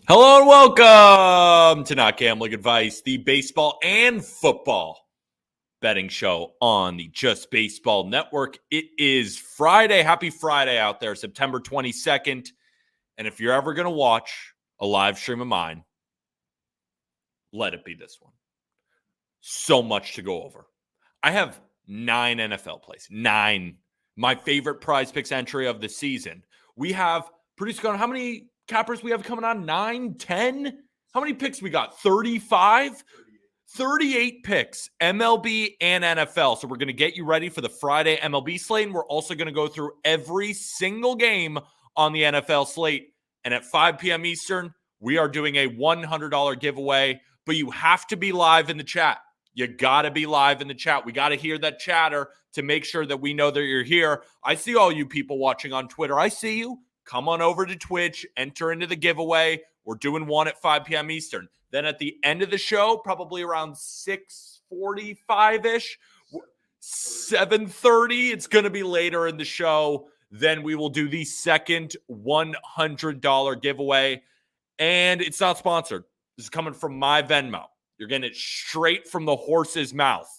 Hello and welcome to Not Gambling Advice, the baseball and football betting show on the Just Baseball Network. It is Friday. Happy Friday out there, September 22nd. And if you're ever going to watch a live stream of mine, let it be this one. So much to go over. I have 9 NFL plays, 9. My favorite prize picks entry of the season. We have, producer going, how many cappers we have coming on? 9, 10? How many picks we got? 35? 38 picks, MLB and NFL. So we're going to get you ready for the Friday MLB slate. And we're also going to go through every single game on the NFL slate. And at 5 p.m. Eastern, we are doing a $100 giveaway. But you have to be live in the chat. You got to be live in the chat. We got to hear that chatter to make sure that we know that you're here. I see all you people watching on Twitter. I see you. Come on over to Twitch, enter into the giveaway. We're doing one at 5 p.m. Eastern. Then at the end of the show, probably around 6:45-ish, 7:30, it's going to be later in the show. Then we will do the second $100 giveaway. And it's not sponsored. This is coming from my Venmo. You're getting it straight from the horse's mouth.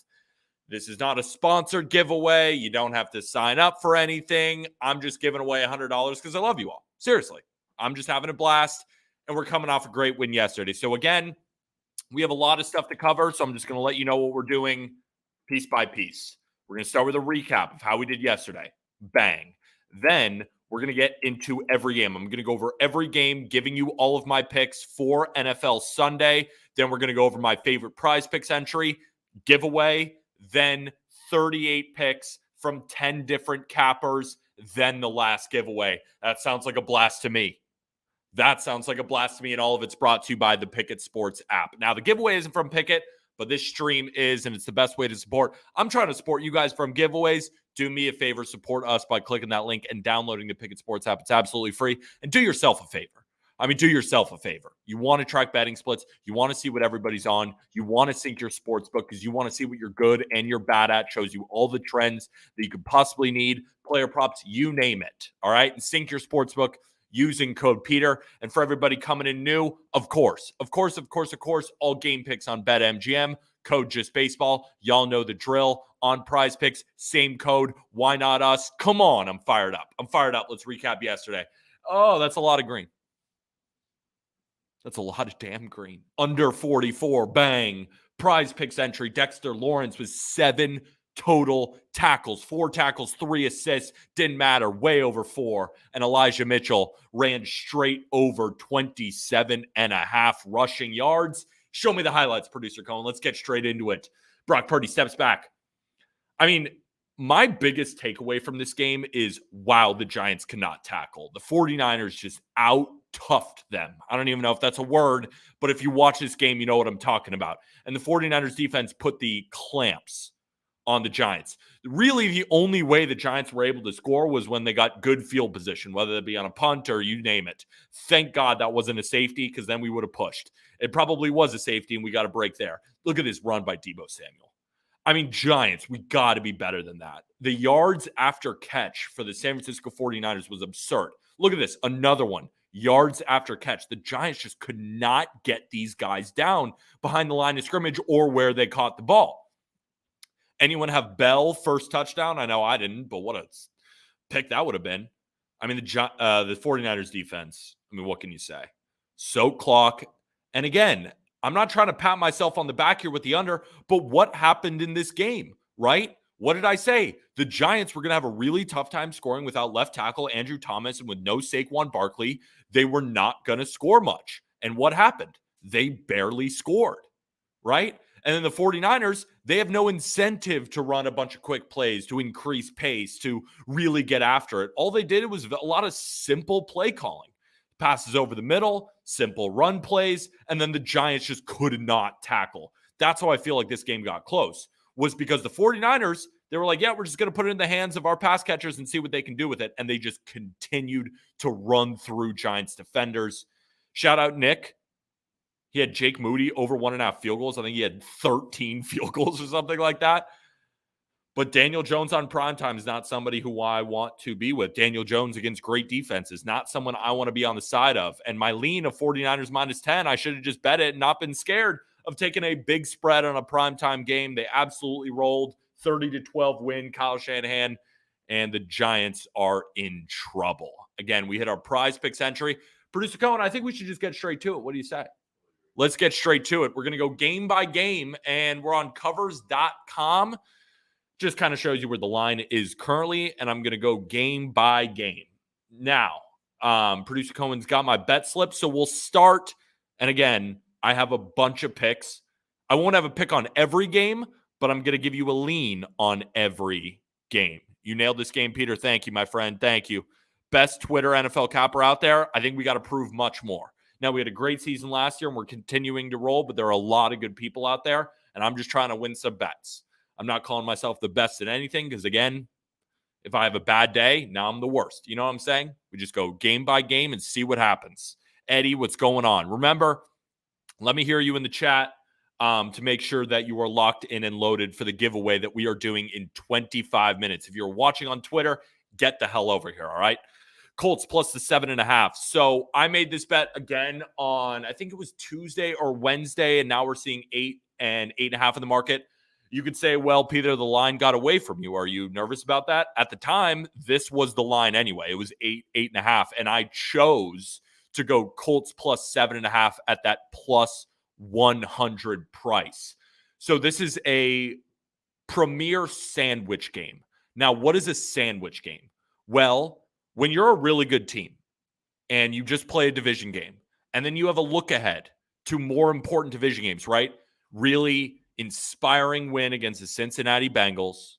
This is not a sponsored giveaway. You don't have to sign up for anything. I'm just giving away $100 because I love you all. Seriously. I'm just having a blast, and we're coming off a great win yesterday. So, again, we have a lot of stuff to cover, so I'm just going to let you know what we're doing piece by piece. We're going to start with a recap of how we did yesterday. Bang. Then we're going to get into every game. I'm going to go over every game, giving you all of my picks for NFL Sunday. Then we're going to go over my favorite prize picks entry, giveaway, then 38 picks from 10 different cappers, then the last giveaway. That sounds like a blast to me. And all of it's brought to you by the Pikkit Sports App. Now, the giveaway isn't from Pikkit, but this stream is, and it's the best way to support. I'm trying to support you guys from giveaways. Do me a favor, support us by clicking that link and downloading the Pikkit Sports App. It's absolutely free. And do yourself a favor. You want to track betting splits. You want to see what everybody's on. You want to sync your sports book because you want to see what you're good and you're bad at. Shows you all the trends that you could possibly need. Player props, you name it. All right? And sync your sports book using code Peter. And for everybody coming in new, of course, all game picks on BetMGM. Code Just Baseball. Y'all know the drill. On Prize Picks, same code. Why not us? Come on, I'm fired up. Let's recap yesterday. Oh, that's a lot of green. That's a lot of damn green. Under 44, bang. Prize Picks entry, Dexter Lawrence was 7 total tackles. 4 tackles, 3 assists. Didn't matter, way over 4. And Elijah Mitchell ran straight over 27.5 rushing yards. Show me the highlights, producer Cohen. Let's get straight into it. Brock Purdy steps back. I mean, my biggest takeaway from this game is, wow, the Giants cannot tackle. The 49ers just out-toughed them. I don't even know if that's a word, but if you watch this game, you know what I'm talking about. And the 49ers defense put the clamps on the Giants. Really, the only way the Giants were able to score was when they got good field position, whether it be on a punt or you name it. Thank God that wasn't a safety because then we would have pushed. It probably was a safety, and we got a break there. Look at this run by Deebo Samuel. I mean, Giants, we got to be better than that. The yards after catch for the San Francisco 49ers was absurd. Look at this, another one. Yards after catch. The Giants just could not get these guys down behind the line of scrimmage or where they caught the ball. Anyone have Bell first touchdown? I know I didn't, but what a pick that would have been. I mean, the 49ers defense, I mean, what can you say? Soak clock. And again, I'm not trying to pat myself on the back here with the under, but what happened in this game, right? What did I say? The Giants were going to have a really tough time scoring without left tackle Andrew Thomas and with no Saquon Barkley. They were not going to score much. And what happened? They barely scored, right? And then the 49ers, they have no incentive to run a bunch of quick plays, to increase pace, to really get after it. All they did was a lot of simple play calling. Passes over the middle, simple run plays, and then the Giants just could not tackle. That's how I feel like this game got close, was because the 49ers, they were like, yeah, we're just going to put it in the hands of our pass catchers and see what they can do with it. And they just continued to run through Giants defenders. Shout out Nick. He had Jake Moody over 1.5 field goals. I think he had 13 field goals or something like that. But Daniel Jones on primetime is not somebody who I want to be with. Daniel Jones against great defense is not someone I want to be on the side of. And my lean of 49ers -10, I should have just bet it and not been scared of taking a big spread on a primetime game. They absolutely rolled. 30-12 win, Kyle Shanahan, and the Giants are in trouble. Again, we hit our prize picks entry. Producer Cohen, I think we should just get straight to it. What do you say? Let's get straight to it. We're going to go game by game, and we're on covers.com. Just kind of shows you where the line is currently, and I'm going to go game by game. Now, Producer Cohen's got my bet slip, so we'll start. And again, I have a bunch of picks. I won't have a pick on every game, but I'm going to give you a lean on every game. You nailed this game, Peter. Thank you, my friend. Thank you. Best Twitter NFL capper out there. I think we got to prove much more. Now, we had a great season last year, and we're continuing to roll, but there are a lot of good people out there, and I'm just trying to win some bets. I'm not calling myself the best at anything because, again, if I have a bad day, now I'm the worst. You know what I'm saying? We just go game by game and see what happens. Eddie, what's going on? Remember, let me hear you in the chat to make sure that you are locked in and loaded for the giveaway that we are doing in 25 minutes. If you're watching on Twitter, get the hell over here, all right? Colts plus the 7.5. So I made this bet again on, I think it was Tuesday or Wednesday, and now we're seeing 8 and 8.5 in the market. You could say, well, Peter, the line got away from you. Are you nervous about that? At the time, this was the line anyway. It was 8, 8.5, and I chose to go Colts plus 7.5 at that plus 100 price. So this is a premier sandwich game. Now, what is a sandwich game? Well, when you're a really good team and you just play a division game, and then you have a look ahead to more important division games, right? Really inspiring win against the Cincinnati Bengals.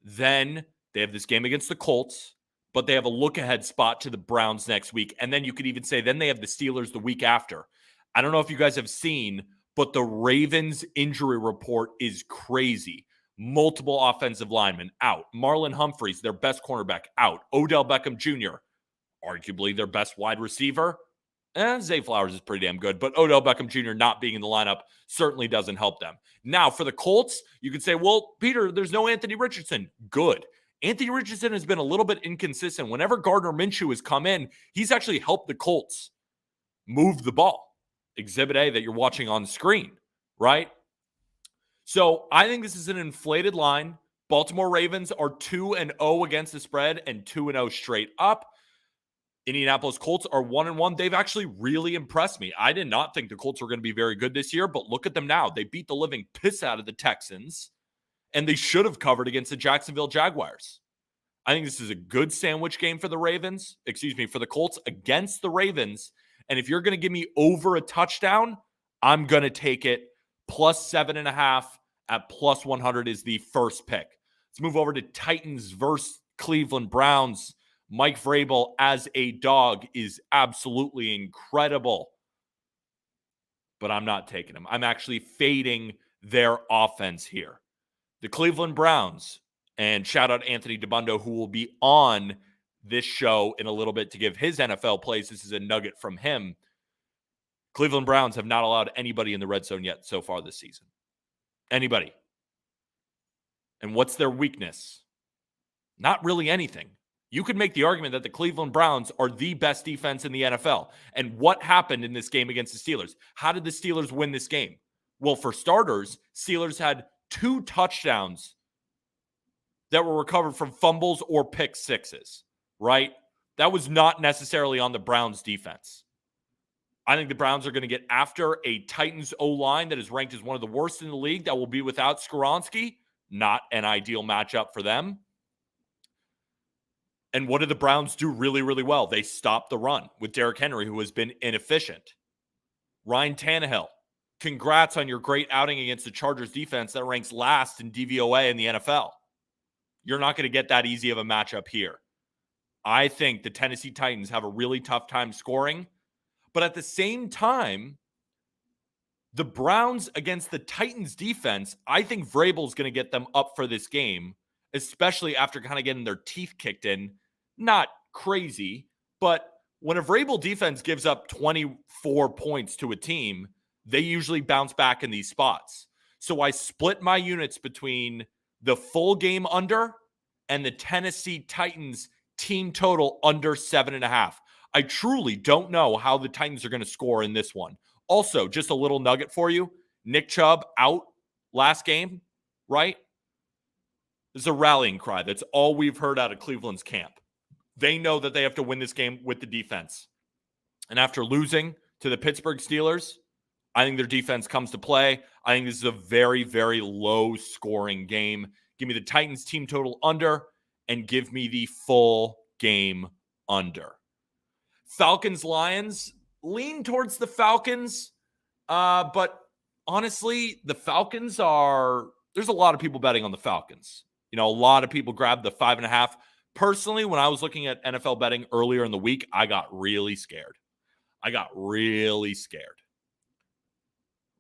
Then they have this game against the Colts, but they have a look-ahead spot to the Browns next week. And then you could even say, then they have the Steelers the week after. I don't know if you guys have seen, but the Ravens injury report is crazy. Multiple offensive linemen out. Marlon Humphreys, their best cornerback, out. Odell Beckham Jr., arguably their best wide receiver. Zay Flowers is pretty damn good, but Odell Beckham Jr. not being in the lineup certainly doesn't help them. Now, for the Colts, you could say, well, Peter, there's no Anthony Richardson. Good. Anthony Richardson has been a little bit inconsistent. Whenever Gardner Minshew has come in, he's actually helped the Colts move the ball. Exhibit A that you're watching on the screen, right? So I think this is an inflated line. Baltimore Ravens are 2-0 against the spread and 2-0 straight up. Indianapolis Colts are 1-1. They've actually really impressed me. I did not think the Colts were going to be very good this year, but look at them now. They beat the living piss out of the Texans, and they should have covered against the Jacksonville Jaguars. I think this is a good sandwich game for the for the Colts against the Ravens. And if you're going to give me over a touchdown, I'm going to take it. Plus 7.5 at plus 100 is the first pick. Let's move over to Titans versus Cleveland Browns. Mike Vrabel as a dog is absolutely incredible. But I'm not taking him. I'm actually fading their offense here. The Cleveland Browns, and shout out Anthony DeBundo, who will be on this show in a little bit to give his NFL plays. This is a nugget from him. Cleveland Browns have not allowed anybody in the red zone yet so far this season. Anybody. And what's their weakness? Not really anything. You could make the argument that the Cleveland Browns are the best defense in the NFL. And what happened in this game against the Steelers? How did the Steelers win this game? Well, for starters, Steelers had 2 touchdowns that were recovered from fumbles or pick sixes, right? That was not necessarily on the Browns defense. I think the Browns are going to get after a Titans O-line that is ranked as one of the worst in the league that will be without Skoronski. Not an ideal matchup for them. And what did the Browns do really, really well? They stopped the run with Derrick Henry, who has been inefficient. Ryan Tannehill, congrats on your great outing against the Chargers defense that ranks last in DVOA in the NFL. You're not going to get that easy of a matchup here. I think the Tennessee Titans have a really tough time scoring. But at the same time, the Browns against the Titans defense, I think Vrabel's going to get them up for this game, especially after kind of getting their teeth kicked in. Not crazy, but when a Vrabel defense gives up 24 points to a team, they usually bounce back in these spots. So I split my units between the full game under, and the Tennessee Titans team total under 7.5. I truly don't know how the Titans are going to score in this one. Also, just a little nugget for you. Nick Chubb out last game, right? This is a rallying cry. That's all we've heard out of Cleveland's camp. They know that they have to win this game with the defense. And after losing to the Pittsburgh Steelers, I think their defense comes to play. I think this is a very, very low-scoring game. Give me the Titans team total under and give me the full game under. Falcons-Lions, lean towards the Falcons, but honestly, the Falcons there's a lot of people betting on the Falcons. A lot of people grabbed the 5.5. Personally, when I was looking at NFL betting earlier in the week, I got really scared.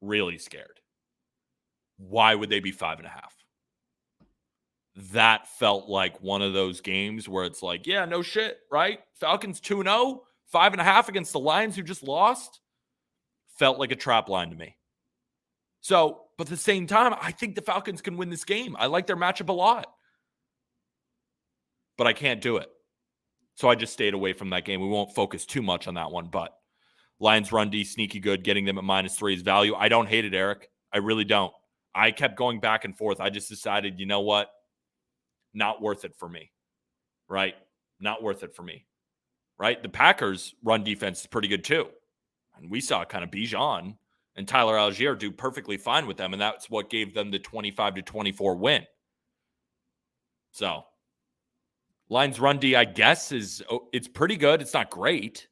Really scared. Why would they be 5.5? That felt like one of those games where it's like, yeah, no shit, right? Falcons 2-0, 5.5 against the Lions who just lost. Felt like a trap line to me. So, but at the same time, I think the Falcons can win this game. I like their matchup a lot. But I can't do it. So I just stayed away from that game. We won't focus too much on that one, but Lions run D, sneaky good, getting them at -3 is value. I don't hate it, Eric. I really don't. I kept going back and forth. I just decided, you know what? Not worth it for me, right? Not worth it for me, right? The Packers' run defense is pretty good too. And we saw kind of Bijan and Tyler Algier do perfectly fine with them, and that's what gave them the 25-24 win. So, Lions run D, I guess, it's pretty good. It's not great.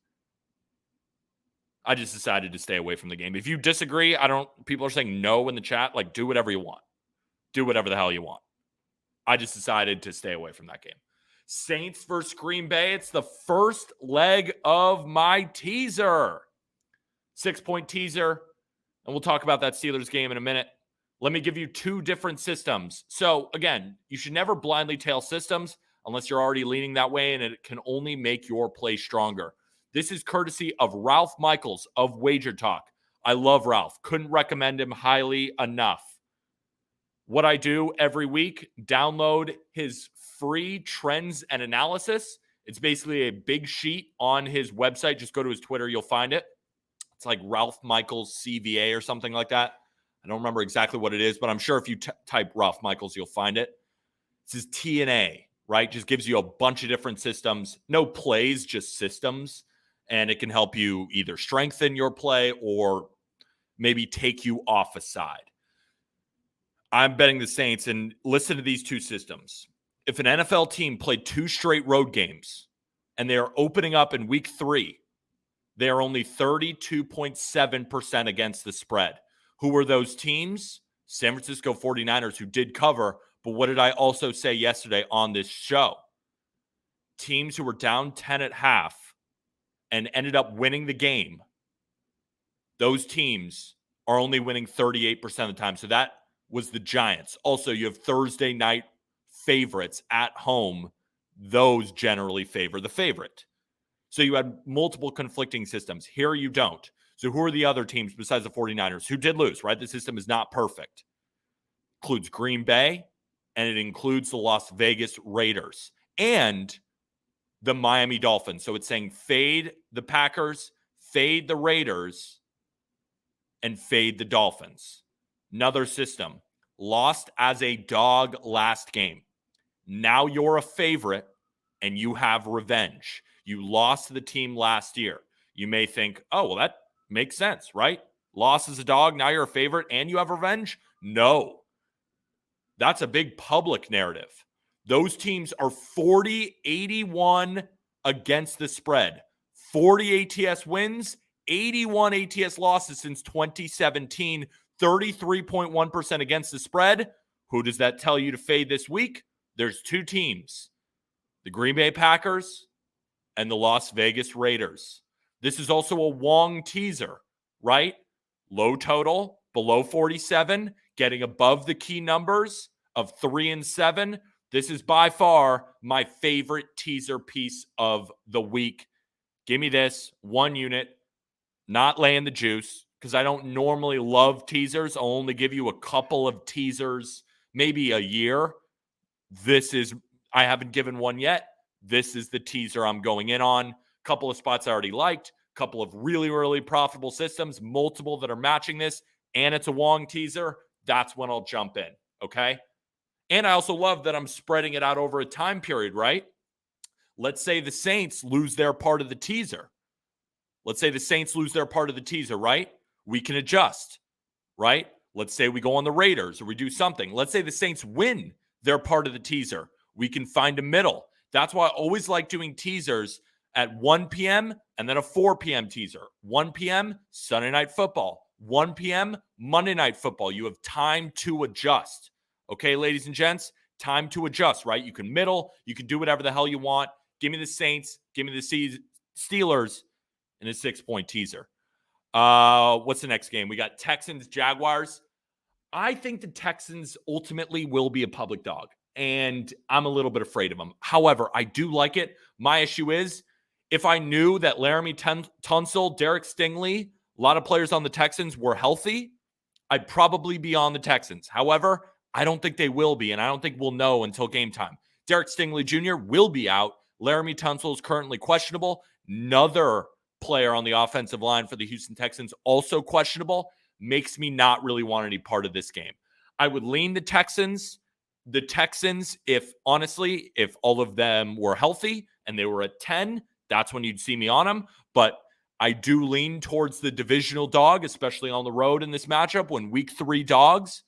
I just decided to stay away from the game. If you disagree, people are saying no in the chat. Like, do whatever you want. Do whatever the hell you want. I just decided to stay away from that game. Saints versus Green Bay. It's the first leg of my teaser. 6-point teaser. And we'll talk about that Steelers game in a minute. Let me give you two different systems. So, again, you should never blindly tail systems unless you're already leaning that way, and it can only make your play stronger. This is courtesy of Ralph Michaels of Wager Talk. I love Ralph. Couldn't recommend him highly enough. What I do every week, download his free trends and analysis. It's basically a big sheet on his website. Just go to his Twitter. You'll find it. It's like Ralph Michaels CVA or something like that. I don't remember exactly what it is, but I'm sure if you type Ralph Michaels, you'll find it. This is TNA, right? Just gives you a bunch of different systems. No plays, just systems. And it can help you either strengthen your play or maybe take you off a side. I'm betting the Saints, and listen to these two systems. If an NFL team played 2 straight road games and they are opening up in week 3, they are only 32.7% against the spread. Who were those teams? San Francisco 49ers, who did cover. But what did I also say yesterday on this show? Teams who were down 10 at half and ended up winning the game, those teams are only winning 38% of the time. So that was the Giants. Also, you have Thursday night favorites at home. Those generally favor the favorite. So you had multiple conflicting systems. Here you don't. So who are the other teams besides the 49ers who did lose, right? The system is not perfect. Includes Green Bay, and it includes the Las Vegas Raiders and the Miami Dolphins. So it's saying fade the Packers, fade the Raiders, and fade the Dolphins. Another system. Lost as a dog last game. Now you're a favorite and you have revenge. You lost to the team last year. You may think, oh, well, that makes sense, right? Lost as a dog, now you're a favorite and you have revenge? No. That's a big public narrative. Those teams are 40-81 against the spread. 40 ATS wins, 81 ATS losses since 2017, 33.1% against the spread. Who does that tell you to fade this week? There's 2 teams, the Green Bay Packers and the Las Vegas Raiders. This is also a Wong teaser, right? Low total, below 47, getting above the key numbers of 3 and 7. This is by far my favorite teaser piece of the week. Give me this 1 unit, not laying the juice, because I don't normally love teasers. I'll only give you a couple of teasers, maybe a year, I haven't given one yet. This is the teaser I'm going in on. Couple of spots I already liked, couple of really, really profitable systems, multiple that are matching this, and it's a Wong teaser. That's when I'll jump in, okay? And I also love that I'm spreading it out over a time period, right? Let's say the Saints lose their part of the teaser. Right? We can adjust, right? Let's say we go on the Raiders or we do something. Let's say the Saints win their part of the teaser. We can find a middle. That's why I always like doing teasers at 1 p.m. and then a 4 p.m. teaser. 1 p.m., Sunday Night Football. 1 p.m., Monday Night Football. You have time to adjust. Okay, ladies and gents, time to adjust, right? You can middle. You can do whatever the hell you want. Give me the Saints. Give me the Steelers in a 6-point teaser. What's the next game? We got Texans, Jaguars. I think the Texans ultimately will be a public dog, and I'm a little bit afraid of them. However, I do like it. My issue is if I knew that Laramie Tunsil, Derek Stingley, a lot of players on the Texans were healthy, I'd probably be on the Texans. However, I don't think they will be, and I don't think we'll know until game time. Derek Stingley Jr. will be out. Laramie Tunsil is currently questionable. Another player on the offensive line for the Houston Texans also questionable. Makes me not really want any part of this game. I would lean the Texans. The Texans, if all of them were healthy and they were at 10, that's when you'd see me on them. But I do lean towards the divisional dog, especially on the road in this matchup when week 3 dogs.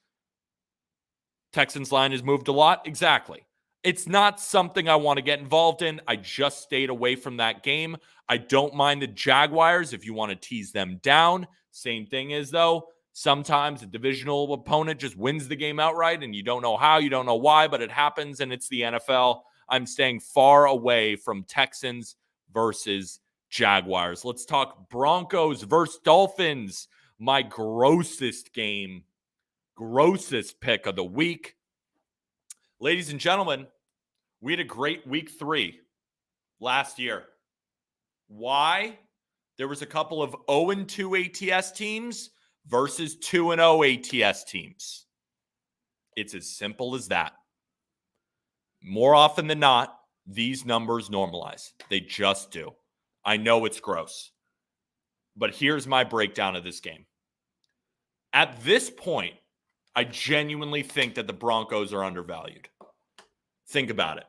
Texans line has moved a lot. Exactly. It's not something I want to get involved in. I just stayed away from that game. I don't mind the Jaguars if you want to tease them down. Same thing is, though, sometimes a divisional opponent just wins the game outright and you don't know how, you don't know why, but it happens and it's the NFL. I'm staying far away from Texans versus Jaguars. Let's talk Broncos versus Dolphins. My grossest game, grossest pick of the week. Ladies and gentlemen, we had a great week 3 last year. Why? There was a couple of 0-2 ATS teams versus 2-0 ATS teams. It's as simple as that. More often than not, these numbers normalize. They just do. I know it's gross. But here's my breakdown of this game. At this point, I genuinely think that the Broncos are undervalued. Think about it.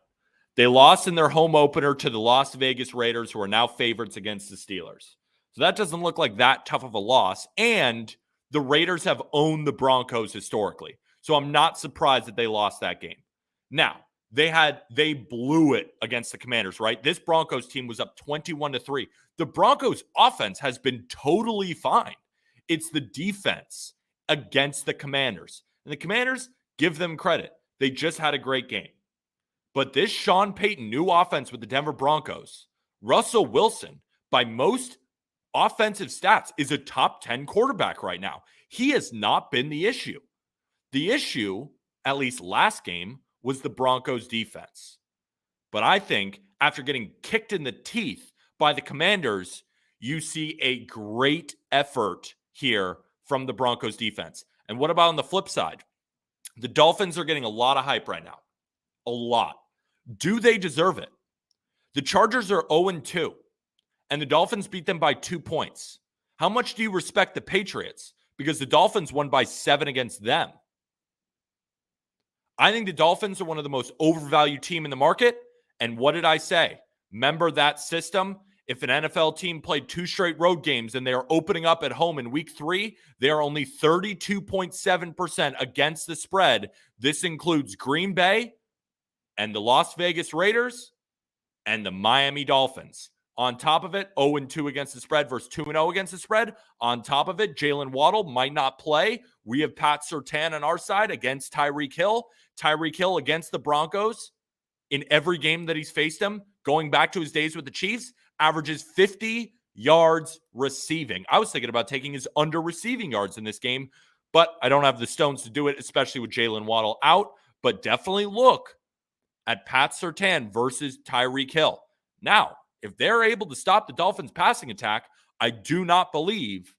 They lost in their home opener to the Las Vegas Raiders, who are now favorites against the Steelers. So that doesn't look like that tough of a loss. And the Raiders have owned the Broncos historically. So I'm not surprised that they lost that game. Now, they blew it against the Commanders, right? This Broncos team was up 21-3. The Broncos offense has been totally fine. It's the defense against the Commanders. And the Commanders, give them credit. They just had a great game. But this Sean Payton new offense with the Denver Broncos, Russell Wilson, by most offensive stats, is a top 10 quarterback right now. He has not been the issue. The issue, at least last game, was the Broncos defense. But I think after getting kicked in the teeth by the Commanders, you see a great effort here from the Broncos defense. And what about on the flip side? The Dolphins are getting a lot of hype right now. A lot. Do they deserve it? The Chargers are 0-2, and the Dolphins beat them by 2 points. How much do you respect the Patriots? Because the Dolphins won by 7 against them. I think the Dolphins are one of the most overvalued team in the market. And what did I say? Remember that system? If an NFL team played 2 straight road games and they are opening up at home in week 3, they are only 32.7% against the spread. This includes Green Bay and the Las Vegas Raiders and the Miami Dolphins. On top of it, 0-2 against the spread versus 2-0 against the spread. On top of it, Jalen Waddle might not play. We have Pat Surtain on our side against Tyreek Hill. Tyreek Hill against the Broncos in every game that he's faced them, going back to his days with the Chiefs, averages 50 yards receiving. I was thinking about taking his under receiving yards in this game, but I don't have the stones to do it, especially with Jalen Waddle out. But definitely look at Pat Surtain versus Tyreek Hill. Now, if they're able to stop the Dolphins' passing attack, I do not believe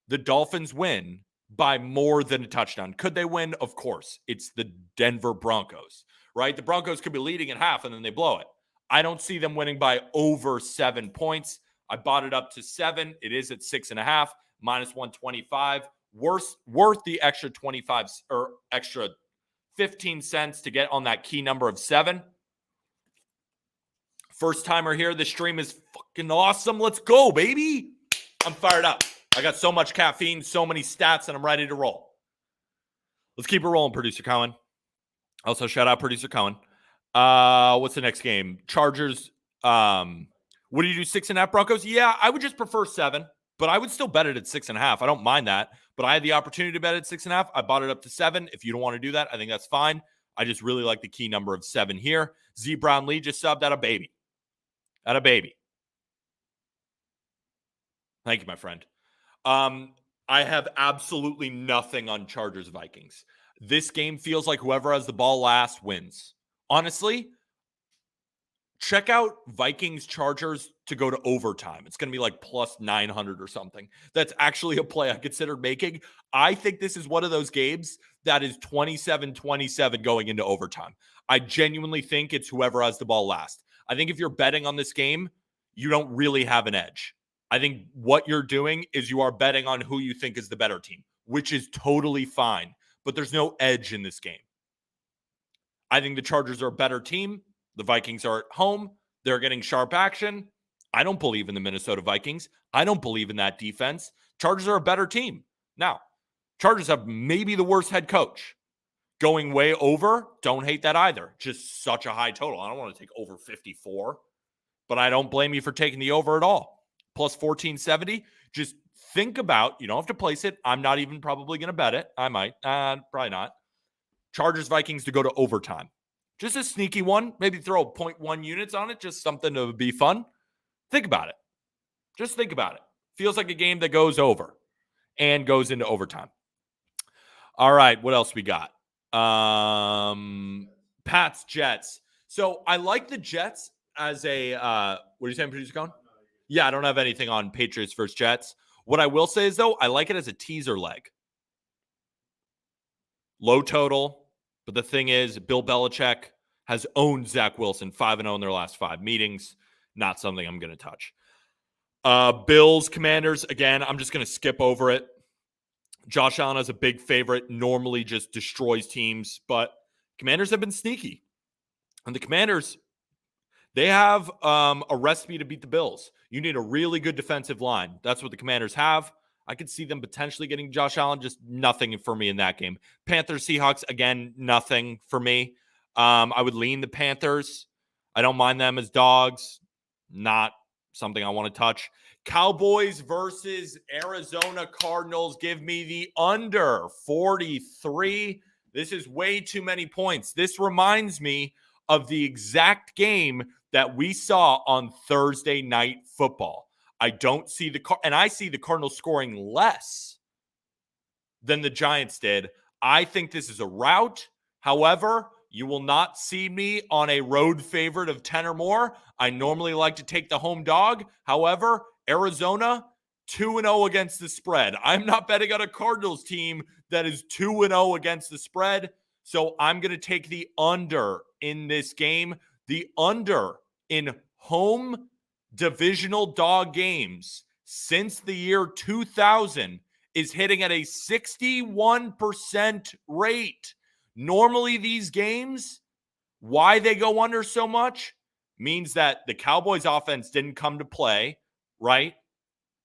the Dolphins win by more than a touchdown. Could they win? Of course. It's the Denver Broncos, right? The Broncos could be leading at half and then they blow it. I don't see them winning by over 7 points. I bought it up to 7. It is at 6.5, minus 125. Worth the extra 25 or extra 15 cents to get on that key number of 7. First timer here. The stream is fucking awesome. Let's go, baby. I'm fired up. I got so much caffeine, so many stats, and I'm ready to roll. Let's keep it rolling, Producer Cohen. Also, shout out Producer Cohen. What's the next game? Chargers. What do you do? 6.5 Broncos? Yeah, I would just prefer 7, but I would still bet it at 6.5. I don't mind that, but I had the opportunity to bet at 6.5. I bought it up to 7. If you don't want to do that, I think that's fine. I just really like the key number of 7 here. Z Brown Lee just subbed at a baby. At a baby. Thank you, my friend. I have absolutely nothing on Chargers Vikings. This game feels like whoever has the ball last wins. Honestly, check out Vikings Chargers to go to overtime. It's going to be like plus 900 or something. That's actually a play I considered making. I think this is one of those games that is 27-27 going into overtime. I genuinely think it's whoever has the ball last. I think if you're betting on this game, you don't really have an edge. I think what you're doing is you are betting on who you think is the better team, which is totally fine, but there's no edge in this game. I think the Chargers are a better team. The Vikings are at home. They're getting sharp action. I don't believe in the Minnesota Vikings. I don't believe in that defense. Chargers are a better team. Now, Chargers have maybe the worst head coach. Going way over, don't hate that either. Just such a high total. I don't want to take over 54, but I don't blame you for taking the over at all. Plus 1470. Just think about, you don't have to place it. I'm not even probably going to bet it. I might. Probably not. Chargers Vikings to go to overtime. Just a sneaky one. Maybe throw 0.1 units on it. Just something to be fun. Think about it. Just think about it. Feels like a game that goes over and goes into overtime. All right. What else we got? Pats, Jets. So I like the Jets as a, what are you saying, Producer Cohen? Yeah, I don't have anything on Patriots versus Jets. What I will say is, though, I like it as a teaser leg. Low total, but the thing is, Bill Belichick has owned Zach Wilson 5-0 in their last 5 meetings. Not something I'm going to touch. Bills, Commanders, again, I'm just going to skip over it. Josh Allen is a big favorite, normally just destroys teams, but Commanders have been sneaky. And the Commanders, they have a recipe to beat the Bills. You need a really good defensive line. That's what the Commanders have. I could see them potentially getting Josh Allen, just nothing for me in that game. Panthers, Seahawks, again, nothing for me. I would lean the Panthers. I don't mind them as dogs. Not something I want to touch. Cowboys versus Arizona Cardinals. Give me the under 43. This is way too many points. This reminds me of the exact game that we saw on Thursday Night Football. I don't see and I see the Cardinals scoring less than the Giants did. I think this is a rout. However, you will not see me on a road favorite of 10 or more. I normally like to take the home dog. However, Arizona, 2-0 against the spread. I'm not betting on a Cardinals team that is 2-0 against the spread. So I'm going to take the under in this game. The under in home divisional dog games since the year 2000 is hitting at a 61% rate. Normally these games, why they go under so much means that the Cowboys offense didn't come to play, right?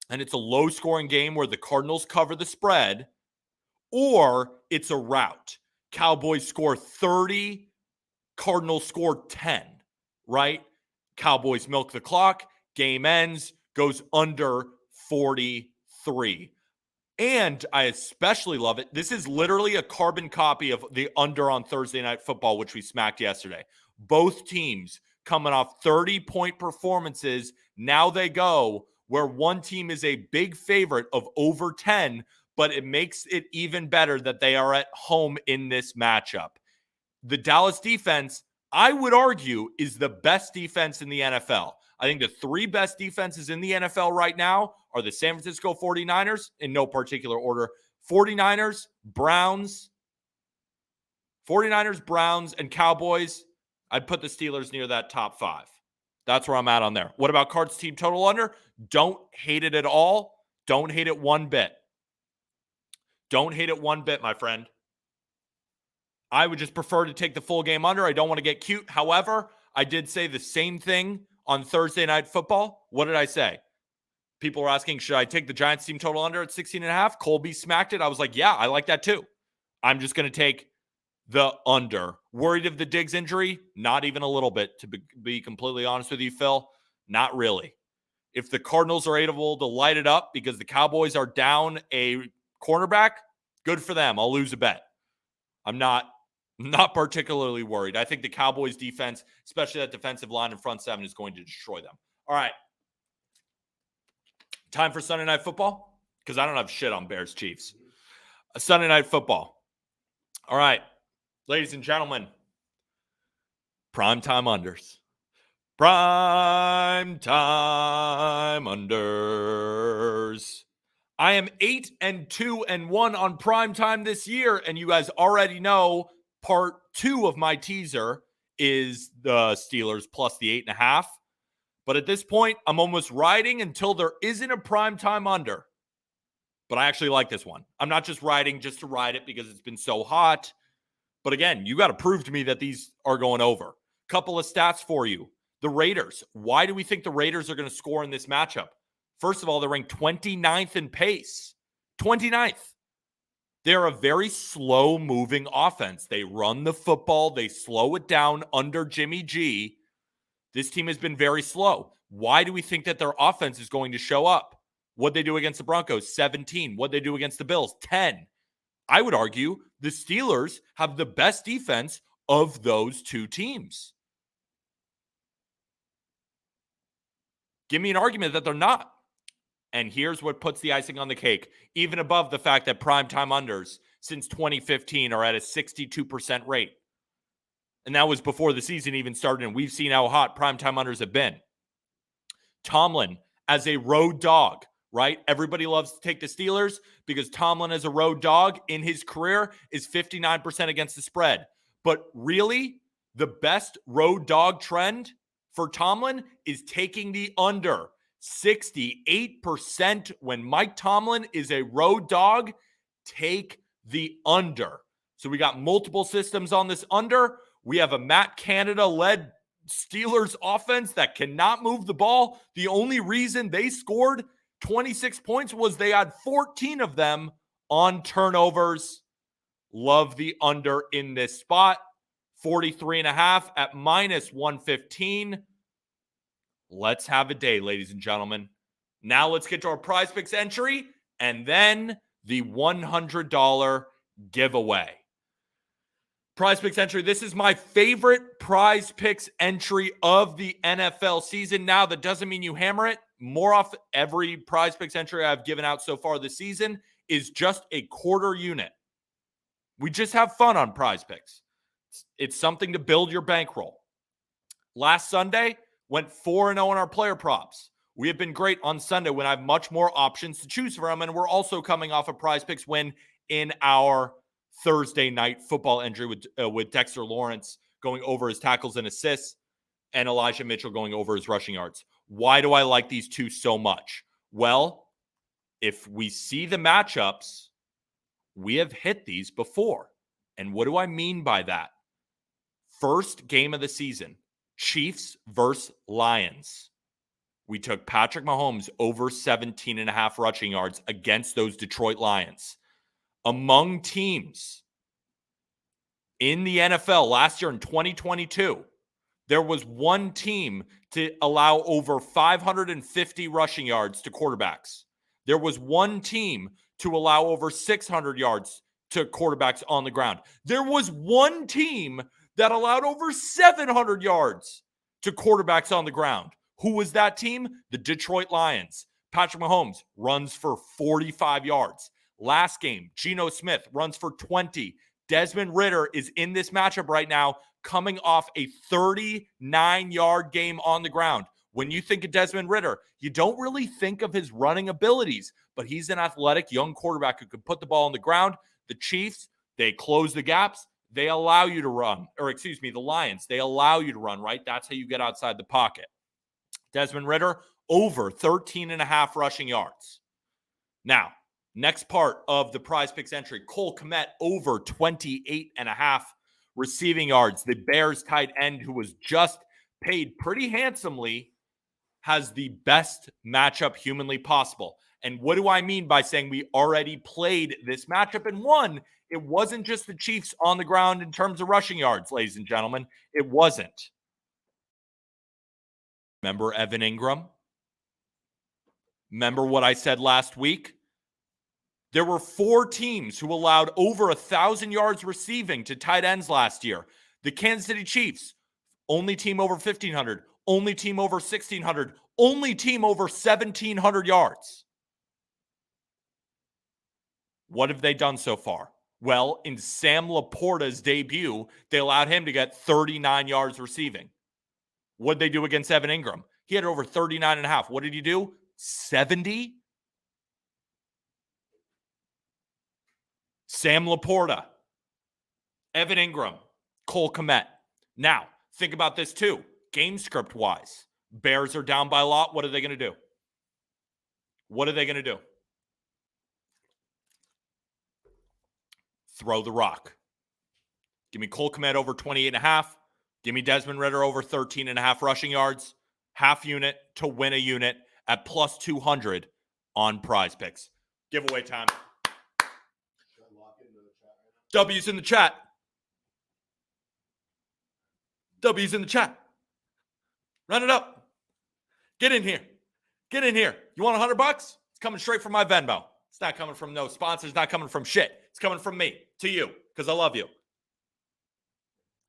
And it's a low scoring game where the Cardinals cover the spread, or it's a rout. Cowboys score 30, Cardinals score 10, right? Cowboys milk the clock, game ends, goes under 43. And I especially love it. This is literally a carbon copy of the under on Thursday Night Football, which we smacked yesterday. Both teams coming off 30-point performances. Now they go where one team is a big favorite of over 10, but it makes it even better that they are at home in this matchup. The Dallas defense, I would argue, is the best defense in the NFL. I think the 3 best defenses in the NFL right now are the San Francisco 49ers, in no particular order, 49ers, Browns, and Cowboys. I'd put the Steelers near that top 5. That's where I'm at on there. What about Cards team total under? Don't hate it at all. Don't hate it one bit. Don't hate it one bit, my friend. I would just prefer to take the full game under. I don't want to get cute. However, I did say the same thing on Thursday Night Football. What did I say? People were asking, should I take the Giants team total under at 16.5? Colby smacked it. I was like, yeah, I like that too. I'm just going to take the under. Worried of the Diggs injury? Not even a little bit, to be completely honest with you, Phil. Not really. If the Cardinals are able to light it up because the Cowboys are down a cornerback, good for them. I'll lose a bet. I'm not particularly worried. I think the Cowboys defense, especially that defensive line in front seven, is going to destroy them. All right. Time for Sunday Night Football? Because I don't have shit on Bears Chiefs. Sunday Night Football. All right. Ladies and gentlemen, primetime unders. Primetime unders. I am 8-2-1 on primetime this year, and you guys already know part 2 of my teaser is the Steelers plus the 8.5. But at this point, I'm almost riding until there isn't a primetime under. But I actually like this one. I'm not just riding just to ride it because it's been so hot. But again, you got to prove to me that these are going over. Couple of stats for you. The Raiders. Why do we think the Raiders are going to score in this matchup? First of all, they're ranked 29th in pace. 29th. They're a very slow-moving offense. They run the football. They slow it down under Jimmy G. This team has been very slow. Why do we think that their offense is going to show up? What'd they do against the Broncos? 17. What'd they do against the Bills? 10. I would argue the Steelers have the best defense of those two teams. Give me an argument that they're not. And here's what puts the icing on the cake, even above the fact that primetime unders since 2015 are at a 62% rate. And that was before the season even started, and we've seen how hot primetime unders have been. Tomlin as a road dog, right? Everybody loves to take the Steelers because Tomlin as a road dog in his career is 59% against the spread. But really, the best road dog trend for Tomlin is taking the under. 68% when Mike Tomlin is a road dog, take the under. So we got multiple systems on this under. We have a Matt Canada-led Steelers offense that cannot move the ball. The only reason they scored 26 points was they had 14 of them on turnovers. Love the under in this spot. 43.5 at minus 115. Let's have a day, ladies and gentlemen. Now let's get to our Prize Picks entry and then the $100 giveaway. Prize Picks entry. This is my favorite Prize Picks entry of the NFL season. Now, that doesn't mean you hammer it. More off every Prize Picks entry I've given out so far this season is just a quarter unit. We just have fun on Prize Picks. It's something to build your bankroll. Last Sunday, went 4-0 on our player props. We have been great on Sunday when I have much more options to choose from, and we're also coming off a Prize Picks win in our Thursday night football entry with Dexter Lawrence going over his tackles and assists and Elijah Mitchell going over his rushing yards. Why do I like these two so much? Well, if we see the matchups, we have hit these before. And what do I mean by that? First game of the season, Chiefs versus Lions. We took Patrick Mahomes over 17.5 rushing yards against those Detroit Lions. Among teams in the NFL last year in 2022, there was one team to allow over 550 rushing yards to quarterbacks. There was one team to allow over 600 yards to quarterbacks on the ground. There was one team that allowed over 700 yards to quarterbacks on the ground. Who was that team? The Detroit Lions. Patrick Mahomes runs for 45 yards. Last game, Geno Smith runs for 20. Desmond Ridder is in this matchup right now, coming off a 39-yard game on the ground. When you think of Desmond Ridder, you don't really think of his running abilities, but he's an athletic young quarterback who could put the ball on the ground. The Chiefs, they close the gaps. They allow you to run, the Lions, they allow you to run, right? That's how you get outside the pocket. Desmond Ridder, over 13.5 rushing yards. Now, next part of the Prize Picks entry, Cole Kmet, over 28.5 receiving yards. The Bears tight end, who was just paid pretty handsomely, has the best matchup humanly possible. And what do I mean by saying we already played this matchup and won? It wasn't just the Chiefs on the ground in terms of rushing yards, ladies and gentlemen. It wasn't. Remember Evan Ingram? Remember what I said last week? There were 4 teams who allowed over 1,000 yards receiving to tight ends last year. The Kansas City Chiefs, only team over 1,500, only team over 1,600, only team over 1,700 yards. What have they done so far? Well, in Sam Laporta's debut, they allowed him to get 39 yards receiving. What did they do against Evan Ingram? He had over 39.5. What did he do? 70? Sam Laporta, Evan Ingram, Cole Kmet. Now, think about this too. Game script wise, Bears are down by a lot. What are they going to do? What are they going to do? Throw the rock. Give me Cole Kmet over 28.5. Give me Desmond Ridder over 13.5 rushing yards. Half unit to win a unit at plus 200 on Prize Picks. Giveaway time. W's in the chat. W's in the chat. Run it up. Get in here. Get in here. You want $100? It's coming straight from my Venmo. It's not coming from no sponsors. It's not coming from shit. It's coming from me to you because I love you.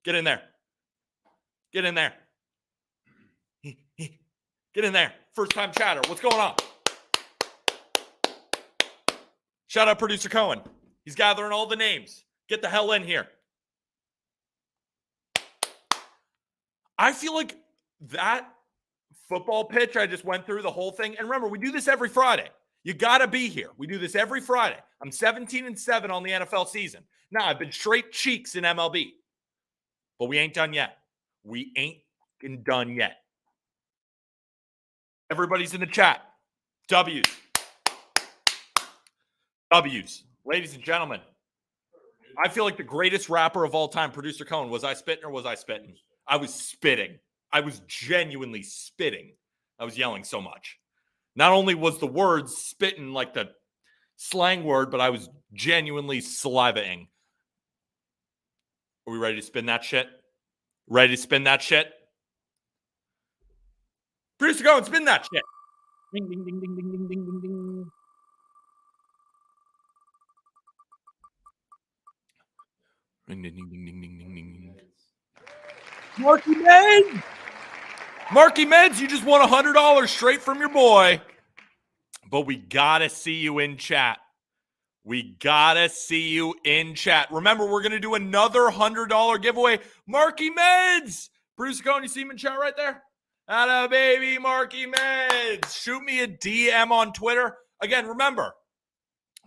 Get in there. Get in there. Get in there. First time chatter. What's going on? Shout out producer Cohen. He's gathering all the names. Get the hell in here. I feel like that football pitch I just went through the whole thing. And remember, we do this every Friday. You got to be here. We do this every Friday. I'm 17-7 on the NFL season. Now, I've been straight cheeks in MLB. But we ain't done yet. We ain't done yet. Everybody's in the chat. W's. W's. Ladies and gentlemen, I feel like the greatest rapper of all time, producer Cohen, was I spitting or was I spitting? I was spitting. I was genuinely spitting. I was yelling so much. Not only was the words spitting like the slang word, but I was genuinely salivating. Are we ready to spin that shit? Ready to spin that shit? Producer, go and spin that shit. Ding, ding, ding, ding, ding, ding, ding, ding, ding. Ding, ding, ding, ding, ding, ding, ding, ding. Marky Meds! Marky Meds, you just won $100 straight from your boy. But we gotta see you in chat. We gotta see you in chat. Remember, we're gonna do another $100 giveaway. Marky Meds! Bruce Cohen, you see him in chat right there? Atta baby, Marky Meds. Shoot me a DM on Twitter. Again, remember,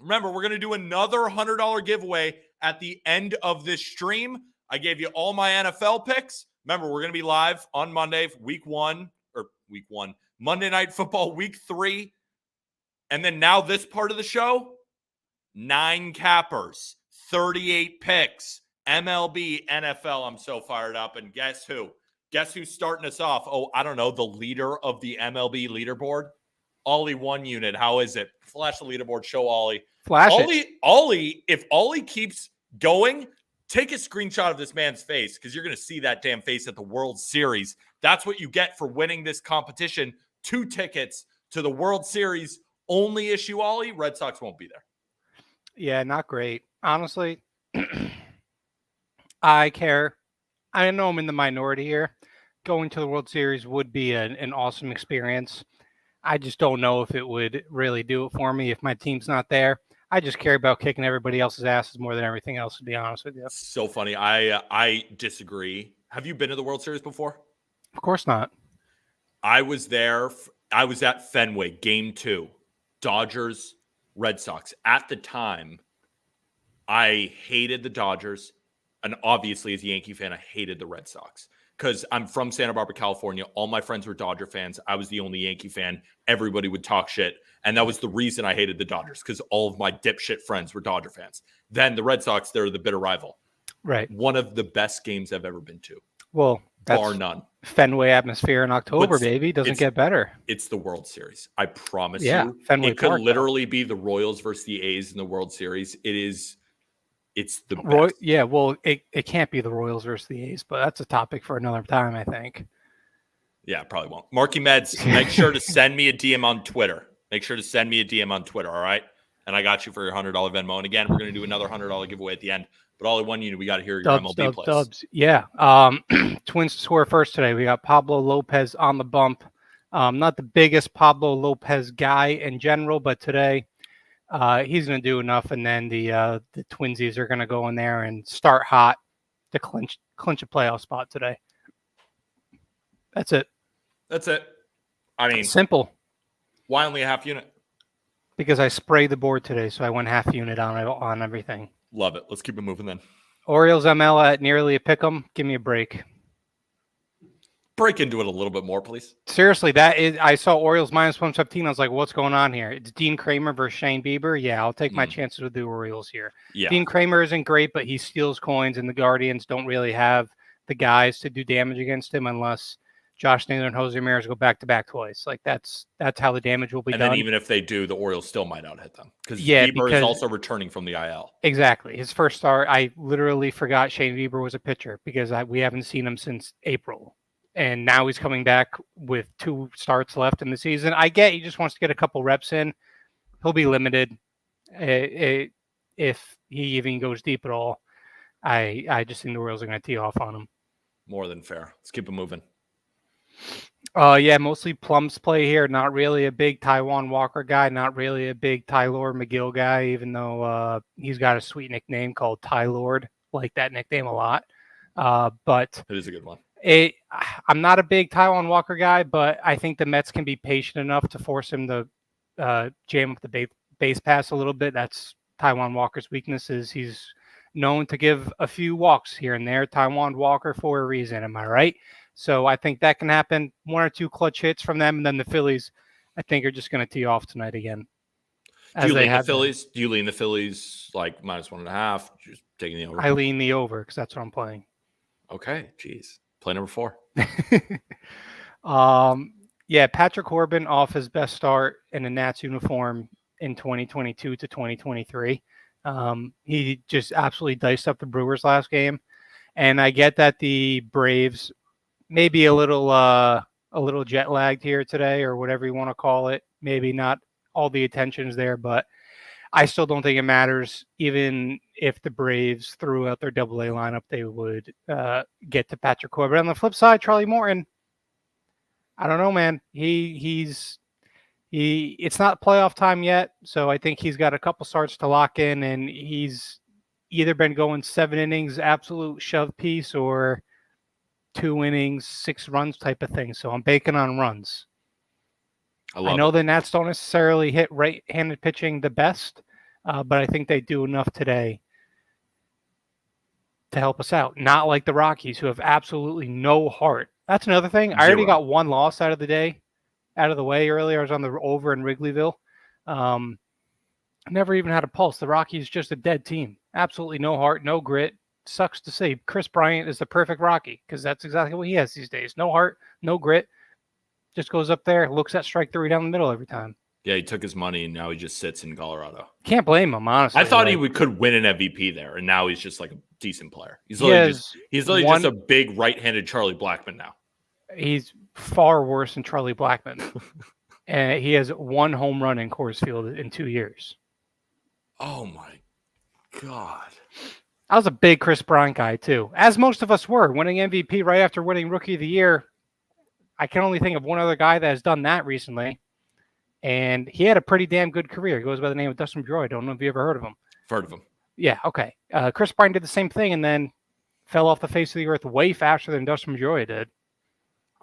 we're gonna do another $100 giveaway at the end of this stream. I gave you all my NFL picks. Remember, we're gonna be live on Monday, Monday Night Football, week 3. And then now this part of the show, 9 cappers, 38 picks, MLB, NFL. I'm so fired up. And guess who? Guess who's starting us off? Oh, I don't know, the leader of the MLB leaderboard. Ollie 1 unit. How is it? Flash the leaderboard. Show Ollie. Flash it. Ollie, if Ollie keeps going, take a screenshot of this man's face because you're going to see that damn face at the World Series. That's what you get for winning this competition. 2 tickets to the World Series. Only issue, Ollie, Red Sox won't be there. Yeah, not great. Honestly, I care. I know I'm in the minority here. Going to the World Series would be an awesome experience. I just don't know if it would really do it for me if my team's not there. I just care about kicking everybody else's asses more than everything else, to be honest with you. So funny. I disagree. Have you been to the World Series before? Of course not. I was there. I was at Fenway, game 2. Dodgers, Red Sox. At the time, I hated the Dodgers. And obviously, as a Yankee fan, I hated the Red Sox because I'm from Santa Barbara, California. All my friends were Dodger fans. I was the only Yankee fan. Everybody would talk shit. And that was the reason I hated the Dodgers, because all of my dipshit friends were Dodger fans. Then the Red Sox, they're the bitter rival. Right. One of the best games I've ever been to. Well, that's bar none. Fenway atmosphere in October, baby. Doesn't get better. It's the World Series. I promise you. Fenway it could Park, literally be the Royals versus the A's in the World Series. It's the best. Yeah, well, it can't be the Royals versus the A's, but that's a topic for another time, I think. Yeah, probably won't. Marky Meds, make sure to send me a DM on Twitter. All right? And I got you for your $100 Venmo. And again, we're going to do another $100 giveaway at the end. But all I want you, we got to hear your MLB plays. Dubs. Yeah. Twins score first today. We got Pablo Lopez on the bump. Not the biggest Pablo Lopez guy in general, but today he's going to do enough. And then the Twinsies are going to go in there and start hot to clinch a playoff spot today. That's it. I mean, simple. Why only a half unit? Because I sprayed the board today, so I went half unit on everything. Love it. Let's keep it moving then. Orioles ML at nearly a pick 'em. Give me a break. Break into it a little bit more, please. Seriously, I saw Orioles -115. I was like, what's going on here? It's Dean Kramer versus Shane Bieber. Yeah, I'll take my chances with the Orioles here. Yeah. Dean Kramer isn't great, but he steals coins, and the Guardians don't really have the guys to do damage against him unless Josh Naylor and Jose Ramirez go back-to-back twice. Like that's how the damage will be done. And then even if they do, the Orioles still might out hit them because Bieber is also returning from the IL. Exactly. His first start, I literally forgot Shane Bieber was a pitcher because we haven't seen him since April. And now he's coming back with 2 starts left in the season. I get he just wants to get a couple reps in. He'll be limited if he even goes deep at all. I just think the Orioles are going to tee off on him. More than fair. Let's keep it moving. Yeah, mostly Plum's play here. Not really a big Taijuan Walker guy. Not really a big Tylor McGill guy, even though he's got a sweet nickname called Ty Lord. Like that nickname a lot. But it is a good one. I'm not a big Taijuan Walker guy, but I think the Mets can be patient enough to force him to jam up the base pass a little bit. That's Taijuan Walker's weakness. Is he's known to give a few walks here and there. Taijuan Walker for a reason. Am I right? So I think that can happen. 1 or 2 clutch hits from them, and then the Phillies, I think, are just going to tee off tonight again. Do you lean the Phillies like -1.5? Just taking the over. I lean the over because that's what I'm playing. Okay, geez. Play number 4. Yeah, Patrick Corbin off his best start in a Nats uniform in 2022 to 2023. He just absolutely diced up the Brewers last game, and I get that the Braves maybe a little jet lagged here today or whatever you want to call it. Maybe not all the attention's there, but I still don't think it matters. Even if the Braves threw out their AA lineup, they would get to Patrick Corbin. On the flip side, Charlie Morton, I don't know, man. It's not playoff time yet, so I think he's got a couple starts to lock in, and he's either been going 7 innings, absolute shove piece, or 2 innings, 6 runs type of thing. So I'm banking on runs. I know the Nats don't necessarily hit right-handed pitching the best, but I think they do enough today to help us out. Not like the Rockies, who have absolutely no heart. That's another thing. 0. I already got 1 loss out of the way earlier. I was on the over in Wrigleyville. Never even had a pulse. The Rockies just a dead team. Absolutely no heart, no grit. Sucks to say. Chris Bryant is the perfect Rocky because that's exactly what he has these days. No heart, no grit. Just goes up there, looks at strike 3 down the middle every time. Yeah, he took his money and now he just sits in Colorado. Can't blame him, honestly. I thought he could win an MVP there, and now he's just like a decent player. He's literally just a big right-handed Charlie Blackmon now. He's far worse than Charlie Blackmon. And he has 1 home run in Coors Field in 2 years. Oh my God. I was a big Chris Bryant guy too, as most of us were, winning MVP right after winning Rookie of the Year. I can only think of one other guy that has done that recently, and he had a pretty damn good career. He goes by the name of Dustin Pedroia. I don't know if you ever heard of him. Heard of him. Yeah, okay. Chris Bryant did the same thing and then fell off the face of the earth way faster than Dustin Pedroia did.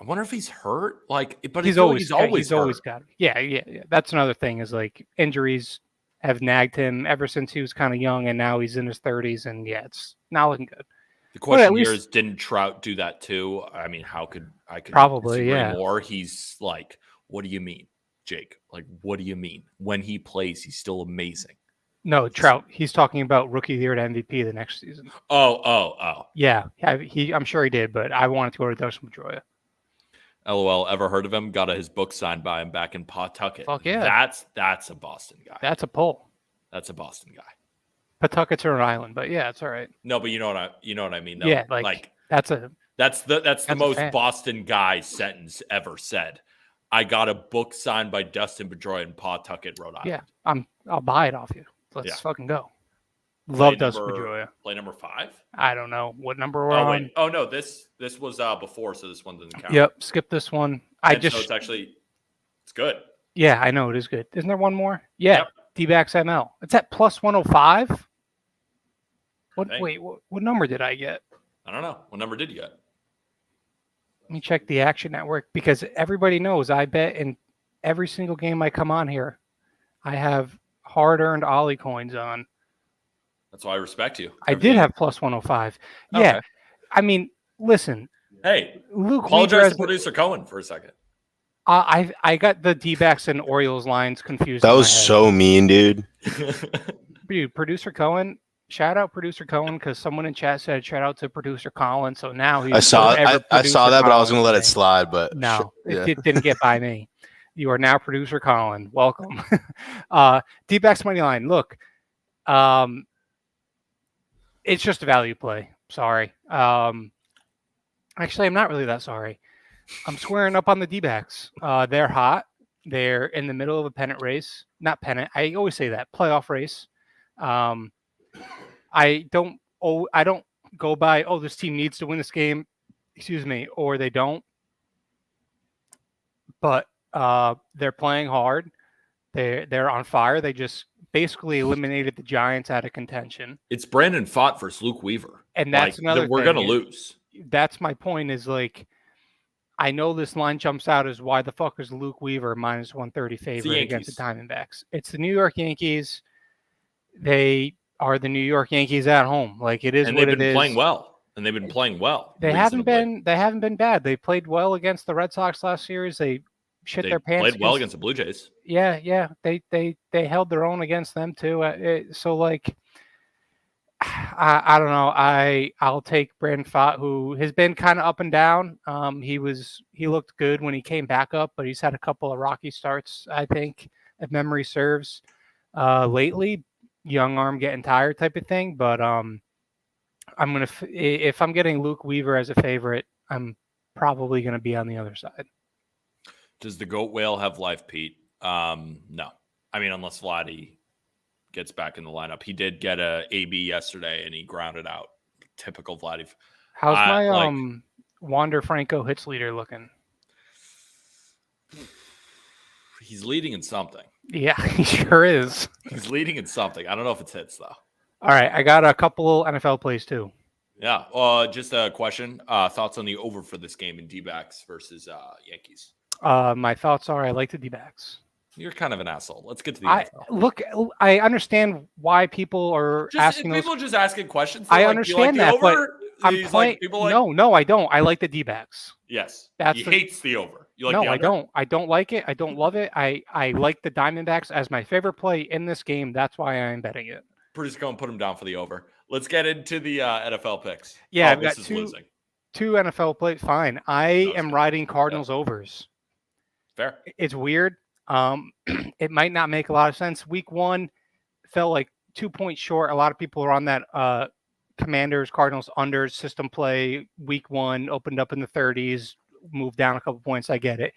I wonder if he's hurt. But he's always got it. Yeah. That's another thing is like injuries have nagged him ever since he was kind of young, and now he's in his 30s, and yeah, it's not looking good. The question here is, didn't Trout do that too? I mean, how could I probably disagree yeah more? He's like, what do you mean, Jake? Like, what do you mean? When he plays, he's still amazing. No, Trout. He's talking about rookie of the year to MVP the next season. Oh. Yeah, I'm sure he did, but I wanted to go to Dustin Pedroia. LOL. Ever heard of him? Got his book signed by him back in Pawtucket. Fuck yeah. That's a Boston guy. That's a pull. That's a Boston guy. Pawtucket's Rhode Island, but yeah, it's all right. No, but you know what I mean. Though. Yeah, like that's the most Boston guy sentence ever said. I got a book signed by Dustin Pedroia in Pawtucket, Rhode Island. Yeah, I'll buy it off you. Let's fucking go. Love Dustin Pedroia. Play number 5? I don't know what number we're on. Wait. Oh no, this was before, so this one doesn't count. Yep, skip this one. So it's good. Yeah, I know it is good. Isn't there one more? Yeah, yep. D-backs ML. It's at plus 105. What number did I get? I don't know. What number did you get? Let me check the Action Network, because everybody knows I bet in every single game I come on here, I have hard-earned Ollie coins on. That's why I respect you. I did have plus 105. Okay. Yeah. I mean, listen. Hey, Luke apologize to producer Cohen for a second. I got the D-backs and Orioles lines confused. That was so mean, dude. Dude, producer Cohen. Shout out producer Cohen, because someone in chat said shout out to producer Colin. So now he's I saw that, but I was gonna let it slide. But no, it didn't get by me. You are now producer Colin. Welcome. D-backs money line. Look, it's just a value play. Sorry. Actually, I'm not really that sorry. I'm squaring up on the D-backs. They're hot. They're in the middle of a pennant race. Not pennant. I always say that. Playoff race. I don't go by, this team needs to win this game, or they don't. But they're playing hard. They're on fire. They just basically eliminated the Giants out of contention. It's Brandon Pfaadt versus Luke Weaver. And that's another thing. We're going to lose. That's my point, is like, I know this line jumps out as why the fuck is Luke Weaver minus 130 favorite against the Diamondbacks. It's the New York Yankees. They are the New York Yankees at home. Like, it is what it is. And they've been playing well. They haven't been bad. They played well against the Red Sox last series. They shit their pants. Played well against the Blue Jays. Yeah. They held their own against them too. So like, I don't know. I'll take Brandon Pfaadt, who has been kind of up and down. He looked good when he came back up, but he's had a couple of rocky starts, I think, if memory serves, lately. Young arm getting tired type of thing. But if I'm getting Luke Weaver as a favorite, I'm probably gonna be on the other side. Does the goat whale have life, Pete? No. I mean, unless Vladdy gets back in the lineup. He did get a AB yesterday, and he grounded out. Typical Vladdy. How's my Wander Franco hits leader looking? He's leading in something. Yeah, he sure is. He's leading in something. I don't know if it's hits, though. All right, I got a couple NFL plays, too. Yeah, just a question. Thoughts on the over for this game in D-backs versus Yankees? My thoughts are I like the D-backs. You're kind of an asshole. Let's get to the NFL. Look, I understand why people are asking people those. Just asking questions. I understand that, but I'm playing. No, I don't. I like the D-backs. Yes, he hates the over. You like no, the under? I don't. I don't like it. I don't love it. I like the Diamondbacks as my favorite play in this game. That's why I'm betting it. Pretty just go and put him down for the over. Let's get into the NFL picks. Yeah, I've got two NFL plays. Fine. I am riding Cardinals overs. Fair. It's weird. It might not make a lot of sense. Week 1 felt like 2 points short. A lot of people are on that Commanders, Cardinals under system play. Week 1 opened up in the 30s, moved down a couple points. I get it.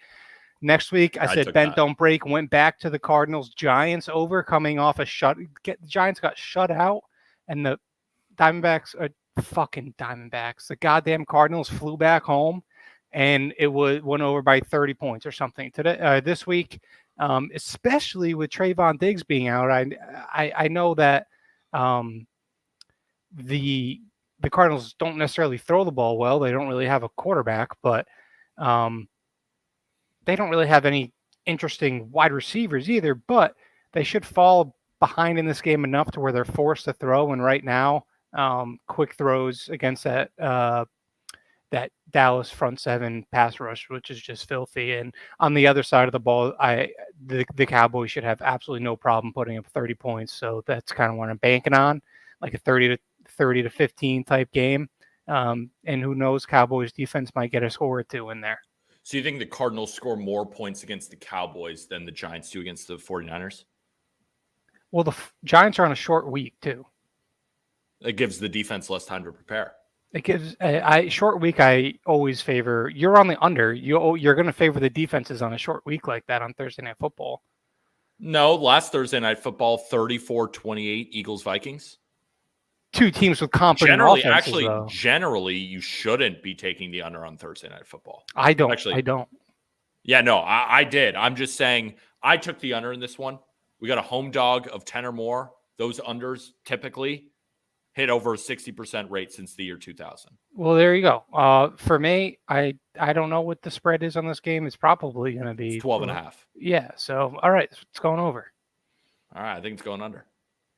Next week, I said bend, don't break. Went back to the Cardinals, Giants over, coming off a the Giants got shut out, and the Diamondbacks are fucking Diamondbacks. The goddamn Cardinals flew back home, and it went over by 30 points or something. Today, this week, especially with Trayvon Diggs being out, I know that the Cardinals don't necessarily throw the ball well. They don't really have a quarterback, but they don't really have any interesting wide receivers either. But they should fall behind in this game enough to where they're forced to throw. And right now, quick throws against that Dallas front seven pass rush, which is just filthy. And on the other side of the ball, the Cowboys should have absolutely no problem putting up 30 points. So that's kind of what I'm banking on, like a 30 to 15 type game. And who knows, Cowboys defense might get a score or two in there. So you think the Cardinals score more points against the Cowboys than the Giants do against the 49ers? Well, the Giants are on a short week too. It gives the defense less time to prepare. It gives short week. I always favor. You're on the under. You're going to favor the defenses on a short week like that on Thursday Night Football. No, last Thursday Night Football, 34-28 Eagles-Vikings. Two teams with competent offenses, generally, you shouldn't be taking the under on Thursday Night Football. I don't. Yeah, no, I did. I'm just saying I took the under in this one. We got a home dog of 10 or more. Those unders typically hit over a 60% rate since the year 2000. Well, there you go. For me, I don't know what the spread is on this game. It's probably going to be 12.5. Yeah. So, all right, it's going over. All right, I think it's going under.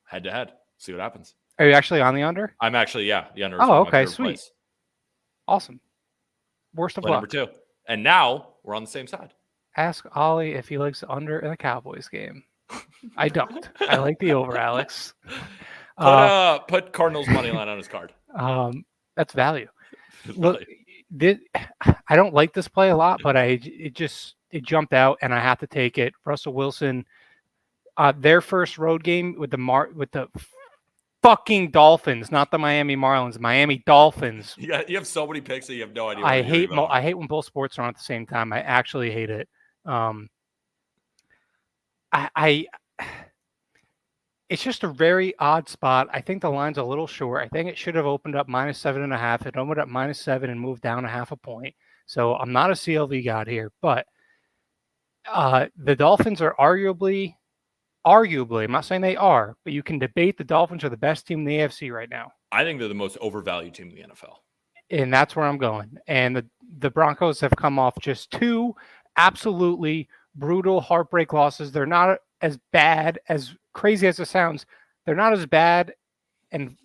Head to head. See what happens. Are you actually on the under? I'm actually, yeah, the under. Oh, okay, sweet. Place. Awesome. Worst of luck. Number 2. And now we're on the same side. Ask Ollie if he likes the under in a Cowboys game. I don't. I like the over, Alex. Put Cardinals money line on his card. That's value. Look, I don't like this play a lot, but it jumped out and I have to take it. Russell Wilson, their first road game with the fucking Dolphins, not the Miami Marlins, Miami Dolphins. Yeah, you have so many picks that you have no idea. I hate when both sports are on at the same time. I actually hate it. It's just a very odd spot. I think the line's a little short. I think it should have opened up -7.5. It opened up -7 and moved down a half a point. So I'm not a CLV god here, but the Dolphins are arguably, I'm not saying they are, but you can debate the Dolphins are the best team in the AFC right now. I think they're the most overvalued team in the NFL. And that's where I'm going. And the Broncos have come off just 2 absolutely brutal heartbreak losses. They're not as bad, as crazy as it sounds. They're not as bad and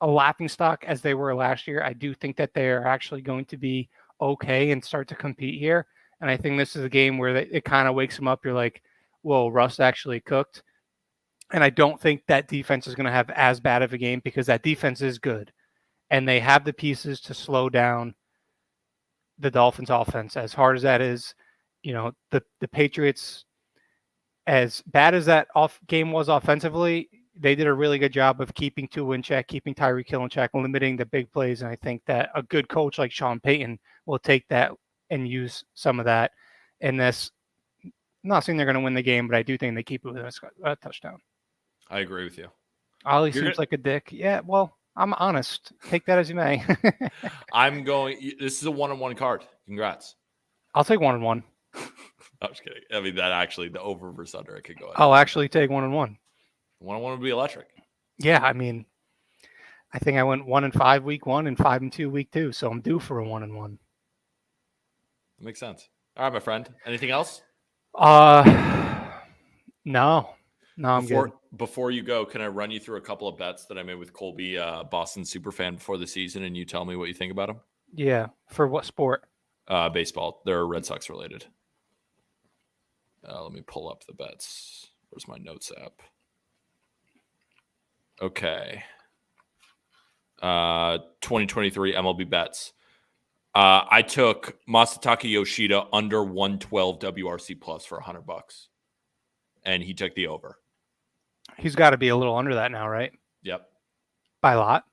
a laughingstock as they were last year. I do think that they are actually going to be okay and start to compete here. And I think this is a game where it kind of wakes them up. You're like, well, Russ actually cooked. And I don't think that defense is going to have as bad of a game because that defense is good. And they have the pieces to slow down the Dolphins offense. As hard as that is, the Patriots, as bad as that game was offensively, they did a really good job of keeping Tua in check, keeping Tyreek Hill in check, limiting the big plays. And I think that a good coach like Sean Payton will take that and use some of that in this. I'm not saying they're going to win the game, but I do think they keep it within a touchdown. I agree with you. Ollie seems like a dick. Yeah, well, I'm honest. Take that as you may. This is a 1-on-1 card. Congrats. I'll take 1-on-1. I'm just kidding. I mean, that actually, the over versus under, I could go ahead. I'll actually take 1-on-1. 1-on-1 would be electric. Yeah, I mean, I think I went 1-5 week 1 and 5-2 week 2, so I'm due for a 1-on-1. That makes sense. All right, my friend. Anything else? No, I'm good. Before you go, can I run you through a couple of bets that I made with Colby, Boston superfan, before the season, and you tell me what you think about them? Yeah. For what sport? Baseball. They're Red Sox related. Let me pull up the bets. Where's my notes app? Okay. 2023 MLB bets. I took Masataka Yoshida under 112 WRC plus for $100, and he took the over. He's got to be a little under that now, right? Yep. By a lot.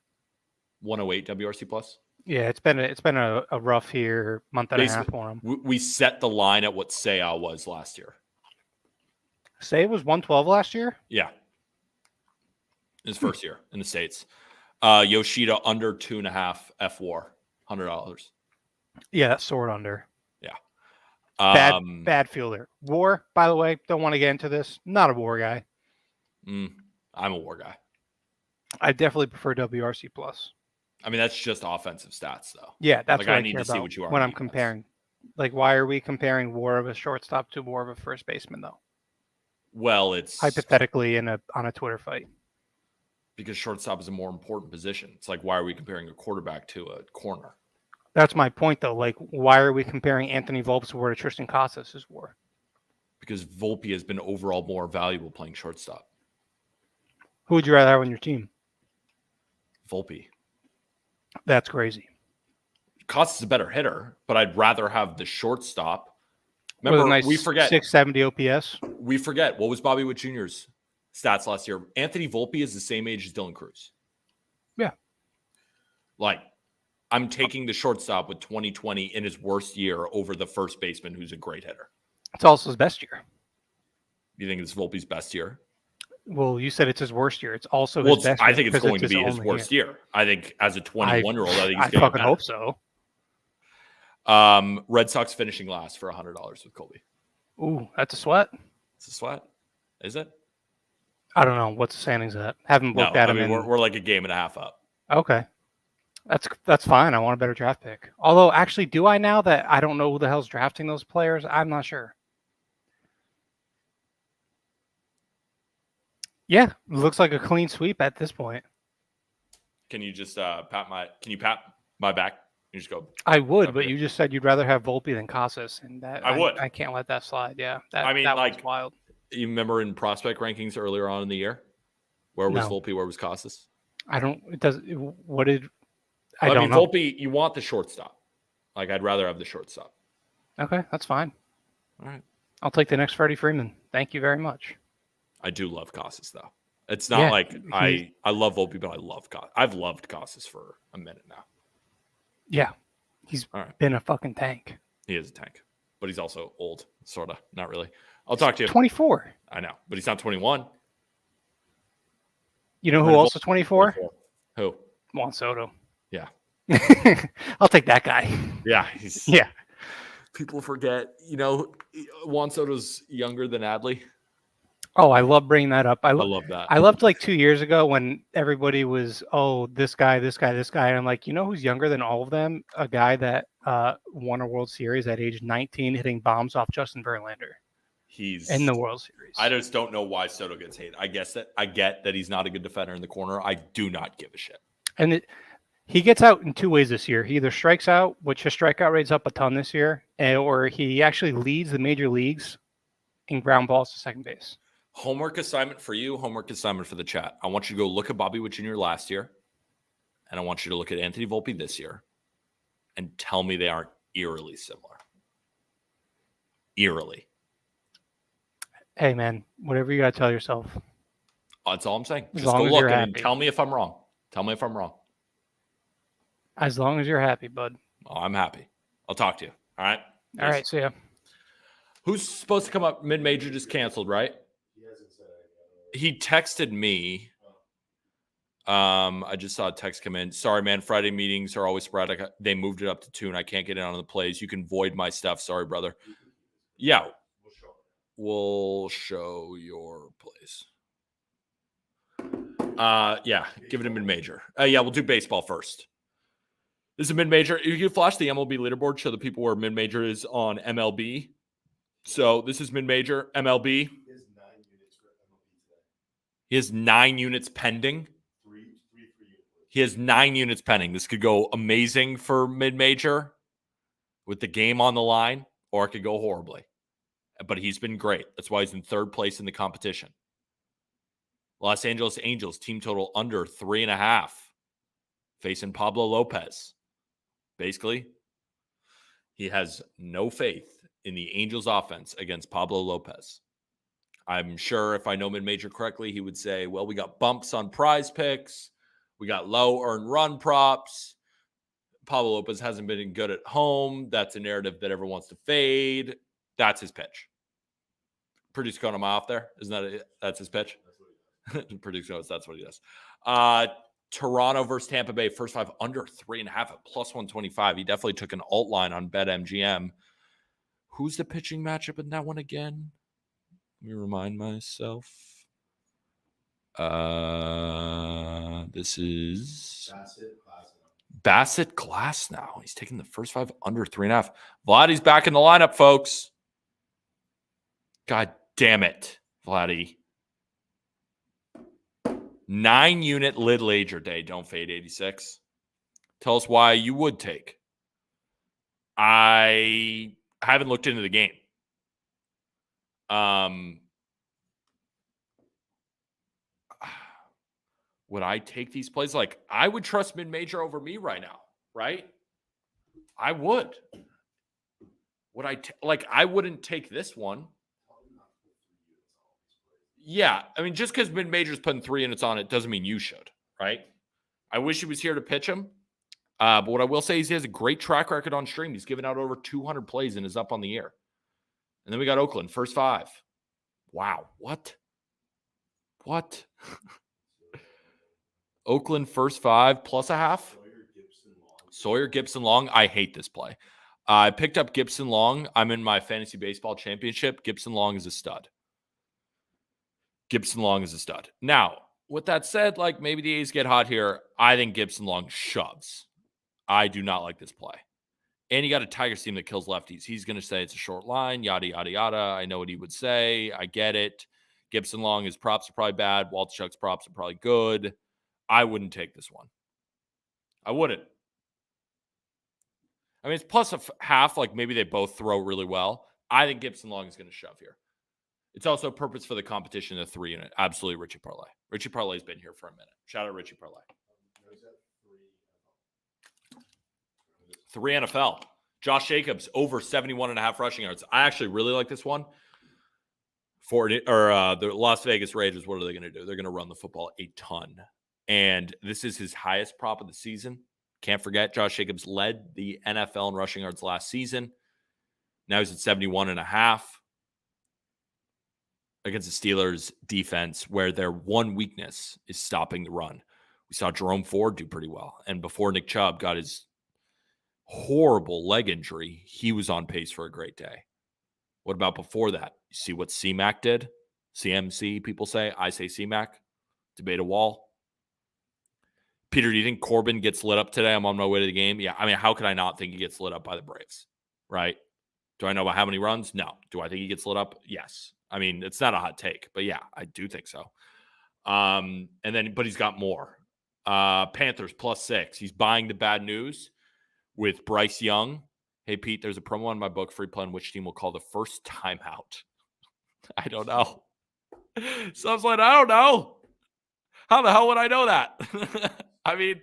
108 WRC plus. Yeah, it's been a rough year, month and a half for him. We set the line at what Seiya was last year. Seiya was 112 last year? Yeah. His first year in the States. Yoshida under 2.5 F-WAR, $100. Yeah, that's sort under. Yeah. Bad fielder. WAR, by the way, don't want to get into this. Not a WAR guy. I'm a WAR guy. I definitely prefer WRC plus. I mean, that's just offensive stats, though. Yeah, that's what I need care to about see what you are when I'm comparing. Like, why are we comparing WAR of a shortstop to WAR of a first baseman, though? Well, it's hypothetically on a Twitter fight. Because shortstop is a more important position. It's like, why are we comparing a quarterback to a corner? That's my point, though. Like, why are we comparing Anthony Volpe's war to Tristan Casas' war? Because Volpe has been overall more valuable playing shortstop. Who would you rather have on your team? Volpe. That's crazy. Casas is a better hitter, but I'd rather have the shortstop. Remember, nice we forget 670 OPS. We forget what was Bobby Witt Jr.'s stats last year. Anthony Volpe is the same age as Dylan Cruz. Yeah. Like, I'm taking the shortstop with 2020 in his worst year over the first baseman who's a great hitter. It's also his best year. You think it's Volpe's best year? Well, you said it's his worst year. It's also his best year. I think it's going to be his worst year. I think as a 21-year-old, I think he's I fucking hope so. Red Sox finishing last for $100 with Colby. Ooh, that's a sweat. It's a sweat. Is it? I don't know. What's the standings at? Haven't looked at him. We're like a game and a half up. Okay. That's fine. I want a better draft pick. Although, actually, do I now that I don't know who the hell's drafting those players? I'm not sure. Yeah, looks like a clean sweep at this point. Can you just pat my back? You just go. I would, but you just said you'd rather have Volpe than Casas, and that I would. I can't let that slide. Yeah, that like, was wild. You remember in prospect rankings earlier on in the year, where was Volpe? Where was Casas? I don't. It does. What did? I don't know. Volpe. You want the shortstop? Like, I'd rather have the shortstop. Okay, that's fine. All right. I'll take the next Freddie Freeman. Thank you very much. I do love Casas, though. It's not like I love Volpe, but I love Casas. I've loved Casas for a minute now. Yeah, he's been a fucking tank. He is a tank, but he's also old, sort of. Not really. I'll talk to you. 24. I know, but he's not 21. You know who else is 24? Who? Juan Soto. Yeah. I'll take that guy. Yeah. Yeah. People forget, Juan Soto's younger than Adley. Oh, I love bringing that up. I love that. I loved like 2 years ago when everybody was, this guy. And I'm like, you know who's younger than all of them? A guy that won a World Series at age 19, hitting bombs off Justin Verlander. He's in the World Series. I just don't know why Soto gets hate. I get that he's not a good defender in the corner. I do not give a shit. And he gets out in two ways this year. He either strikes out, which his strikeout rate's up a ton this year, or he actually leads the major leagues in ground balls to second base. Homework assignment for you, homework assignment for the chat. I want you to go look at Bobby Witt Jr. last year, and I want you to look at Anthony Volpe this year, and tell me they aren't eerily similar. Eerily. Hey, man, whatever you got to tell yourself. That's all I'm saying. As Just long go as look you're and happy. tell me if I'm wrong. Tell me if I'm wrong. As long as you're happy, bud. Oh, I'm happy. I'll talk to you. All right? All right, see ya. Who's supposed to come up mid-major just canceled, right? He texted me. I just saw a text come in. Sorry, man. Friday meetings are always sporadic. They moved it up to 2, and I can't get in on the plays. You can void my stuff. Sorry, brother. Yeah. We'll show your plays. Yeah. Give it a mid-major. Yeah, we'll do baseball first. This is a mid-major. You can flash the MLB leaderboard, show the people where mid-major is on MLB. So this is mid-major, MLB. He has 9 units pending. He has 9 units pending. This could go amazing for mid-major with the game on the line, or it could go horribly. But he's been great. That's why he's in 3rd place in the competition. Los Angeles Angels, team total under 3.5. Facing Pablo Lopez. Basically, he has no faith in the Angels offense against Pablo Lopez. I'm sure if I know mid-major correctly, he would say, well, we got bumps on prize picks. We got low earned run props. Pablo Lopez hasn't been good at home. That's a narrative that everyone wants to fade. That's his pitch. Producer going, am I off there? Isn't that it? That's his pitch? Producer knows that's what he does. Toronto versus Tampa Bay, first 5 under 3.5 at plus 125. He definitely took an alt line on BetMGM. Who's the pitching matchup in that one again? Let me remind myself. This is Bassett Glasnow. He's taking the first 5 under 3.5. Vladdy's back in the lineup, folks. God damn it. Vladdy. 9-unit lid lager day. Don't fade 86. Tell us why you would take. I haven't looked into the game. Would I take these plays? Like, I would trust mid-major over me right now, right? I would. Would I I wouldn't take this one. Yeah, I mean, just because mid-major's putting 3 units on it doesn't mean you should, right? I wish he was here to pitch him. But what I will say is he has a great track record on stream. He's given out over 200 plays and is up on the year. And then we got Oakland, first 5. Wow, what? Oakland, first 5 plus a half? Sawyer Gibson Long. I hate this play. I picked up Gibson Long. I'm in my fantasy baseball championship. Gibson Long is a stud. Now, with that said, like maybe the A's get hot here. I think Gibson Long shoves. I do not like this play. And you got a Tigers team that kills lefties. He's going to say it's a short line, yada, yada, yada. I know what he would say. I get it. Gibson Long, his props are probably bad. Waldichuk's props are probably good. I wouldn't take this one. I wouldn't. I mean, it's plus a half. Like maybe they both throw really well. I think Gibson Long is going to shove here. It's also purpose for the competition, the 3 unit. Absolutely, Richie Parlay. Richie Parlay's been here for a minute. Shout out Richie Parlay. 3 NFL. Josh Jacobs over 71.5 rushing yards. I actually really like this one. The Las Vegas Raiders, what are they going to do? They're going to run the football a ton. And this is his highest prop of the season. Can't forget, Josh Jacobs led the NFL in rushing yards last season. Now he's at 71.5 against the Steelers defense, where their one weakness is stopping the run. We saw Jerome Ford do pretty well. And before Nick Chubb got his horrible leg injury, he was on pace for a great day. What about before that? You see what C-Mac did? CMC, people say. I say C-Mac. Debate a wall. Peter, do you think Corbin gets lit up today? I'm on my way to the game. Yeah, I mean, how could I not think he gets lit up by the Braves, right? Do I know about how many runs? No. Do I think he gets lit up? Yes. I mean, it's not a hot take, but yeah, I do think so. But he's got more. Panthers +6. He's buying the bad news with Bryce Young. Hey, Pete, there's a promo on my book, free play, on which team will call the first timeout. I don't know. So I was like, I don't know. How the hell would I know that? I mean,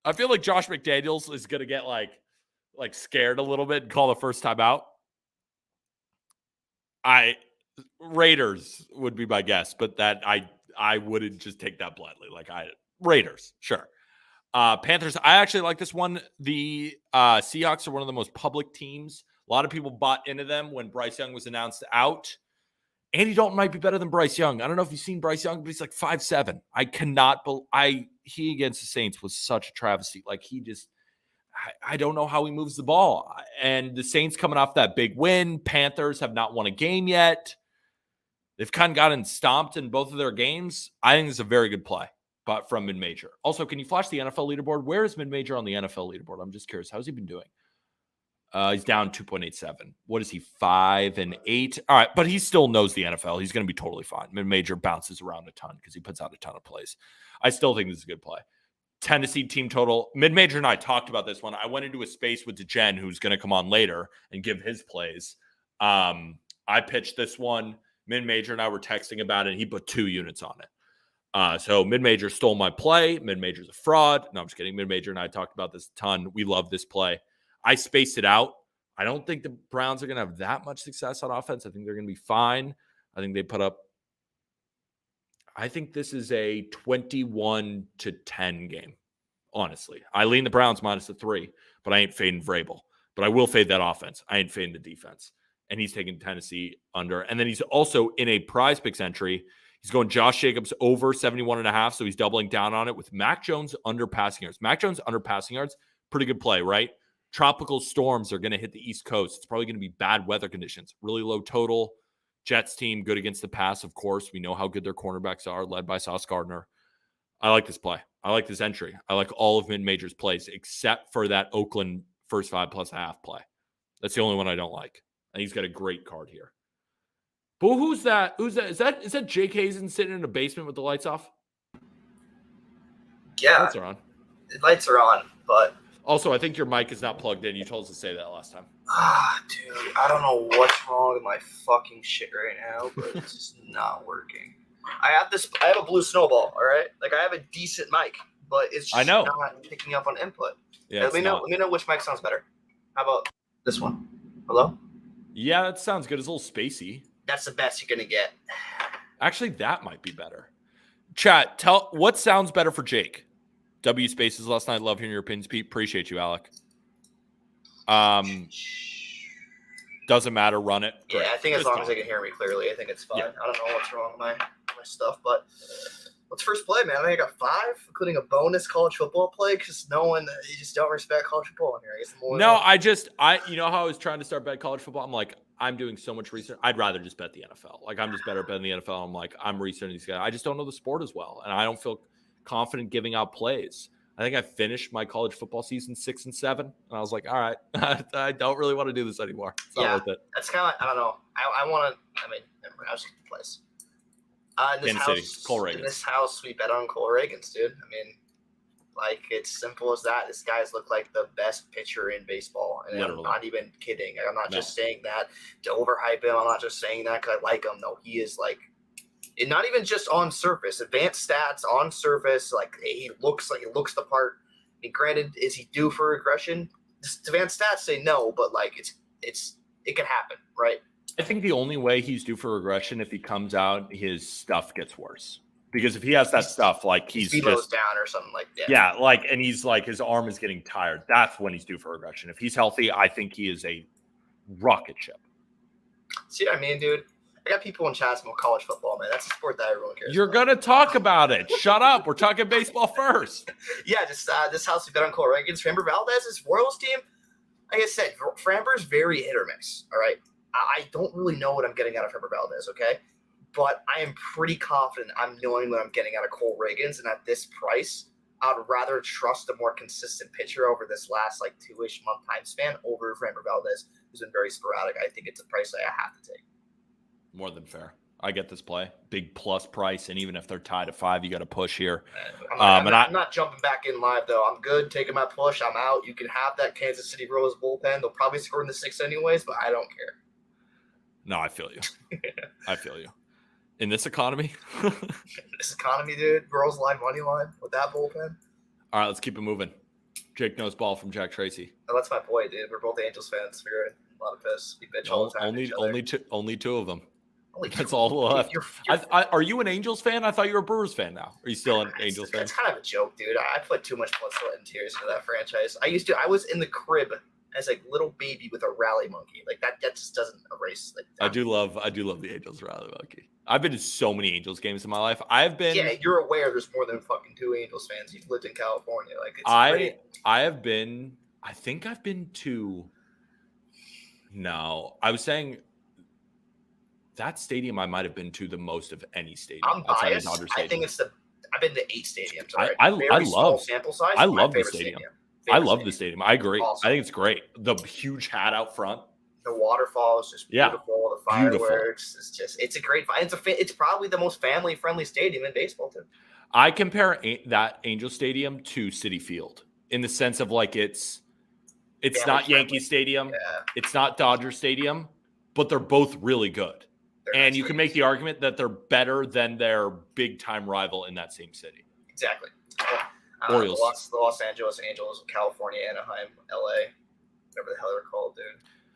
I feel like Josh McDaniels is going to get like scared a little bit and call the first timeout. Raiders would be my guess, but that I wouldn't just take that blindly. Raiders, sure. Panthers, I actually like this one. The Seahawks are one of the most public teams. A lot of people bought into them when Bryce Young was announced out. Andy Dalton might be better than Bryce Young. I don't know if you've seen Bryce Young, but he's like 5'7". I cannot he against the Saints was such a travesty. Like I don't know how he moves the ball. And the Saints coming off that big win. Panthers have not won a game yet. They've kind of gotten stomped in both of their games. I think it's a very good play, but from mid-major. Also, can you flash the NFL leaderboard? Where is mid-major on the NFL leaderboard? I'm just curious. How's he been doing? He's down 2.87. What is he, 5-8? All right, but he still knows the NFL. He's going to be totally fine. Mid-major bounces around a ton because he puts out a ton of plays. I still think this is a good play. Tennessee team total. Mid-major and I talked about this one. I went into a space with DeGen, who's going to come on later and give his plays. I pitched this one. Mid-major and I were texting about it, and he put 2 units on it. So mid-major stole my play. Mid-major's a fraud. No, I'm just kidding. Mid-major and I talked about this a ton. We love this play. I spaced it out. I don't think the Browns are going to have that much success on offense. I think they're going to be fine. I think they put up – I think this is a 21-10 game, honestly. I lean the Browns -3, but I ain't fading Vrabel. But I will fade that offense. I ain't fading the defense. And he's taking Tennessee under. And then he's also in a prize picks entry. He's going Josh Jacobs over 71.5, so he's doubling down on it with Mac Jones under passing yards. Mac Jones under passing yards, pretty good play, right? Tropical storms are going to hit the East Coast. It's probably going to be bad weather conditions. Really low total. Jets team, good against the pass, of course. We know how good their cornerbacks are, led by Sauce Gardner. I like this play. I like this entry. I like all of mid-major's plays, except for that Oakland first 5 plus a half play. That's the only one I don't like. And he's got a great card here. But who's that? Who's that? Is that Jake Hazen sitting in a basement with the lights off? Yeah, Lights are on. the lights are on, but Also, I think your mic is not plugged in. You told us to say that last time. dude, I don't know what's wrong with my fucking shit right now, but it's just not working. I have a blue snowball, all right? Like I have a decent mic, but it's just not picking up on input. Yeah, let me know which mic sounds better. How about this one? Hello? Yeah, that sounds good. It's a little spacey. That's the best you're gonna get. Actually, that might be better. Chat, tell what sounds better for Jake. W spaces last night. Love hearing your opinions, Pete. Appreciate you, Alec. Doesn't matter. Run it. Great. Yeah, I think as long as they talk. can hear me clearly, I think it's fine. Yeah. I don't know what's wrong with my stuff, but let's first play, man. I think I got 5, including a bonus college football play, because you just don't respect college football in here. I guess you know how I was trying to start bet college football? I'm like, I'm doing so much research. I'd rather just bet the NFL. Like, I'm just better at betting the NFL. I'm like, I'm researching these guys. I just don't know the sport as well, and I don't feel confident giving out plays. I think I finished my college football season 6 and 7, and I was like, all right, I don't really want to do this anymore. It's not worth it. That's kind of, I don't know. I want to, remember, I was in the place. In this house, we bet on Cole Reagans, dude. Like, it's simple as that. This guy's looked like the best pitcher in baseball. And Literally. I'm not even kidding. I'm not just saying that to overhype him. I'm not just saying that because I like him. No, he is like, and not even just on surface, advanced stats on surface. Like, he looks the part. Granted, is he due for regression? Advanced stats say no, but like it can happen, right? I think the only way he's due for regression if he comes out, his stuff gets worse. Because if he has that stuff, like he's just down or something like that. Yeah, like, and he's like, his arm is getting tired. That's when he's due for regression. If he's healthy, I think he is a rocket ship. See what I mean, dude? I got people in chat about college football, man. That's a sport that everyone cares You're going to talk about it. Shut up. We're talking baseball first. Yeah, just this house we bet on Cole Reagans. Framber Valdez's Royals team, like I said, Framber's very hit or miss, all right? I don't really know what I'm getting out of Framber Valdez, okay? But I am pretty confident I'm knowing what I'm getting out of Cole Reagans, and at this price, I'd rather trust a more consistent pitcher over this last, 2-ish month time span over Framber Valdez, who's been very sporadic. I think it's a price that I have to take. More than fair. I get this play. Big plus price, and even if they're tied at 5, you got to push here. I'm not jumping back in live, though. I'm good taking my push. I'm out. You can have that Kansas City Royals bullpen. They'll probably score in the 6th anyways, but I don't care. No, I feel you. I feel you. In this economy? This economy, dude. Royals line, money line with that bullpen. All right, let's keep it moving. Jake knows ball from Jack Tracy. Oh, that's my boy, dude. We're both Angels fans. We're a lot of piss. We bitch all the time. Only two of them. Only That's two. all left. Are you an Angels fan? I thought you were a Brewers fan now. Are you still an Angels fan? It's kind of a joke, dude. I put too much blood, sweat, and tears into that franchise. I was in the crib as a little baby with a rally monkey. Like that just doesn't erase. I do love the Angels rally monkey. I've been to so many Angels games in my life. Yeah, you're aware there's more than fucking 2 Angels fans. You've lived in California. Like it's I think I've been to. No, I was saying that stadium I might have been to the most of any stadium. I'm biased. I think I've been to 8 stadiums. Right? I love sample size. I love the stadium. The stadium. I agree. Awesome. I think it's great. The huge hat out front. The waterfall is just beautiful. The fireworks. Beautiful. It's a great. It's probably the most family friendly stadium in baseball too. I compare that Angel Stadium to Citi Field in the sense of like it's not Yankee Stadium. Yeah. It's not Dodger Stadium, but they're both really good. And you can make the argument that they're better than their big time rival in that same city. Exactly. Orioles. The Los Angeles Angels, California, Anaheim, LA, whatever the hell they're called, dude.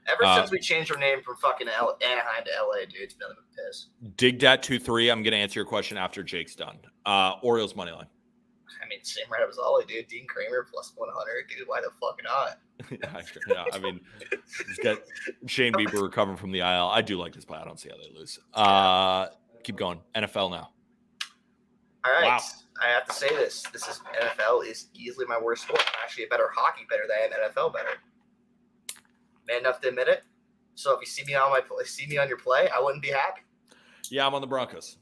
Ever since we changed our name from fucking Anaheim to LA, dude, it's been a piss. Dig.23. I'm going to answer your question after Jake's done. Orioles money line. Same right up as Ollie, dude. Dean Kramer plus 100, dude. Why the fuck not? Yeah, just get Shane Bieber recovering from the IL. I do like this play. I don't see how they lose. Keep going. NFL now. All right. Wow. I have to say this. NFL is easily my worst sport. I'm actually a better hockey better than I am NFL better. Man enough to admit it. So if you see me on your play, I wouldn't be happy. Yeah, I'm on the Broncos.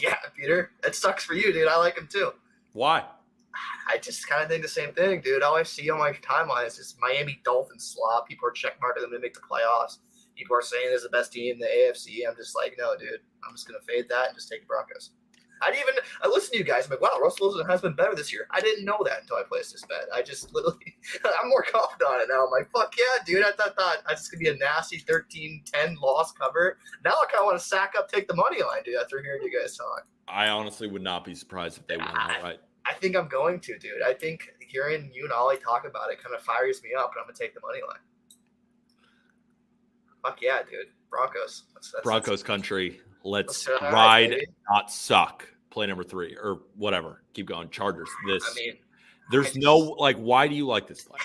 Yeah, Peter. That sucks for you, dude. I like him too. Why? I just kind of think the same thing, dude. All I see on my timeline is just Miami Dolphins slop. People are checkmarking them to make the playoffs. people are saying it's the best team in the AFC, I'm just like, no, dude. I'm just gonna fade that and just take the Broncos. I listened to you guys. I'm like, wow, Russell Wilson has been better this year. I didn't know that until I placed this bet. I just literally, I'm more confident on it now. I'm like, fuck yeah, dude. I thought I just gonna be a nasty 13-10 loss cover. Now I kind of want to sack up, take the money line, dude. After hearing you guys talk, I honestly would not be surprised if they win outright. I think I'm going to, dude. I think hearing you and Ollie talk about it kind of fires me up, and I'm gonna take the money line. Fuck yeah, dude. Broncos. Broncos country. Let's right, ride, baby. not suck. Play number 3 or whatever. Keep going. Chargers. I mean, why do you like this play?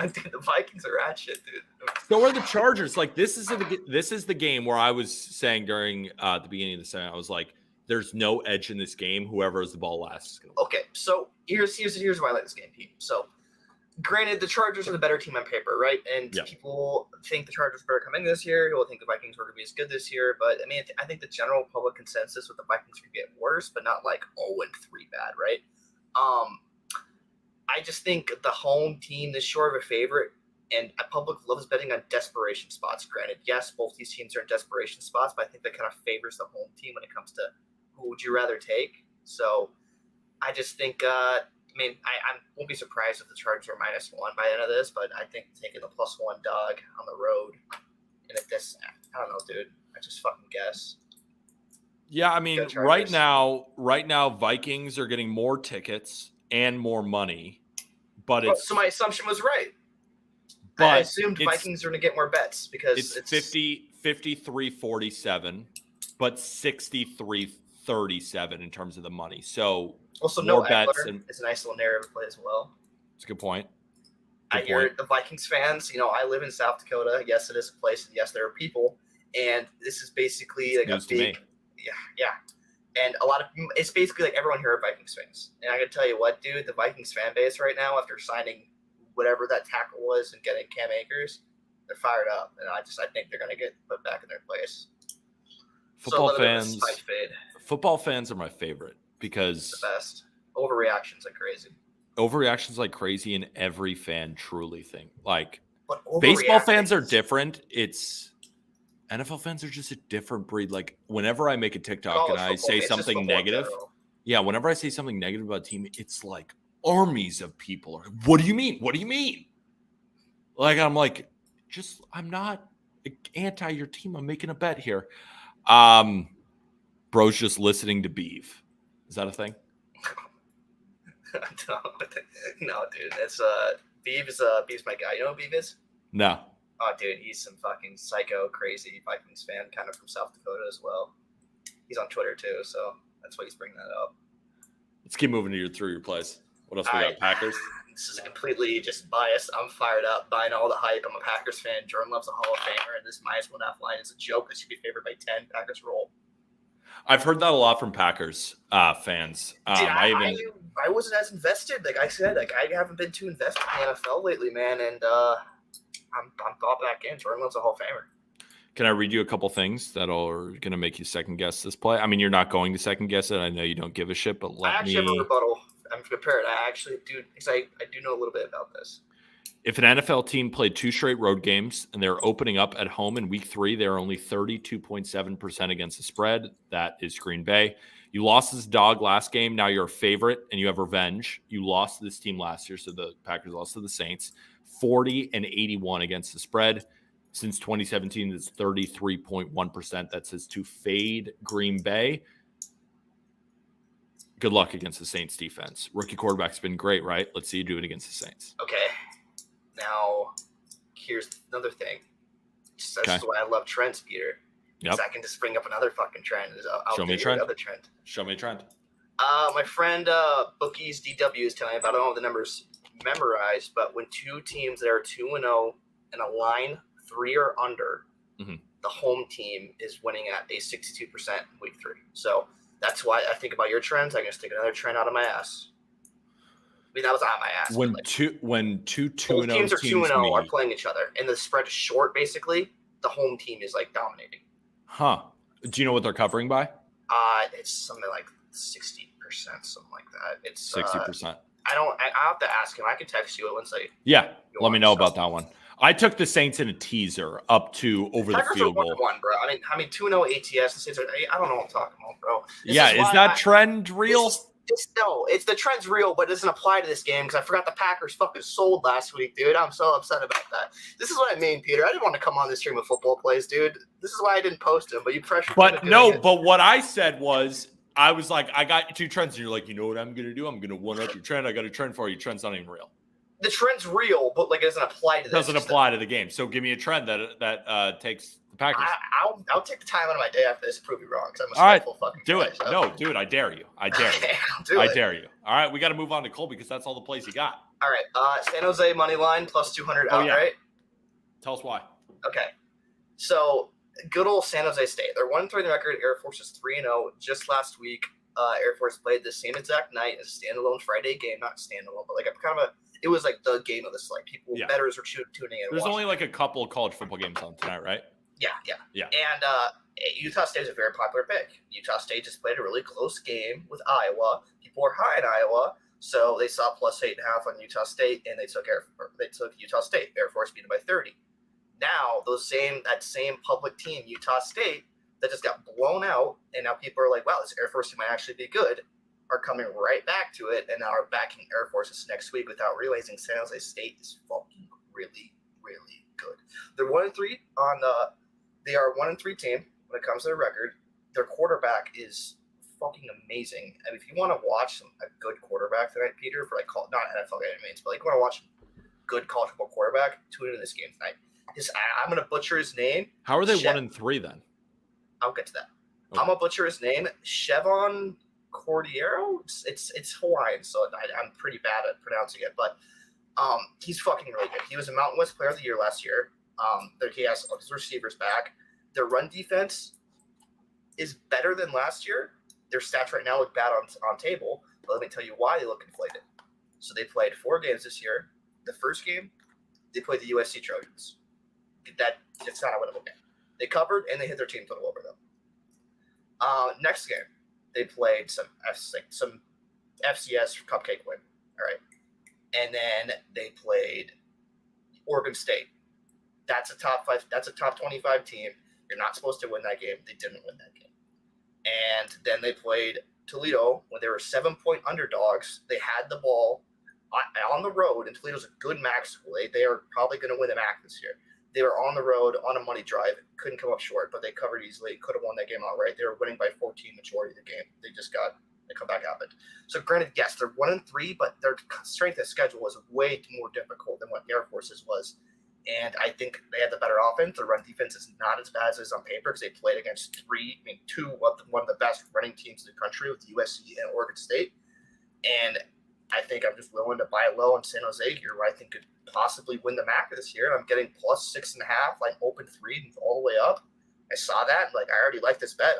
dude, the Vikings are at shit, dude. So are the Chargers. Like this is the game where I was saying during the beginning of the segment, I was like, there's no edge in this game. Whoever has the ball last is going to win. Okay, so here's why I like this game, Pete. So, granted, the Chargers are the better team on paper, right? And people think the Chargers are better coming this year. People think the Vikings were going to be as good this year. But, I mean, I think the general public consensus with the Vikings could get worse, but not like 0-3 bad, right? I just think the home team is short of a favorite, and a public loves betting on desperation spots. Granted, yes, both these teams are in desperation spots, but I think that kind of favors the home team when it comes to who would you rather take. So I just think, I won't be surprised if the Chargers are -1 by the end of this, but I think taking the +1 dog on the road, and at this, I don't know, dude. I just fucking guess. Yeah, I mean, right now, Vikings are getting more tickets and more money, but so my assumption was right. But I assumed Vikings are going to get more bets because it's 53-47, but 63-37 in terms of the money. So also more no bets. It's a nice little narrative play as well. It's a good point. I hear the Vikings fans. I live in South Dakota. Yes, it is a place. And yes, there are people. And this is basically like a big, yeah. And it's basically like everyone here are Vikings fans. And I can tell you what, dude, the Vikings fan base right now, after signing whatever that tackle was and getting Cam Akers, they're fired up. And I think they're going to get put back in their place. Football fans are my favorite because the best. Overreactions like crazy. And every fan truly think like baseball fans are different. NFL fans are just a different breed. Like whenever I make a TikTok and I say something negative, whenever I say something negative about a team, it's like armies of people are, what do you mean? What do you mean? Like, I'm like, I'm not anti your team. I'm making a bet here. Bro's just listening to Beef. Is that a thing? No, dude. It's Beef's my guy. You know who Beef is? No. Oh, dude, he's some fucking psycho, crazy Vikings fan, kind of from South Dakota as well. He's on Twitter too, so that's why he's bringing that up. Let's keep moving through your plays. What else we got? Packers? This is completely just biased. I'm fired up, buying all the hype. I'm a Packers fan. Jordan Love's a Hall of Famer, and this -1.5 line is a joke. This should be favored by 10. Packers roll. I've heard that a lot from Packers fans. Dude, I wasn't as invested. Like I said, I haven't been too invested in the NFL lately, man, and I'm bought back in. Jordan Love's a Hall of Famer. Can I read you a couple things that are going to make you second guess this play? I mean, you're not going to second guess it. I know you don't give a shit, but I actually have a rebuttal. I'm prepared. I actually do, because I do know a little bit about this. If an NFL team played 2 straight road games and they're opening up at home in week 3, they're only 32.7% against the spread. That is Green Bay. You lost this dog last game. Now you're a favorite and you have revenge. You lost to this team last year, so the Packers lost to the Saints. 40-81 against the spread. Since 2017, it's 33.1%. That says to fade Green Bay. Good luck against the Saints defense. Rookie quarterback's been great, right? Let's see you do it against the Saints. Okay. Now, here's another thing. That's why I love trends, Peter. Yep. I can just bring up another fucking trend. Show me a trend. Show me a trend. My friend Bookies DW is telling me about, I don't know the numbers memorized, but when 2 teams that are 2-0 and a line 3 or under, the home team is winning at a 62% week 3. So that's why I think about your trends. I'm going to stick another trend out of my ass. I mean, that was out of my ass. When two 2-0 teams are 2-0 are playing each other, and the spread is short, basically, the home team is like dominating. Huh. Do you know what they're covering by? It's something like 60%, something like that. It's 60%. I have to ask him. I can text you it once let me know about that one. I took the Saints in a teaser up to over the Packers field are goal. 1-1, bro. I mean 2-0 ATS. The Saints are. I don't know what I'm talking about, bro. Is that trend real? It's the trend's real, but it doesn't apply to this game because I forgot the Packers fucking sold last week, dude. I'm so upset about that. This is what I mean, Peter. I didn't want to come on this stream with football plays, dude. This is why I didn't post them, but you pressured me. But what I said was, I was like, I got 2 trends, and you're like, you know what I'm gonna do? I'm gonna one up your trend. I got a trend for you. Trend's not even real. The trend's real, but like it doesn't apply to this. Doesn't apply to the game. So give me a trend that takes the Packers. I'll take the time out of my day after this to prove you wrong because I'm a All right, spiteful fucking do guy, it. so. No, do it. I dare you. I dare you. I dare you. All right, we got to move on to Cole because that's all the plays you got. All right, San Jose money line plus 200 Oh, yeah. outright. Tell us why. Okay, so good old San Jose State. They're 1-3 in the record. Air Force is 3-0. Just last week, Air Force played the same exact night as a standalone Friday game. Not standalone, but like a kind of a. It was like the game of the slate. People, bettors were tuning in. There's only like a couple of college football games on tonight, right? Yeah. And Utah State is a very popular pick. Utah State just played a really close game with Iowa. People are high in Iowa, so they saw plus 8.5 on Utah State, and they took Utah State. Air Force beat them by 30. Now that same public team, Utah State, that just got blown out, and now people are like, wow, this Air Force team might actually be good, are coming right back to it, and now are backing Air Forces next week without realizing San Jose State is fucking really, really good. They're 1-3 on they are a 1-3 team when it comes to their record. Their quarterback is fucking amazing. I mean, if you want to watch a good quarterback tonight, Peter, for like not NFL games, but like you want to watch good college football quarterback, tune into this game tonight. I'm gonna butcher his name. How are they 1-3 then? I'll get to that. Okay. I'm gonna butcher his name. Chevon Cordero. It's Hawaiian, so I'm pretty bad at pronouncing it, but he's fucking really good. He was a Mountain West Player of the Year last year. He has his receivers back. Their run defense is better than last year. Their stats right now look bad on table, but let me tell you why they look inflated. So they played 4 games this year. The first game, they played the USC Trojans. It's not a winnable game. They covered and they hit their team total over them. Next game, they played some FCS cupcake win. All right. And then they played Oregon State. That's a top 25 team. You're not supposed to win that game. They didn't win that game. And then they played Toledo when they were 7-point underdogs. They had the ball on the road, and Toledo's a good MAC school. They are probably going to win the MAC this year. They were on the road on a money drive, couldn't come up short, but they covered easily, could have won that game outright. They were winning by 14 majority of the game. The comeback happened. So granted, yes, they're 1-3, but their strength of schedule was way more difficult than what Air Force's was. And I think they had the better offense. Their run defense is not as bad as it is on paper because they played against one of the best running teams in the country with USC and Oregon State. And I think I'm just willing to buy low on San Jose here, where I think could possibly win the MAC this year. And I'm getting plus 6.5, like open 3 all the way up. I saw that. Like, I already like this bet.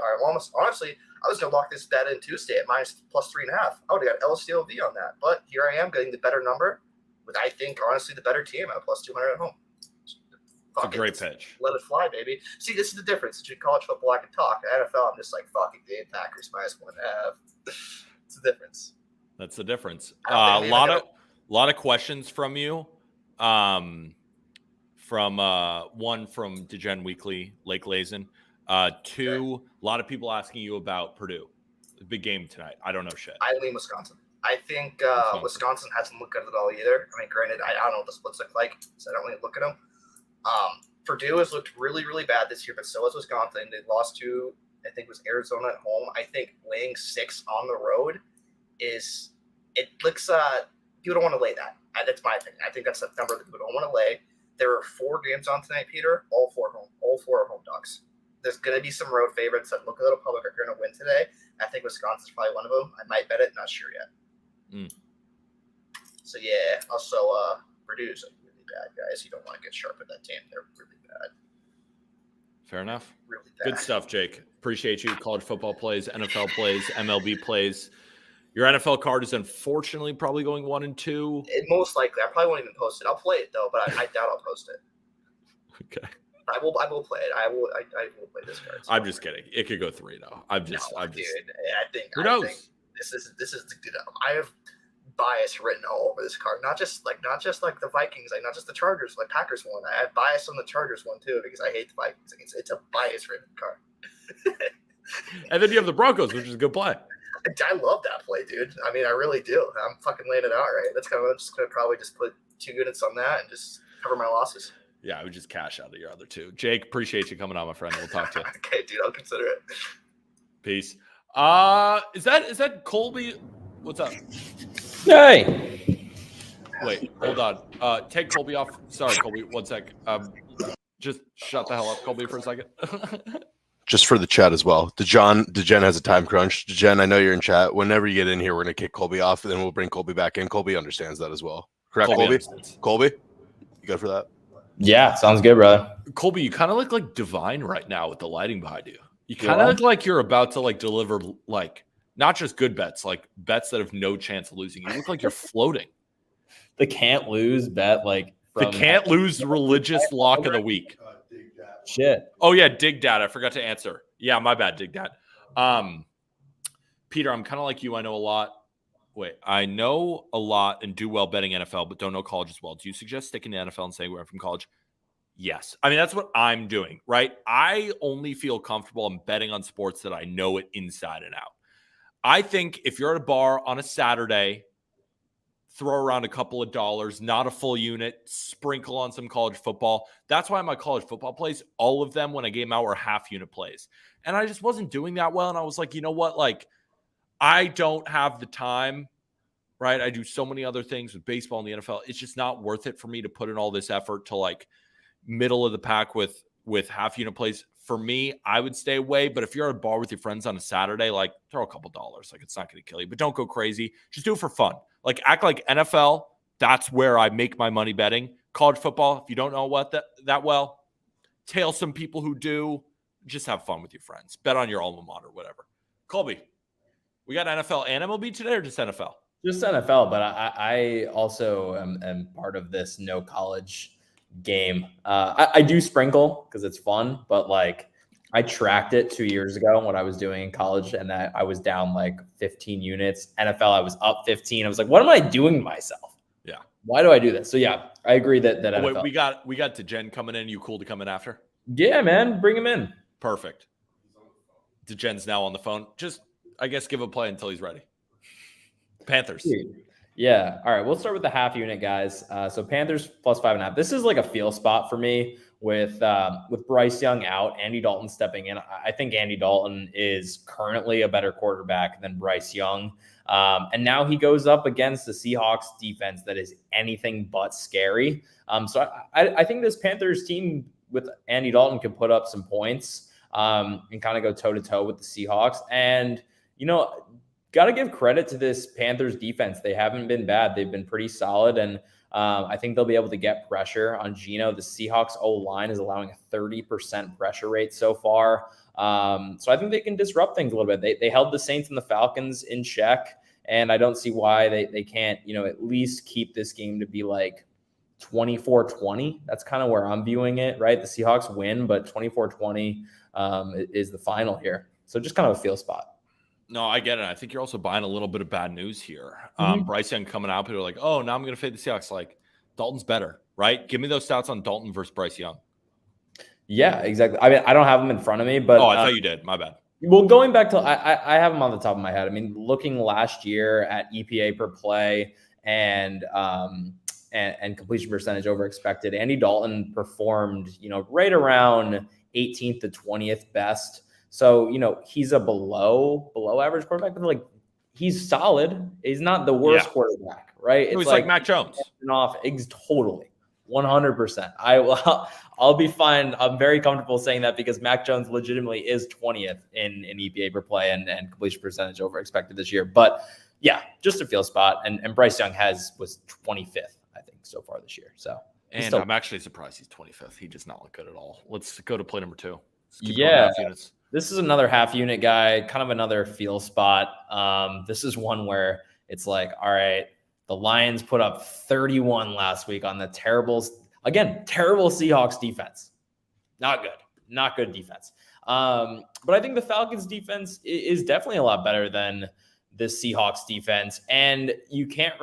Honestly, I was going to lock this bet in Tuesday at minus plus 3.5. I would have got LSTOV on that. But here I am getting the better number with, I think, honestly, the better team at plus 200 at home. It's a great pitch. Let it fly, baby. See, this is the difference between college football. I can talk. NFL, I'm just like, fucking Dave Packers minus 1.5. It's the difference. That's the difference. A lot of questions from you. From one from Degen Weekly, Lake Lazen. 2, a lot of people asking you about Purdue. The big game tonight. I don't know shit. I lean Wisconsin. I think Wisconsin hasn't looked good at all either. I mean, granted, I don't know what the splits look like, so I don't really look at them. Purdue has looked really, really bad this year, but so has Wisconsin. They lost to, I think it was Arizona at home. I think laying 6 on the road people don't want to lay that. That's my opinion. I think that's the number that people don't want to lay. There are 4 games on tonight, Peter. All 4 are home dogs. There's going to be some road favorites that look a little public are going to win today. I think Wisconsin's probably one of them. I might bet it. Not sure yet. So, yeah. Also, Purdue's really bad, guys. You don't want to get sharp at that team. They're really bad. Fair enough. Really bad. Good stuff, Jake. Appreciate you. College football plays, NFL plays, MLB plays. Your NFL card is unfortunately probably going 1 and 2. Most likely. I probably won't even post it. I'll play it, though, but I doubt I'll post it. Okay. I will play it. I will play this card. I'm just kidding. It could go 3 though. Dude, I think who knows? This is good. I have bias written all over this card. Not just like the Vikings, like not just the Chargers, like Packers one. I have bias on the Chargers one too because I hate the Vikings. It's a bias written card. And then you have the Broncos, which is a good play. I love that play, dude. I mean, I really do. I'm fucking laying it out right. I'm just gonna probably just put 2 units on that and just cover my losses. Yeah, I would just cash out of your other 2. Jake, appreciate you coming on, my friend. We'll talk to you. Okay, dude, I'll consider it. Peace. Is that Colby? What's up? Hey. Wait, hold on. Take Colby off. Sorry, Colby. 1 sec. Just shut the hell up, Colby, for a second. Just for the chat as well. DeGen has a time crunch. DeGen, I know you're in chat. Whenever you get in here, we're going to kick Colby off, and then we'll bring Colby back in. Colby understands that as well. Correct, Colby? Colby? You good for that? Yeah, sounds good, brother. Colby, you kind of look like Divine right now with the lighting behind you. You kind of look like you're about to like deliver like not just good bets, like bets that have no chance of losing. You look like you're floating. The can't lose bet, like the can't lose religious lock of the week. Shit. Oh yeah, Dig Dad. I forgot to answer. Yeah, my bad, Dig Dad. Peter, I'm kind of like you. I know a lot. Wait, I know a lot and do well betting NFL, but don't know college as well. Do you suggest sticking to NFL and saying we're from college? Yes. I mean, that's what I'm doing, right? I only feel comfortable in betting on sports that I know it inside and out. I think if you're at a bar on a Saturday, throw around a couple of dollars, not a full unit, sprinkle on some college football. That's why my college football plays, all of them when I game out were half unit plays. And I just wasn't doing that well. And I was like, you know what? Like, I don't have the time, right? I do so many other things with baseball and the NFL. It's just not worth it for me to put in all this effort to like middle of the pack with half unit plays. For me, I would stay away. But if you're at a bar with your friends on a Saturday, like throw a couple dollars. Like it's not going to kill you, but don't go crazy. Just do it for fun. Like act like NFL. That's where I make my money betting. College football, if you don't know what that well, tail some people who do. Just have fun with your friends. Bet on your alma mater, whatever. Colby, we got NFL and MLB today or just NFL? Just NFL, but I also am part of this no college game. I do sprinkle because it's fun, but like I tracked it 2 years ago when I was doing in college and I was down like 15 units. NFL, I was up 15. I was like, what am I doing to myself? Yeah. Why do I do this? So yeah, I agree that NFL. Wait, we got DeGen coming in. You cool to come in after? Yeah, man. Bring him in. Perfect. DeGen's now on the phone. Just, I guess, give a play until he's ready. Panthers. Yeah. All right. We'll start with the half unit, guys. So Panthers plus 5.5. This is like a feel spot for me with Bryce Young out, Andy Dalton stepping in. I think Andy Dalton is currently a better quarterback than Bryce Young. And now he goes up against the Seahawks defense that is anything but scary. So I think this Panthers team with Andy Dalton can put up some points and kind of go toe to toe with the Seahawks. And, you know, got to give credit to this Panthers defense. They haven't been bad. They've been pretty solid. And I think they'll be able to get pressure on Geno. The Seahawks O-line is allowing a 30% pressure rate so far. So I think they can disrupt things a little bit. They held the Saints and the Falcons in check. And I don't see why they can't, you know, at least keep this game to be like 24-20. That's kind of where I'm viewing it, right? The Seahawks win, but 24-20 is the final here. So just kind of a feel spot. No, I get it. I think you're also buying a little bit of bad news here. Bryce Young coming out, people are like, oh, now I'm going to fade the Seahawks. Like, Dalton's better, right? Give me those stats on Dalton versus Bryce Young. Yeah, exactly. I mean, I don't have them in front of me, but I thought you did. My bad. Well, going back to, I have them on the top of my head. I mean, looking last year at EPA per play and completion percentage over expected, Andy Dalton performed, you know, right around 18th to 20th best. So, you know, he's a below average quarterback, but like he's solid. He's not the worst quarterback, right? It's like Mac Jones. Totally. 100%. I'll be fine. I'm very comfortable saying that because Mac Jones legitimately is 20th in EPA per play and completion percentage over expected this year. But yeah, just a feel spot. And Bryce Young was 25th, I think, so far this year. So and I'm actually surprised he's 25th. He does not look good at all. Let's go to play number 2. Yeah. This is another half unit guy, kind of another feel spot. This is one where it's like, all right, the Lions put up 31 last week on the terrible Seahawks defense. Not good defense. But I think the Falcons defense is definitely a lot better than this Seahawks defense. And you can't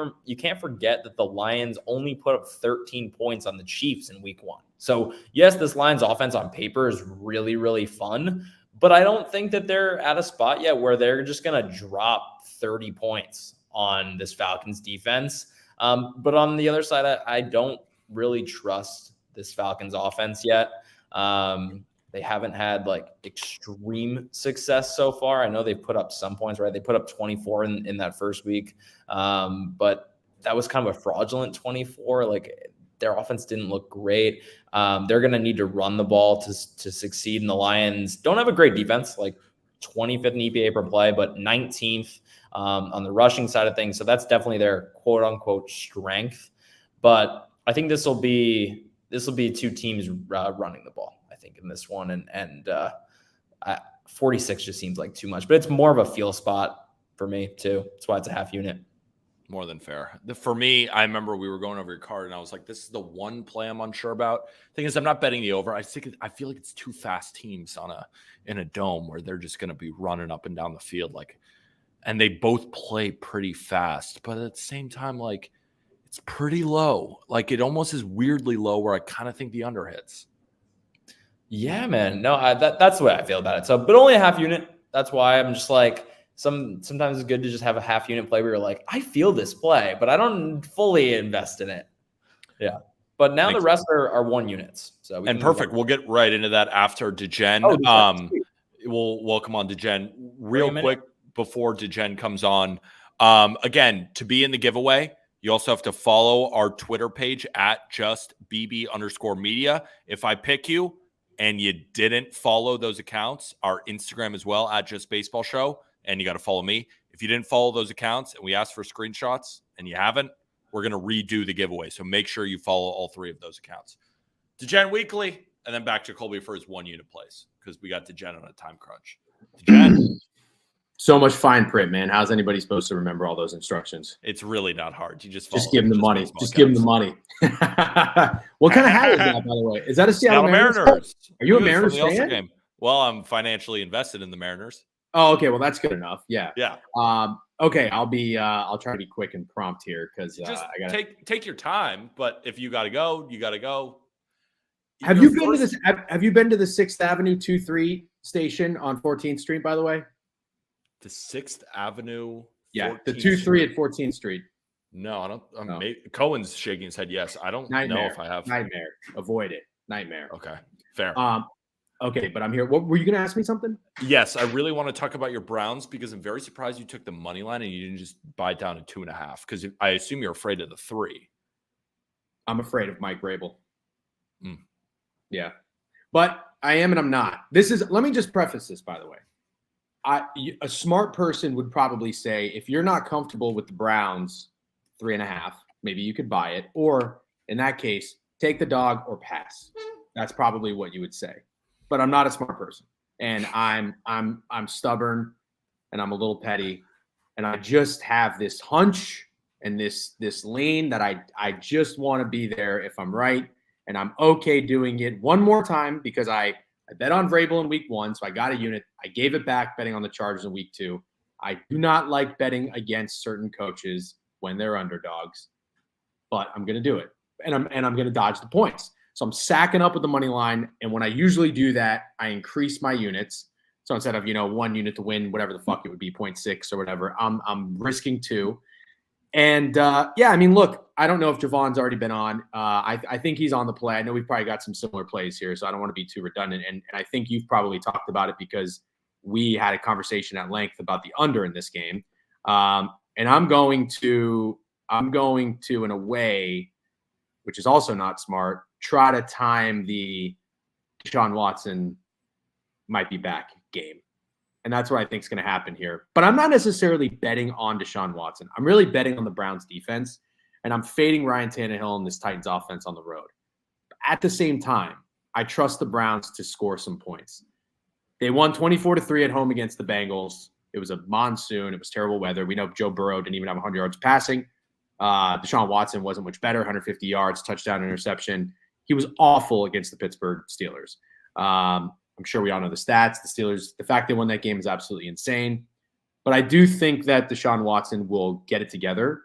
forget that the Lions only put up 13 points on the Chiefs in week 1. So yes, this Lions offense on paper is really, really fun, but I don't think that they're at a spot yet where they're just going to drop 30 points on this Falcons defense. But on the other side, I don't really trust this Falcons offense yet. They haven't had like extreme success so far. I know they've put up some points, right? They put up 24 in that first week. But that was kind of a fraudulent 24. Like their offense didn't look great. They're going to need to run the ball to succeed. And the Lions don't have a great defense, like 25th in EPA per play, but 19th on the rushing side of things. So that's definitely their quote unquote strength. But I think this will be two teams running the ball, I think, in this one. And 46 just seems like too much, but it's more of a feel spot for me too. That's why it's a half unit. More than fair. For me, I remember we were going over your card and I was like, this is the one play I'm unsure about. Thing is, I'm not betting the over. I feel like it's two fast teams in a dome where they're just going to be running up and down the field. And they both play pretty fast, but at the same time, like it's pretty low. Like it almost is weirdly low where I kind of think the under hits. Yeah, man. No, that's the way I feel about it. So, but only a half unit. That's why I'm just like, sometimes it's good to just have a half unit play where you're like, I feel this play, but I don't fully invest in it. Yeah. But now the rest are 1 units. So perfect. We'll get right into that after Degen. We'll come on Degen real quick before Degen comes on. Again, to be in the giveaway, you also have to follow our Twitter page at justbb_media. If I pick you and you didn't follow those accounts, our Instagram as well at justbaseballshow. And you got to follow me. If you didn't follow those accounts and we asked for screenshots and you haven't, we're going to redo the giveaway. So make sure you follow all 3 of those accounts. Degen Weekly, and then back to Colby for his 1 unit plays because we got Degen on a time crunch. Degen. So much fine print, man. How's anybody supposed to remember all those instructions? It's really not hard. You just give them the money. Just give them the money. What kind of hat is that, by the way? Is that a Seattle Mariners? Are you a Mariners fan? Game. Well, I'm financially invested in the Mariners. Oh, okay. Well, that's good enough. Yeah. Yeah. Okay. I'll try to be quick and prompt here because I got to take your time. But if you got to go, you got to go. Have you been to this? Have you been to the 6th Avenue 2-3 station on 14th Street? By the way, the 6th Avenue. Yeah, the 2-3 at 14th Street. No, I don't. Cohen's shaking his head. Yes, I don't know if I have. Nightmare. Avoid it. Nightmare. Okay. Fair. Okay, but I'm here. What were you going to ask me something? Yes, I really want to talk about your Browns because I'm very surprised you took the money line and you didn't just buy it down to 2.5 because I assume you're afraid of the 3. I'm afraid of Mike Vrabel. Yeah, but I am and I'm not. Let me just preface this, by the way. A smart person would probably say if you're not comfortable with the Browns 3.5, maybe you could buy it, or in that case, take the dog or pass. That's probably what you would say. But I'm not a smart person, and I'm stubborn, and I'm a little petty, and I just have this hunch and this lean that I just want to be there if I'm right, and I'm okay doing it one more time because I bet on Vrabel in week 1, so I got a unit. I gave it back betting on the Chargers in week 2. I do not like betting against certain coaches when they're underdogs, but I'm going to do it, and I'm going to dodge the points. So I'm sacking up with the money line, and when I usually do that, I increase my units. So instead of 1 unit to win, whatever the fuck it would be, 0.6 or whatever, I'm risking 2. And I mean, look, I don't know if Javon's already been on. I think he's on the play. I know we've probably got some similar plays here, so I don't want to be too redundant. And I think you've probably talked about it because we had a conversation at length about the under in this game. And I'm going to in a way, which is also not smart, try to time the Deshaun Watson might be back game. And that's what I think is going to happen here. But I'm not necessarily betting on Deshaun Watson. I'm really betting on the Browns defense, and I'm fading Ryan Tannehill and this Titans offense on the road. At the same time, I trust the Browns to score some points. They won 24-3 at home against the Bengals. It was a monsoon. It was terrible weather. We know Joe Burrow didn't even have 100 yards passing. Deshaun Watson wasn't much better, 150 yards, touchdown, interception. He was awful against the Pittsburgh Steelers. I'm sure we all know the stats. The Steelers, the fact they won that game is absolutely insane. But I do think that Deshaun Watson will get it together.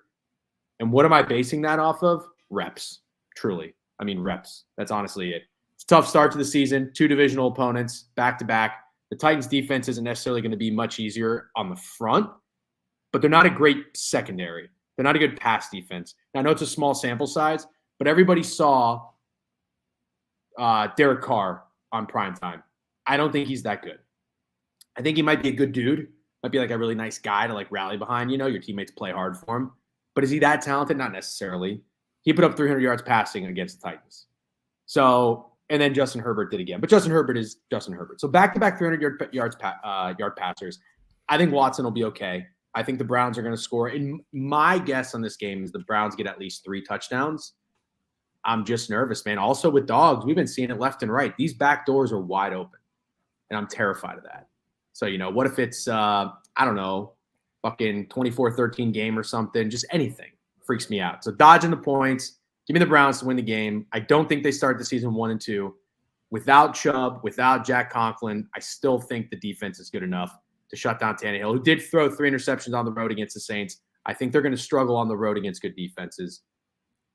And what am I basing that off of? Reps, truly. I mean, reps. That's honestly it. It's a tough start to the season. 2 divisional opponents, back-to-back. The Titans' defense isn't necessarily going to be much easier on the front, but they're not a great secondary. They're not a good pass defense. Now, I know it's a small sample size, but everybody saw Derek Carr on primetime. I don't think he's that good. I think he might be a good dude. Might be like a really nice guy to like rally behind. You know, your teammates play hard for him. But is he that talented? Not necessarily. He put up 300 yards passing against the Titans. So, and then Justin Herbert did again. But Justin Herbert is Justin Herbert. So back-to-back 300 yard passers. I think Watson will be okay. I think the Browns are going to score. And my guess on this game is the Browns get at least 3 touchdowns. I'm just nervous, man. Also with dogs, we've been seeing it left and right. These back doors are wide open, and I'm terrified of that. So, you know, what if it's, I don't know, fucking 24-13 game or something? Just anything freaks me out. So dodging the points. Give me the Browns to win the game. I don't think they start the season 1-2. Without Chubb, without Jack Conklin, I still think the defense is good enough to shut down Tannehill, who did throw 3 interceptions on the road against the Saints. I think they're going to struggle on the road against good defenses.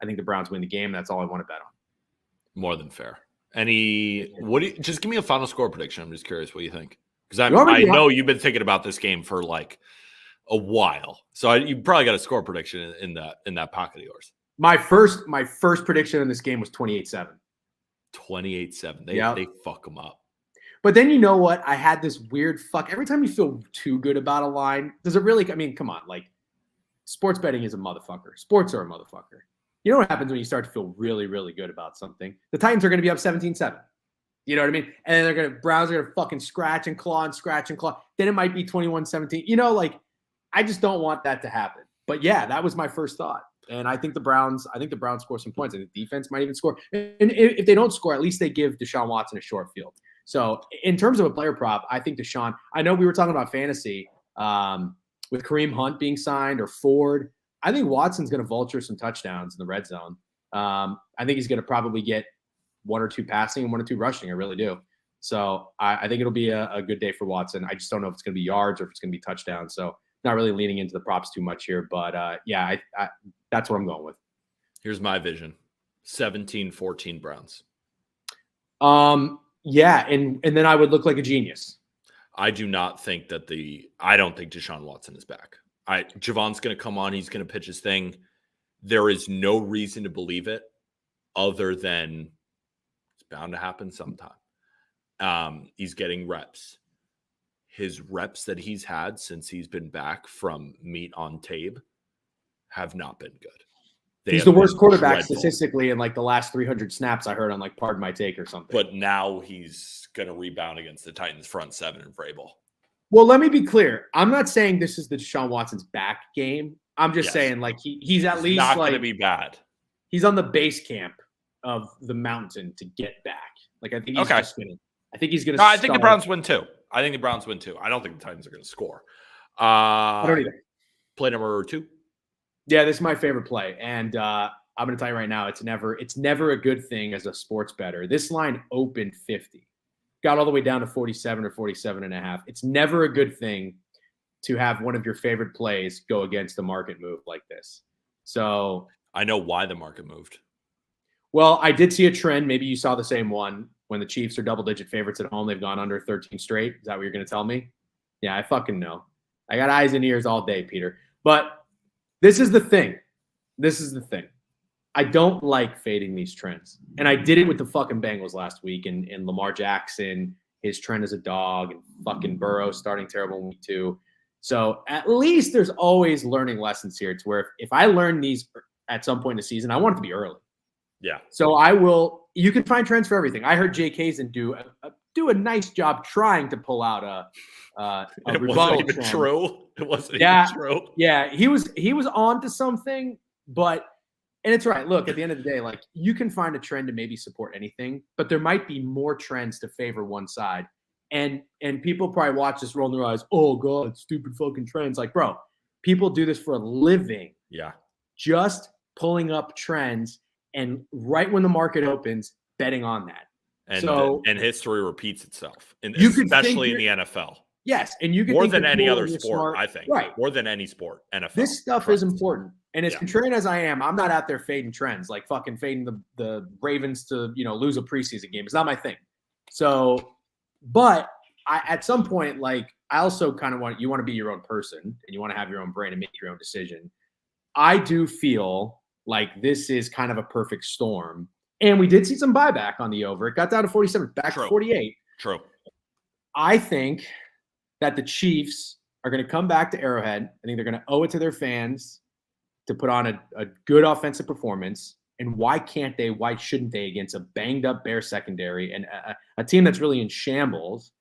I think the Browns win the game. That's all I want to bet on. More than fair. Just give me a final score prediction. I'm just curious what you think. Because I know you've been thinking about this game for like a while. So you probably got a score prediction in that pocket of yours. My first prediction in this game was 28-7. 28-7. They fuck them up. But then you know what? I had this weird every time you feel too good about a line, does it really? I mean, come on. Like, sports betting is a motherfucker. Sports are a motherfucker. You know what happens when you start to feel really, really good about something? The Titans are going to be up 17-7. You know what I mean? And then Browns are going to fucking scratch and claw. Then it might be 21-17. You know, like, I just don't want that to happen. But yeah, that was my first thought. And I think the Browns score some points. And the defense might even score. And if they don't score, at least they give Deshaun Watson a short field. So in terms of a player prop, I think Deshaun, I know we were talking about fantasy with Kareem Hunt being signed or Ford. I think Watson's going to vulture some touchdowns in the red zone. I think he's going to probably get 1 or 2 passing and 1 or 2 rushing. I really do. So I think it'll be a good day for Watson. I just don't know if it's going to be yards or if it's going to be touchdowns. So not really leaning into the props too much here. But yeah, that's what I'm going with. Here's my vision. 17-14 Browns. Yeah, and then I would look like a genius. I do not think I don't think Deshaun Watson is back. Javon's going to come on. He's going to pitch his thing. There is no reason to believe it other than it's bound to happen sometime. He's getting reps. His reps that he's had since he's been back from meat on tape have not been good. He's the worst quarterback statistically in like the last 300 snaps I heard on like Pardon My Take or something. But now he's going to rebound against the Titans front 7 and Vrabel. Well, let me be clear. I'm not saying this is the Deshaun Watson's back game. I'm just saying like he's at least not like going to be bad. He's on the base camp of the mountain to get back. Like I think he's just going to. I think he's going to. No, I think the Browns win too. I don't think the Titans are going to score. I don't either. Play number 2. Yeah, this is my favorite play, and I'm going to tell you right now, it's never a good thing as a sports bettor. This line opened 50, got all the way down to 47 or 47.5. It's never a good thing to have one of your favorite plays go against the market move like this. So I know why the market moved. Well, I did see a trend. Maybe you saw the same one. When the Chiefs are double-digit favorites at home, they've gone under 13 straight. Is that what you're going to tell me? Yeah, I fucking know. I got eyes and ears all day, Peter. But this is the thing. I don't like fading these trends. And I did it with the fucking Bengals last week and Lamar Jackson, his trend as a dog, and fucking Burrow starting terrible in week 2. So at least there's always learning lessons here to where if I learn these at some point in the season, I want it to be early. Yeah. So you can find trends for everything. I heard Jay Kazin do a nice job trying to pull out a it rebuttal wasn't even true. It wasn't even true. Yeah, he was on to something, and it's right. Look, at the end of the day, like you can find a trend to maybe support anything, but there might be more trends to favor one side. And people probably watch this rolling their eyes, oh God, stupid fucking trends. Like, bro, people do this for a living. Yeah. Just pulling up trends and right when the market opens, betting on that. And history repeats itself, especially in the NFL. Yes, and you can more think than you're any cool other and you're sport, smart. I think. Right. More than any sport, NFL. This stuff Trends. is important. And as Yeah. contrarian as I am, I'm not out there fading trends, like fucking fading the Ravens to, lose a preseason game. It's not my thing. So, but at some point, like, I also kind of want to be your own person and you want to have your own brain and make your own decision. I do feel like this is kind of a perfect storm. And we did see some buyback on the over. It got down to 47, back to 48. True. I think that the Chiefs are going to come back to Arrowhead. I think they're going to owe it to their fans to put on a good offensive performance. And why can't they? Why shouldn't they against a banged up Bear secondary and a team that's really in shambles?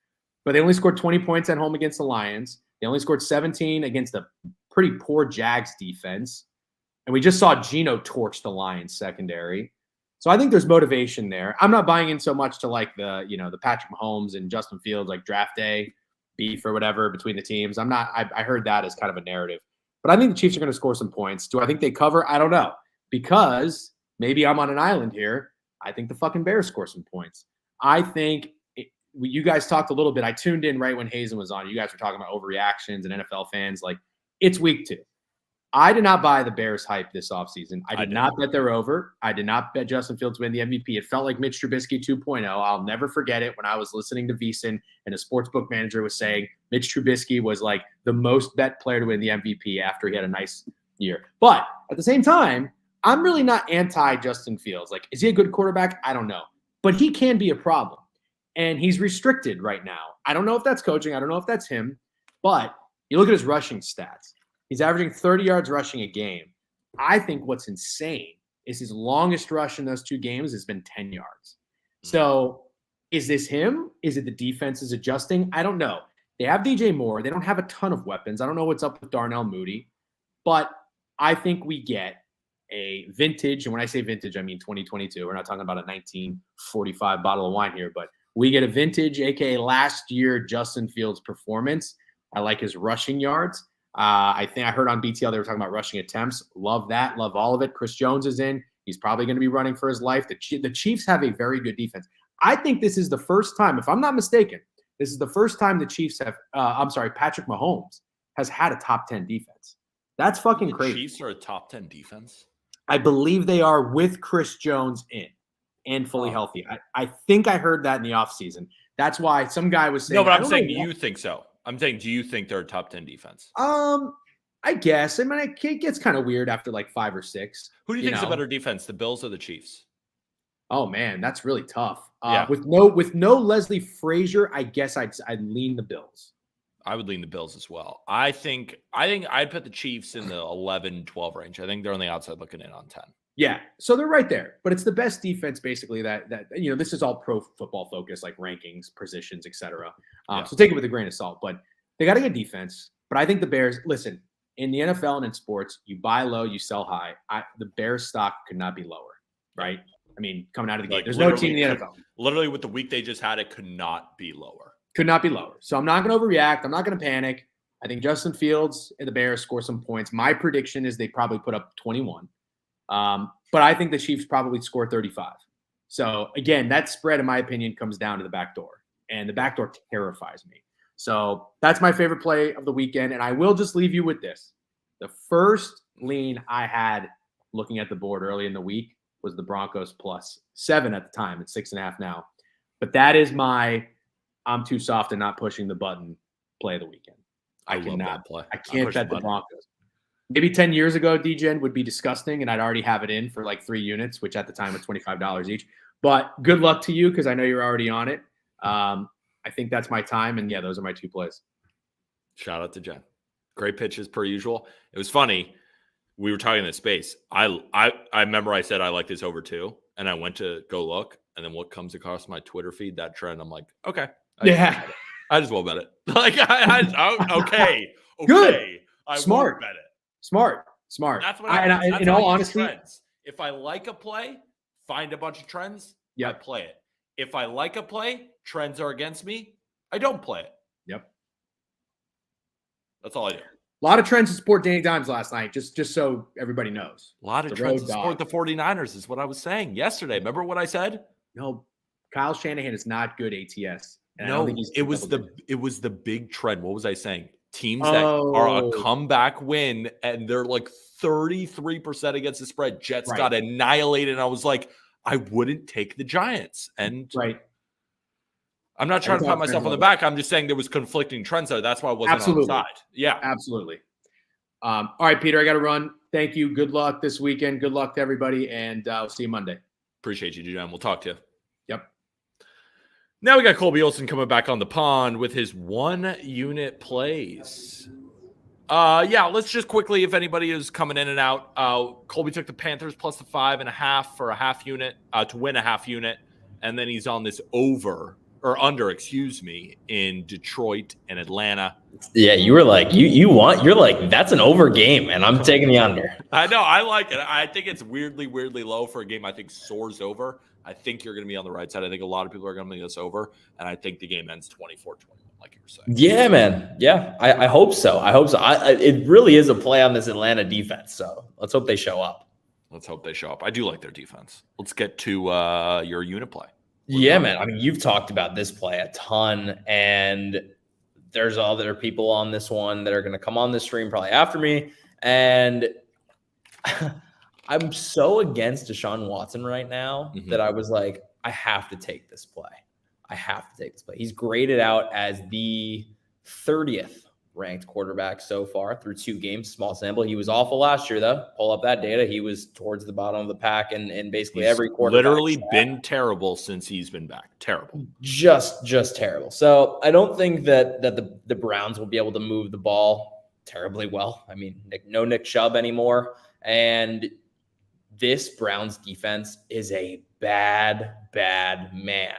But they only scored 20 points at home against the Lions. They only scored 17 against a pretty poor Jags defense. And we just saw Geno torch the Lions secondary. So I think there's motivation there. I'm not buying in so much to like the Patrick Mahomes and Justin Fields like draft day beef or whatever between the teams. I heard that as kind of a narrative. But I think the Chiefs are going to score some points. Do I think they cover? I don't know. Because maybe I'm on an island here. I think the fucking Bears score some points. I think you guys talked a little bit. I tuned in right when Hazen was on. You guys were talking about overreactions and NFL fans. Like, it's week 2. I did not buy the Bears hype this offseason. I did not bet they're over. I did not bet Justin Fields win the MVP. It felt like Mitch Trubisky 2.0. I'll never forget it when I was listening to VSiN and a sportsbook manager was saying Mitch Trubisky was like the most bet player to win the MVP after he had a nice year. But at the same time, I'm really not anti-Justin Fields. Like, is he a good quarterback? I don't know. But he can be a problem. And he's restricted right now. I don't know if that's coaching. I don't know if that's him. But you look at his rushing stats. He's averaging 30 yards rushing a game. I think what's insane is his longest rush in those 2 games has been 10 yards. So is this him? Is it the defense is adjusting? I don't know. They have DJ Moore. They don't have a ton of weapons. I don't know what's up with Darnell Mooney. But I think we get a vintage, and when I say vintage, I mean 2022. We're not talking about a 1945 bottle of wine here, but we get a vintage, aka last year Justin Fields performance. I like his rushing yards. I think I heard on BTL they were talking about rushing attempts. Love that. Love all of it. Chris Jones is in. He's probably going to be running for his life. The Chiefs have a very good defense. I think this is the first time, if I'm not mistaken, this is the first time the Chiefs have, Patrick Mahomes has had a top 10 defense. That's fucking crazy. The Chiefs are a top 10 defense? I believe they are with Chris Jones in and fully healthy. I think I heard that in the offseason. That's why some guy was saying. No, but I'm saying, do you think so? I'm saying, do you think they're a top 10 defense? I guess. I mean, it gets kind of weird after like 5 or 6. Who do you think is a better defense, the Bills or the Chiefs? Oh man, that's really tough. Yeah. With no Leslie Frazier, I guess I'd lean the Bills. I would lean the Bills as well. I think I'd put the Chiefs in the 11-12 range. I think they're on the outside looking in on 10. Yeah, so they're right there, but it's the best defense basically that this is all pro football focused, like rankings, positions, etc. So take it with a grain of salt, but they got a good defense. But I think the Bears, listen, in the NFL and in sports, you buy low, you sell high. The Bears stock could not be lower, right? I mean, coming out of the gate, there's no team in the NFL. Literally with the week they just had, it could not be lower. Could not be lower. So I'm not going to overreact. I'm not going to panic. I think Justin Fields and the Bears score some points. My prediction is they probably put up 21. But I think the Chiefs probably score 35. So again, that spread, in my opinion, comes down to the back door. And the back door terrifies me. So that's my favorite play of the weekend. And I will just leave you with this. The first lean I had looking at the board early in the week was the Broncos +7 at the time. It's 6.5 now. But that is my I'm too soft and not pushing the button play of the weekend. I cannot play. I can't bet the Broncos. Maybe 10 years ago, DGen would be disgusting, and I'd already have it in for like 3 units, which at the time was $25 each. But good luck to you because I know you're already on it. I think that's my time, and yeah, those are my 2 plays. Shout out to Jen. Great pitches per usual. It was funny. We were talking in this space. I remember I said I like this over 2, and I went to go look, and then what comes across my Twitter feed, that trend, I'm like, okay. I just won't bet it. Like, okay. Good. I Smart. won't bet it. Smart. That's what I mean. In all honesty, trends. If I like a play, find a bunch of trends, I play it. If I like a play, trends are against me, I don't play it. Yep. That's all I do. A lot of trends to support Danny Dimes last night, just so everybody knows. A lot of trends to support the 49ers is what I was saying yesterday. Remember what I said? No, Kyle Shanahan is not good ATS. And I don't think he's it was the big trend. What was I saying? Teams that are a comeback win and they're like 33% against the spread. Jets got annihilated. And I was like, I wouldn't take the Giants. And I'm not trying to pat myself on the back. I'm just saying there was conflicting trends there. That's why I wasn't on the side. Yeah, absolutely. All right, Peter, I got to run. Thank you. Good luck this weekend. Good luck to everybody. And I'll see you Monday. Appreciate you, John. We'll talk to you. Yep. Now we got Colby Olson coming back on the pond with his 1-unit plays. Let's just quickly, if anybody is coming in and out, Colby took the Panthers plus the 5.5 for a half unit to win a half unit. And then he's on this under in Detroit and Atlanta. Yeah, you were like, you're like, that's an over game, and I'm taking the under. I know, I like it. I think it's weirdly low for a game I think soars over. I think you're going to be on the right side. I think a lot of people are going to make this over, and I think the game ends 24-21, like you were saying. Yeah, man. Yeah, I hope so. It really is a play on this Atlanta defense, so let's hope they show up. I do like their defense. Let's get to your unit play. Yeah, man. I mean, you've talked about this play a ton, and there's other people on this one that are going to come on the stream probably after me, and I'm so against Deshaun Watson right now that I was like, I have to take this play. He's graded out as the 30th ranked quarterback so far through 2 games, small sample. He was awful last year, though. Pull up that data. He was towards the bottom of the pack and basically every quarterback. Literally been terrible since he's been back. Terrible. Just terrible. So I don't think that the Browns will be able to move the ball terribly well. I mean, no Nick Chubb anymore. And this Browns defense is a bad man.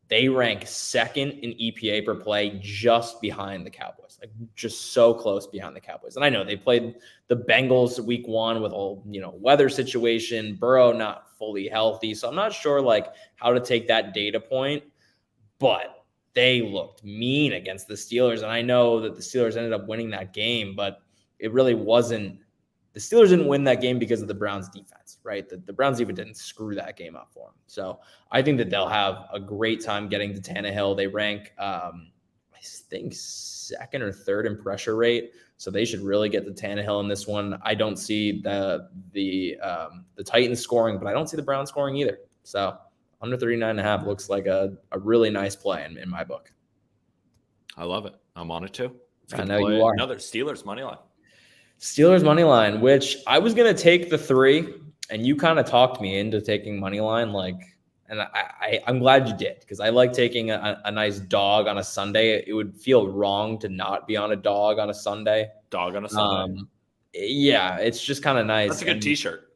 They rank second in EPA per play, just behind the Cowboys, like just so close behind the Cowboys. And I know they played the Bengals week 1 with all, weather situation, Burrow not fully healthy. So I'm not sure like how to take that data point, but they looked mean against the Steelers. And I know that the Steelers ended up winning that game, but it really wasn't. The Steelers didn't win that game because of the Browns defense, right? The Browns even didn't screw that game up for them. So I think that they'll have a great time getting to Tannehill. They rank, I think, 2nd or 3rd in pressure rate. So they should really get to Tannehill in this one. I don't see the Titans scoring, but I don't see the Browns scoring either. So under 39.5 looks like a really nice play in my book. I love it. I'm on it too. I know you are. Another Steelers money line. Steelers money line, which I was going to take the 3, and you kind of talked me into taking money line. And I'm glad you did, because I like taking a nice dog on a Sunday. It would feel wrong to not be on a dog on a Sunday. Dog on a Sunday. Yeah, it's just kind of nice. That's a good T-shirt.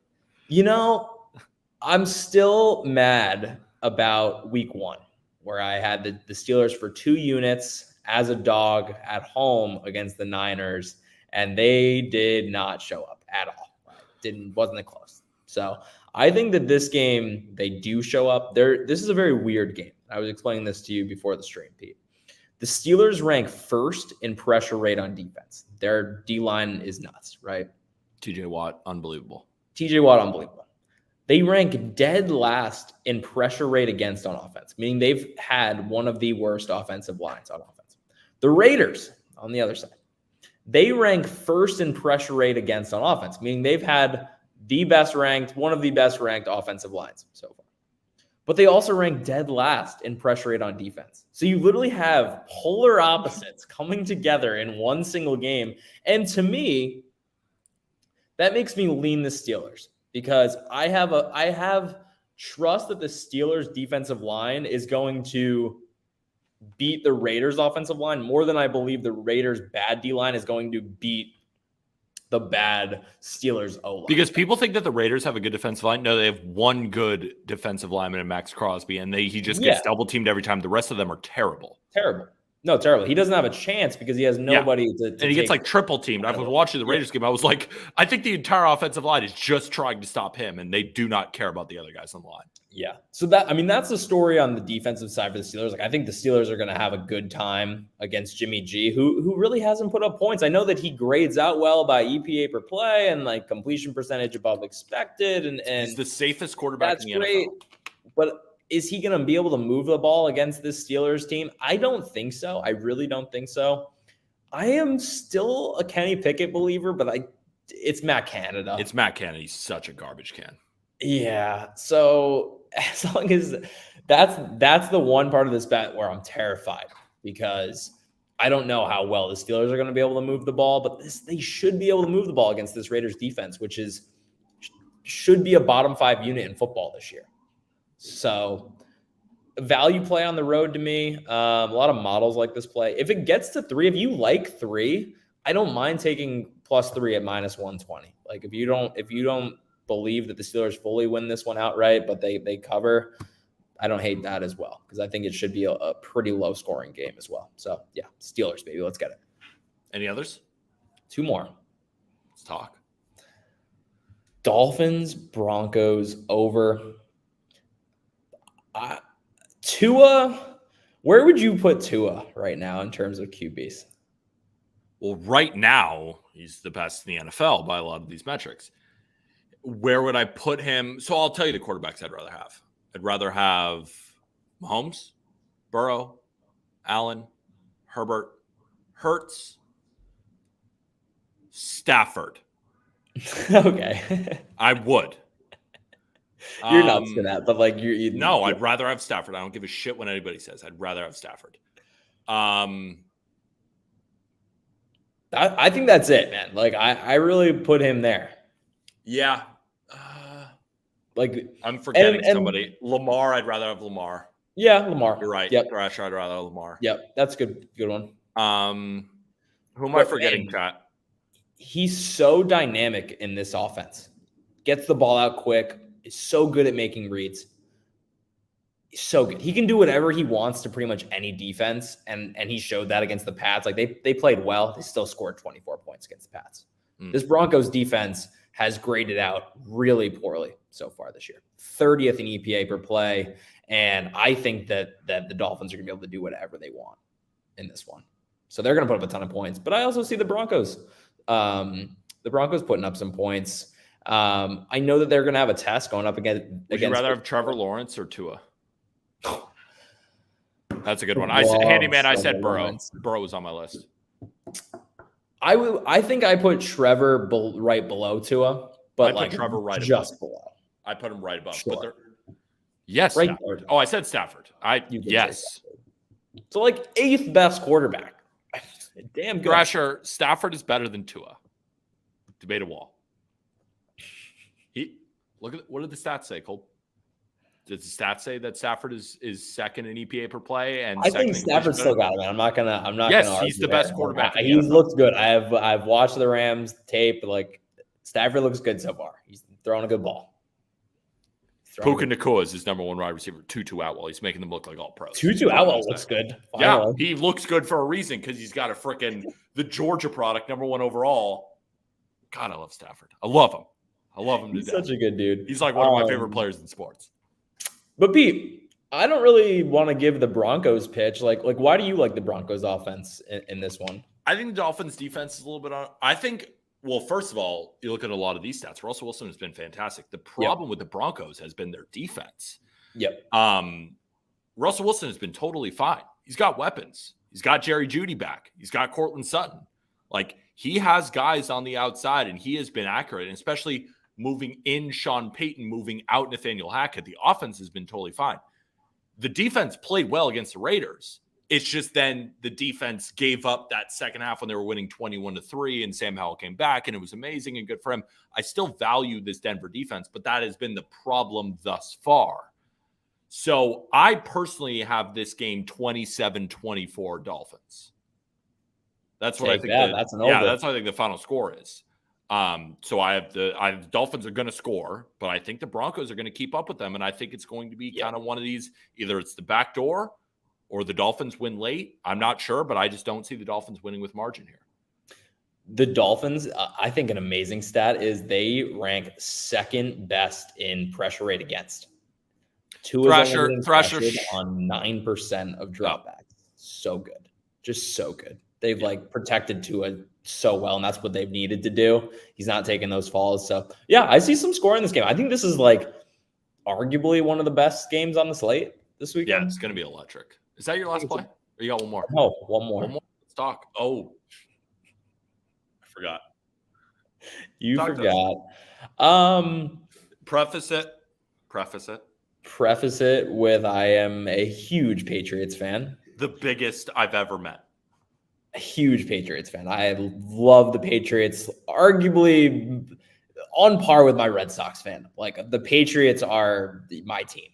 I'm still mad about week 1, where I had the Steelers for 2 units as a dog at home against the Niners. And they did not show up at all. Wasn't close. So I think that this game, they do show up. This is a very weird game. I was explaining this to you before the stream, Pete. The Steelers rank 1st in pressure rate on defense. Their D-line is nuts, right? TJ Watt, unbelievable. They rank dead last in pressure rate against on offense, meaning they've had one of the worst offensive lines on offense. The Raiders, on the other side, they rank 1st in pressure rate against on offense, meaning they've had one of the best ranked offensive lines so far. But they also rank dead last in pressure rate on defense. So you literally have polar opposites coming together in one single game. And to me, that makes me lean the Steelers, because I have trust that the Steelers defensive line is going to beat the Raiders offensive line more than I believe the Raiders bad D line is going to beat the bad Steelers O line. Because people think that the Raiders have a good defensive line. No, they have one good defensive lineman in Max Crosby, and he just gets double teamed every time. The rest of them are terrible. Terrible. He doesn't have a chance because he has nobody to and he gets like triple teamed. I was watching the Raiders game. I was like, I think the entire offensive line is just trying to stop him, and they do not care about the other guys on the line. Yeah. So that's the story on the defensive side for the Steelers. Like, I think the Steelers are going to have a good time against Jimmy G, who really hasn't put up points. I know that he grades out well by EPA per play and like completion percentage above expected, and he's the safest quarterback in the great. NFL. But is he going to be able to move the ball against this Steelers team? I don't think so. I really don't think so. I am still a Kenny Pickett believer, but it's Matt Canada. It's Matt Canada. He's such a garbage can. Yeah. So as long as that's the one part of this bet where I'm terrified, because I don't know how well the Steelers are going to be able to move the ball, but they should be able to move the ball against this Raiders defense, which should be a bottom 5 unit in football this year. So value play on the road to me. A lot of models like this play. If it gets to 3, if you like 3, I don't mind taking +3 at -120. Like if you don't believe that the Steelers fully win this one outright, but they cover, I don't hate that as well, because I think it should be a pretty low scoring game as well. So yeah, Steelers, baby. Let's get it. Any others? 2 more. Let's talk. Dolphins, Broncos over. Tua, where would you put Tua right now in terms of QBs? Well, right now, he's the best in the NFL by a lot of these metrics. Where would I put him? So I'll tell you the quarterbacks I'd rather have. I'd rather have Mahomes, Burrow, Allen, Herbert, Hurts, Stafford. Okay. I would. You're nuts for that, but like no, I'd rather have Stafford. I don't give a shit what anybody says. I'd rather have Stafford. I think that's it, man. Like I really put him there. Yeah. Like I'm forgetting somebody. Lamar, I'd rather have Lamar. Yeah, Lamar. You're right. Yep. Thrasher, I'd rather have Lamar. Yep. That's good one. Who am I forgetting, Chat? He's so dynamic in this offense. Gets the ball out quick. Is so good at making reads. He's so good. He can do whatever he wants to pretty much any defense, and he showed that against the Pats. Like they played well. They still scored 24 points against the Pats. This Broncos defense has graded out really poorly so far this year. 30th in EPA per play, and I think that the Dolphins are going to be able to do whatever they want in this one. So they're going to put up a ton of points. But I also see the Broncos. The Broncos putting up some points. I know that they're going to have a test going up against. Would you rather have Trevor Lawrence or Tua? That's a good one. Handyman, I said Burrow. Lawrence. Burrow was on my list. I think I put Trevor right below Tua, but I put Trevor right just above. below. I put him right above. Sure. Yes. Right. Stafford. Oh, I said Stafford. Yes. So like 8th best quarterback. Damn good. Thrasher, Stafford is better than Tua. Debate a wall. Look at what did the stats say, Cole? Does the stats say that Stafford is second in EPA per play? And I think Stafford's still got it, man. I'm not gonna. Yes, he's the best quarterback. He looks good. I've watched the Rams tape. Like Stafford looks good so far. He's throwing a good ball. Puka Nacua is his number 1 wide receiver. Tutu Atwell. He's making them look like all pros. Tutu Atwell looks good. Finally. Yeah, he looks good for a reason because he's got the Georgia product, number 1 overall. God, I love Stafford. I love him. I love him to He's death. such a good dude. He's like one of my favorite players in sports. But Pete, I don't really want to give the Broncos pitch. Like why do you like the Broncos offense in this one? I think the Dolphins defense is a little bit on. I think, well, first of all, you look at a lot of these stats. Russell Wilson has been fantastic. The problem with the Broncos has been their defense. Yep. Russell Wilson has been totally fine. He's got weapons. He's got Jerry Jeudy back. He's got Cortland Sutton. Like, he has guys on the outside, and he has been accurate, and especially moving in Sean Payton, moving out Nathaniel Hackett. The offense has been totally fine. The defense played well against the Raiders. It's just then the defense gave up that second half when they were winning 21-3, and Sam Howell came back, and it was amazing and good for him. I still value this Denver defense, but that has been the problem thus far. So I personally have this game 27-24 Dolphins. That's what I think. That's an over. Yeah, that's what I think the final score is. So I have the Dolphins are going to score, but I think the Broncos are going to keep up with them, and I think it's going to be kind of one of these. Either it's the back door, or the Dolphins win late. I'm not sure, but I just don't see the Dolphins winning with margin here. The Dolphins, I think an amazing stat is they rank second best in pressure rate against. Thrasher on 9% of dropbacks. So good. Just so good. They've protected Tua so well, and that's what they've needed to do. He's not taking those falls. So yeah, I see some score in this game. I think this is like arguably one of the best games on the slate this weekend. Yeah, it's going to be electric. Is that your last play? Or you got one more? No, one more. One more. Let's talk. Oh, I forgot. You Talk to forgot. Preface it. Preface it with I am a huge Patriots fan. The biggest I've ever met. A huge Patriots fan. I love the Patriots, arguably on par with my Red Sox fan. Like, the Patriots are my team.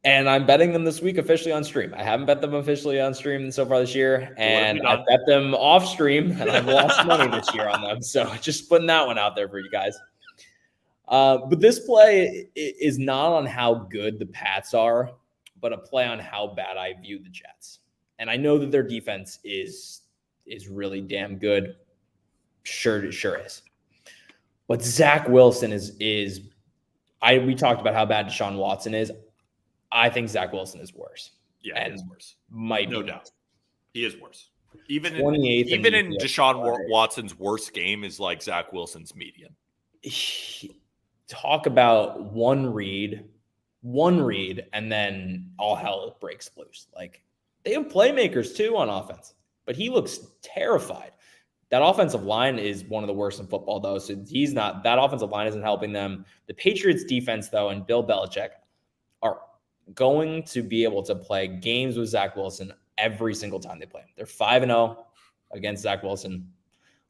And I'm betting them this week officially on stream. I haven't bet them officially on stream so far this year. And I bet them off stream, and I've lost money this year on them. So just putting that one out there for you guys. But this play is not on how good the Pats are, but a play on how bad I view the Jets. And I know that their defense is really damn good. Sure is. But Zach Wilson we talked about how bad Deshaun Watson is. I think Zach Wilson is worse. Yeah, he is worse. No doubt. He is worse. Even in 28th in Deshaun Watson's worst game is like Zach Wilson's median. Talk about one read, and then all hell breaks loose. Like, they have playmakers too on offense, but he looks terrified. That offensive line is one of the worst in football, though. So that offensive line isn't helping them. The Patriots defense, though, and Bill Belichick are going to be able to play games with Zach Wilson every single time they play him. They're 5-0 against Zach Wilson.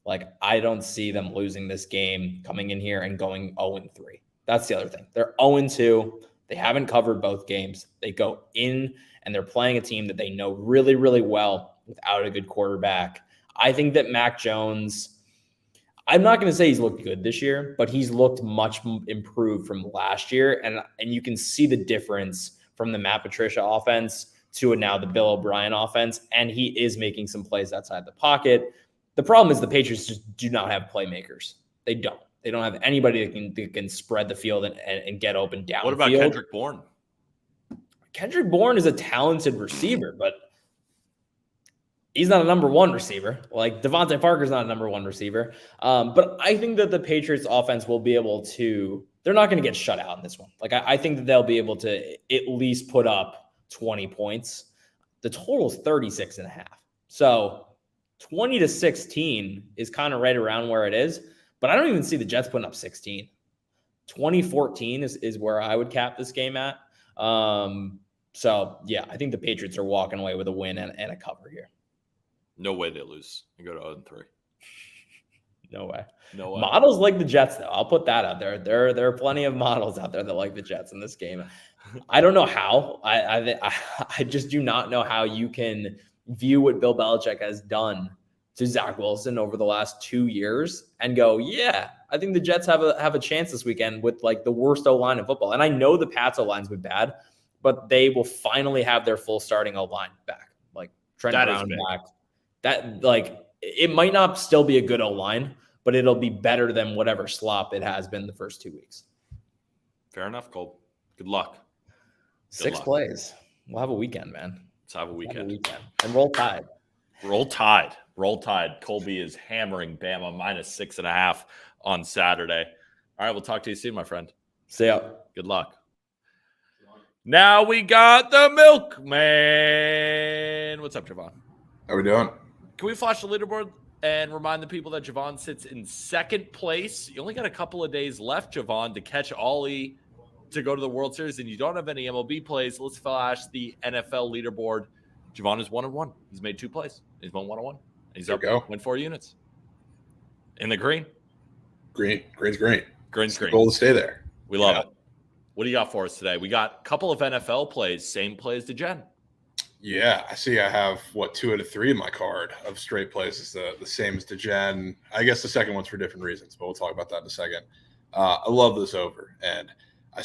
Like, I don't see them losing this game, coming in here and going 0-3. That's the other thing. They're 0-2. They haven't covered both games. They go in and they're playing a team that they know really, really well without a good quarterback. I think that Mac Jones, I'm not going to say he's looked good this year, but he's looked much improved from last year. And you can see the difference from the Matt Patricia offense to now the Bill O'Brien offense. And he is making some plays outside the pocket. The problem is the Patriots just do not have playmakers. They don't. They don't have anybody that can spread the field and get open downfield. What about Kendrick Bourne? Kendrick Bourne is a talented receiver, but he's not a number one receiver. Like, Devontae Parker's not a number one receiver. But I think that the Patriots offense will be able to – they're not going to get shut out in this one. Like, I think that they'll be able to at least put up 20 points. The total is 36.5. So 20-16 is kind of right around where it is. But I don't even see the Jets putting up 16. 20-14 is where I would cap this game at. So, yeah, I think the Patriots are walking away with a win and a cover here. No way they lose and go to 0-3. No way. No way. Models like the Jets, though. I'll put that out there. There are plenty of models out there that like the Jets in this game. I don't know how. I just do not know how you can view what Bill Belichick has done to Zach Wilson over the last 2 years and go, yeah, I think the Jets have a chance this weekend with like the worst O-line in football. And I know the Pats O-line's been bad, but they will finally have their full starting O-line back. Like, Trent Brown back. That, like, it might not still be a good O-line, but it'll be better than whatever slop it has been the first 2 weeks. Fair enough, Cole. Good luck. Six plays. We'll have a weekend, man. Let's have a weekend. And roll tide. Roll tide. Roll tide. Colby is hammering Bama -6.5 on Saturday. All right, we'll talk to you soon, my friend. See ya. Good luck. Now we got the milkman. What's up, Javon? How we doing? Can we flash the leaderboard and remind the people that Javon sits in second place? You only got a couple of days left, Javon, to catch Ollie to go to the World Series, and you don't have any MLB plays. Let's flash the NFL leaderboard. Javon is 1-1. He's made 2 plays. He's won 1-1. He's up. Win 4 units. In the green. Green's green. Green's green. Goal to stay there. We love it. What do you got for us today? We got a couple of NFL plays, same plays to Jen. Yeah, I see. I have 2 out of 3 in my card of straight plays. It's the same as DeGen. I guess the second one's for different reasons, but we'll talk about that in a second. I love this over, and I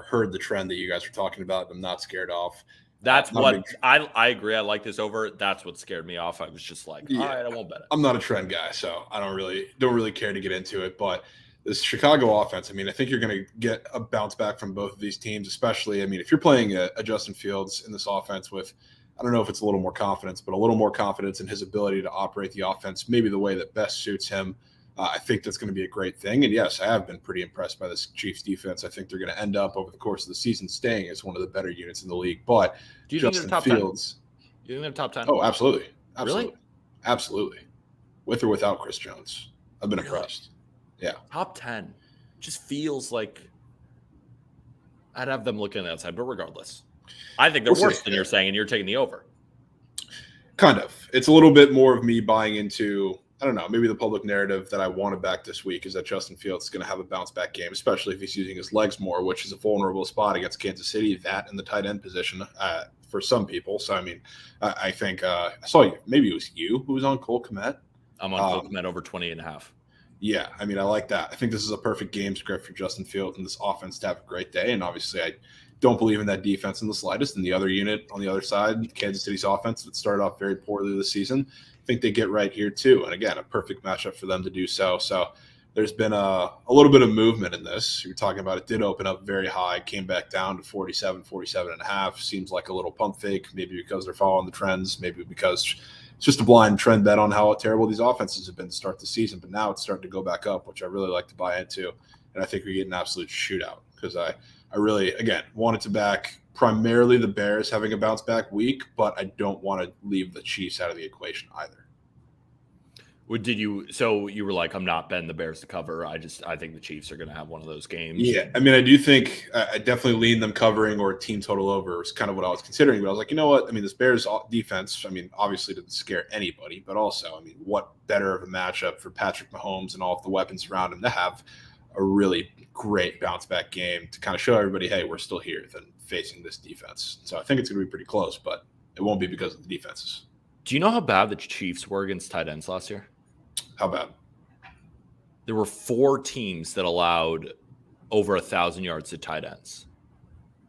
heard the trend that you guys were talking about. I'm not scared off. That's what I agree. I like this over. That's what scared me off. I was just like, all right, I won't bet it. I'm not a trend guy, so I don't really care to get into it. But this Chicago offense, I mean, I think you're going to get a bounce back from both of these teams, especially, I mean, if you're playing a Justin Fields in this offense with, I don't know if it's a little more confidence, but a little more confidence in his ability to operate the offense, maybe the way that best suits him. I think that's going to be a great thing. And yes, I have been pretty impressed by this Chiefs defense. I think they're going to end up over the course of the season staying as one of the better units in the league. But Do you think Justin they're top Fields, 10? You think they're top 10? Oh, absolutely. Absolutely. Really? Absolutely. With or without Chris Jones. I've been impressed. Yeah. Top 10. Just feels like I'd have them looking outside, but regardless. I think they're worse than you're saying, and you're taking the over. Kind of. It's a little bit more of me buying into, I don't know, maybe the public narrative that I want to back this week is that Justin Fields is going to have a bounce back game, especially if he's using his legs more, which is a vulnerable spot against Kansas City, that in the tight end position for some people. So, I mean, I think I saw you, maybe it was you who was on Cole Kmet. I'm on Cole Kmet over 20.5. Yeah, I mean, I like that. I think this is a perfect game script for Justin Fields and this offense to have a great day. And obviously, I don't believe in that defense in the slightest. And the other unit on the other side, Kansas City's offense that started off very poorly this season, I think they get right here too. And again, a perfect matchup for them to do so. So there's been a little bit of movement in this. You're talking about it did open up very high, came back down to 47 and a half. Seems like a little pump fake, maybe because they're following the trends, maybe because it's just a blind trend bet on how terrible these offenses have been to start the season. But now it's starting to go back up, which I really like to buy into. And I think we get an absolute shootout because I really, again, wanted to back primarily the Bears having a bounce back week, but I don't want to leave the Chiefs out of the equation either. So you were like, I'm not betting the Bears to cover. I think the Chiefs are going to have one of those games. Yeah. I mean, I do think I definitely lean them covering or a team total over is kind of what I was considering. But I was like, you know what? I mean, this Bears defense, I mean, obviously didn't scare anybody, but also, I mean, what better of a matchup for Patrick Mahomes and all of the weapons around him to have a really great bounce back game to kind of show everybody, hey, we're still here than facing this defense. So I think it's going to be pretty close, but it won't be because of the defenses. Do you know how bad the Chiefs were against tight ends last year? How bad? There were 4 teams that allowed over 1,000 yards to tight ends.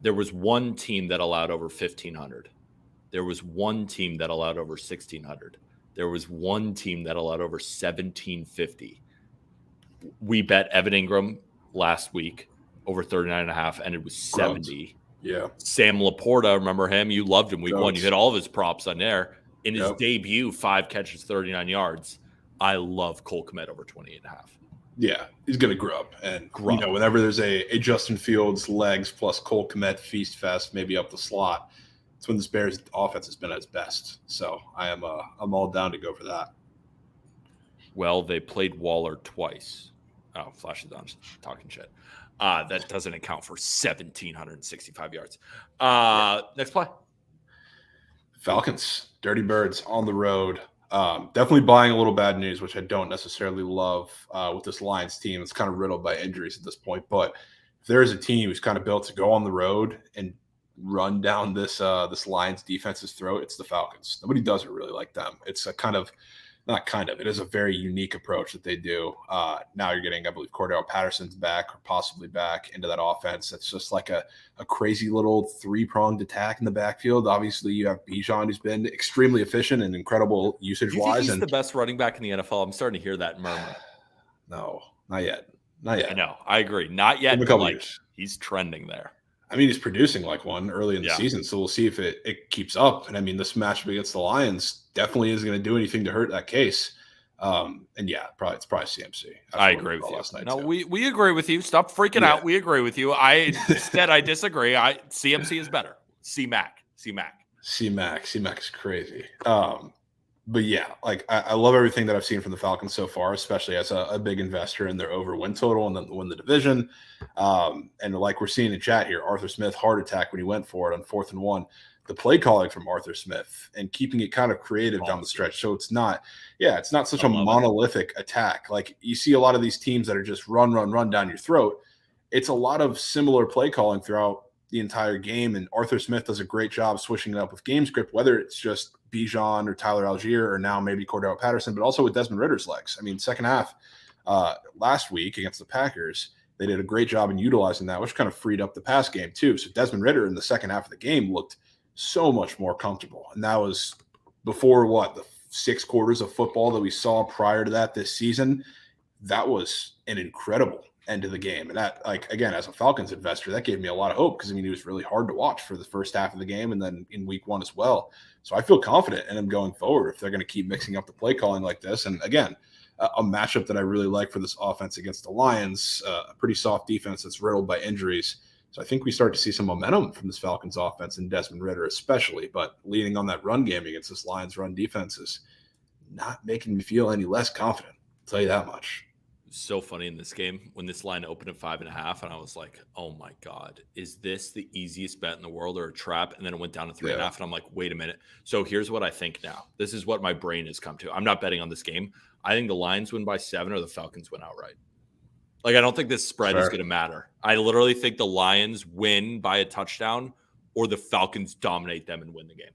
There was one team that allowed over 1,500. There was one team that allowed over 1,600. There was one team that allowed over 1,750. We bet Evan Ingram last week over 39.5, and it was 70. Yeah. Sam Laporta, remember him? You loved him week 1. You hit all of his props on there. In his debut, 5 catches, 39 yards. I love Cole Kmet over 20.5. Yeah, he's going to grow up. And, you know, whenever there's a Justin Fields legs plus Cole Kmet feast fest, maybe up the slot, it's when this Bears offense has been at its best. So I'm all down to go for that. Well, they played Waller twice. Oh, Flash is on talking shit. That doesn't account for 1,765 yards. Next play. Falcons, Dirty Birds on the road. Definitely buying a little bad news, which I don't necessarily love with this Lions team. It's kind of riddled by injuries at this point. But if there is a team who's kind of built to go on the road and run down this Lions defense's throat, it's the Falcons. Nobody does it really like them. It's a it is a very unique approach that they do. Now you're getting, I believe, Cordell Patterson's back or possibly back into that offense. It's just like a crazy little 3-pronged attack in the backfield. Obviously, you have Bijan, who's been extremely efficient and incredible usage-wise. He's the best running back in the NFL. I'm starting to hear that murmur. No, not yet. Not yet. I know. I agree. Not yet. But like, he's trending there. I mean, he's producing like one early in the season, so we'll see if it keeps up. And I mean, this matchup against the Lions definitely isn't going to do anything to hurt that case. And yeah, it's probably CMC. I agree with you. No, we agree with you. Stop freaking out. We agree with you. I disagree. CMC is better. C-Mac is crazy. But yeah, like I love everything that I've seen from the Falcons so far, especially as a big investor in their over win total and then win the division. And like we're seeing in chat here, Arthur Smith heart attack when he went for it on 4th and 1. The play calling from Arthur Smith and keeping it kind of creative down the stretch. So it's not such a monolithic attack. Like you see a lot of these teams that are just run down your throat. It's a lot of similar play calling throughout the entire game. And Arthur Smith does a great job switching it up with game script, whether it's just Bijan or Tyler Algier or now maybe Cordell Patterson, but also with Desmond Ritter's legs. I mean, second half last week against the Packers, they did a great job in utilizing that, which kind of freed up the pass game too. So Desmond Ridder in the second half of the game looked so much more comfortable. And that was before the 6 quarters of football that we saw prior to that this season. That was an incredible end of the game. And that, like, again, as a Falcons investor, that gave me a lot of hope because, I mean, he was really hard to watch for the first half of the game and then in week 1 as well. So I feel confident in him going forward if they're going to keep mixing up the play calling like this. And again, a matchup that I really like for this offense against the Lions, a pretty soft defense that's riddled by injuries. So I think we start to see some momentum from this Falcons offense and Desmond Ridder especially, but leaning on that run game against this Lions run defense is not making me feel any less confident. I'll tell you that much. So funny in this game when this line opened at 5.5, and I was like, oh my God, is this the easiest bet in the world or a trap? And then it went down to 3.5, and I'm like, wait a minute. So here's what I think now. This is what my brain has come to. I'm not betting on this game. I think the Lions win by 7 or the Falcons win outright. Like, I don't think this spread is going to matter. I literally think the Lions win by a touchdown or the Falcons dominate them and win the game.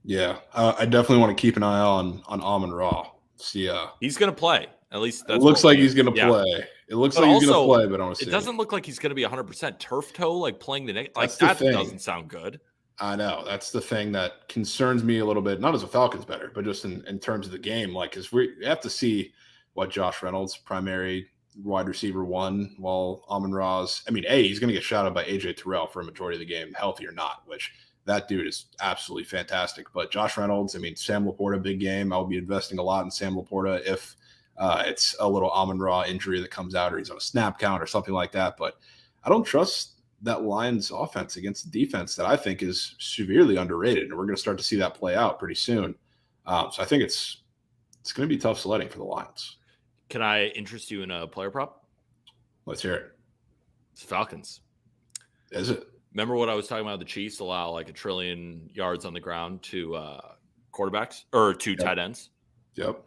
Yeah, I definitely want to keep an eye on Amon-Ra. See, he's going to play. At least that's it looks like he's going to play. It looks like he's going to play, but I want to see. It doesn't look like he's going to be 100% turf toe, like playing the next. Like, that doesn't sound good. I know. That's the thing that concerns me a little bit, not as a Falcons bettor, but just in terms of the game. Like, because we have to see what Josh Reynolds, primary wide receiver 1, while Amon-Ra's, he's going to get shot at by AJ Terrell for a majority of the game, healthy or not, which that dude is absolutely fantastic. But Josh Reynolds, Sam Laporta, big game. I'll be investing a lot in Sam Laporta if it's a little Amon-Ra injury that comes out or he's on a snap count or something like that. But I don't trust that Lions offense against the defense that I think is severely underrated. And we're going to start to see that play out pretty soon. So I think it's going to be tough sledding for the Lions. Can I interest you in a player prop? Let's hear it. It's Falcons. Is it? Remember what I was talking about? The Chiefs allow like 1 trillion yards on the ground to quarterbacks or to tight ends. Yep.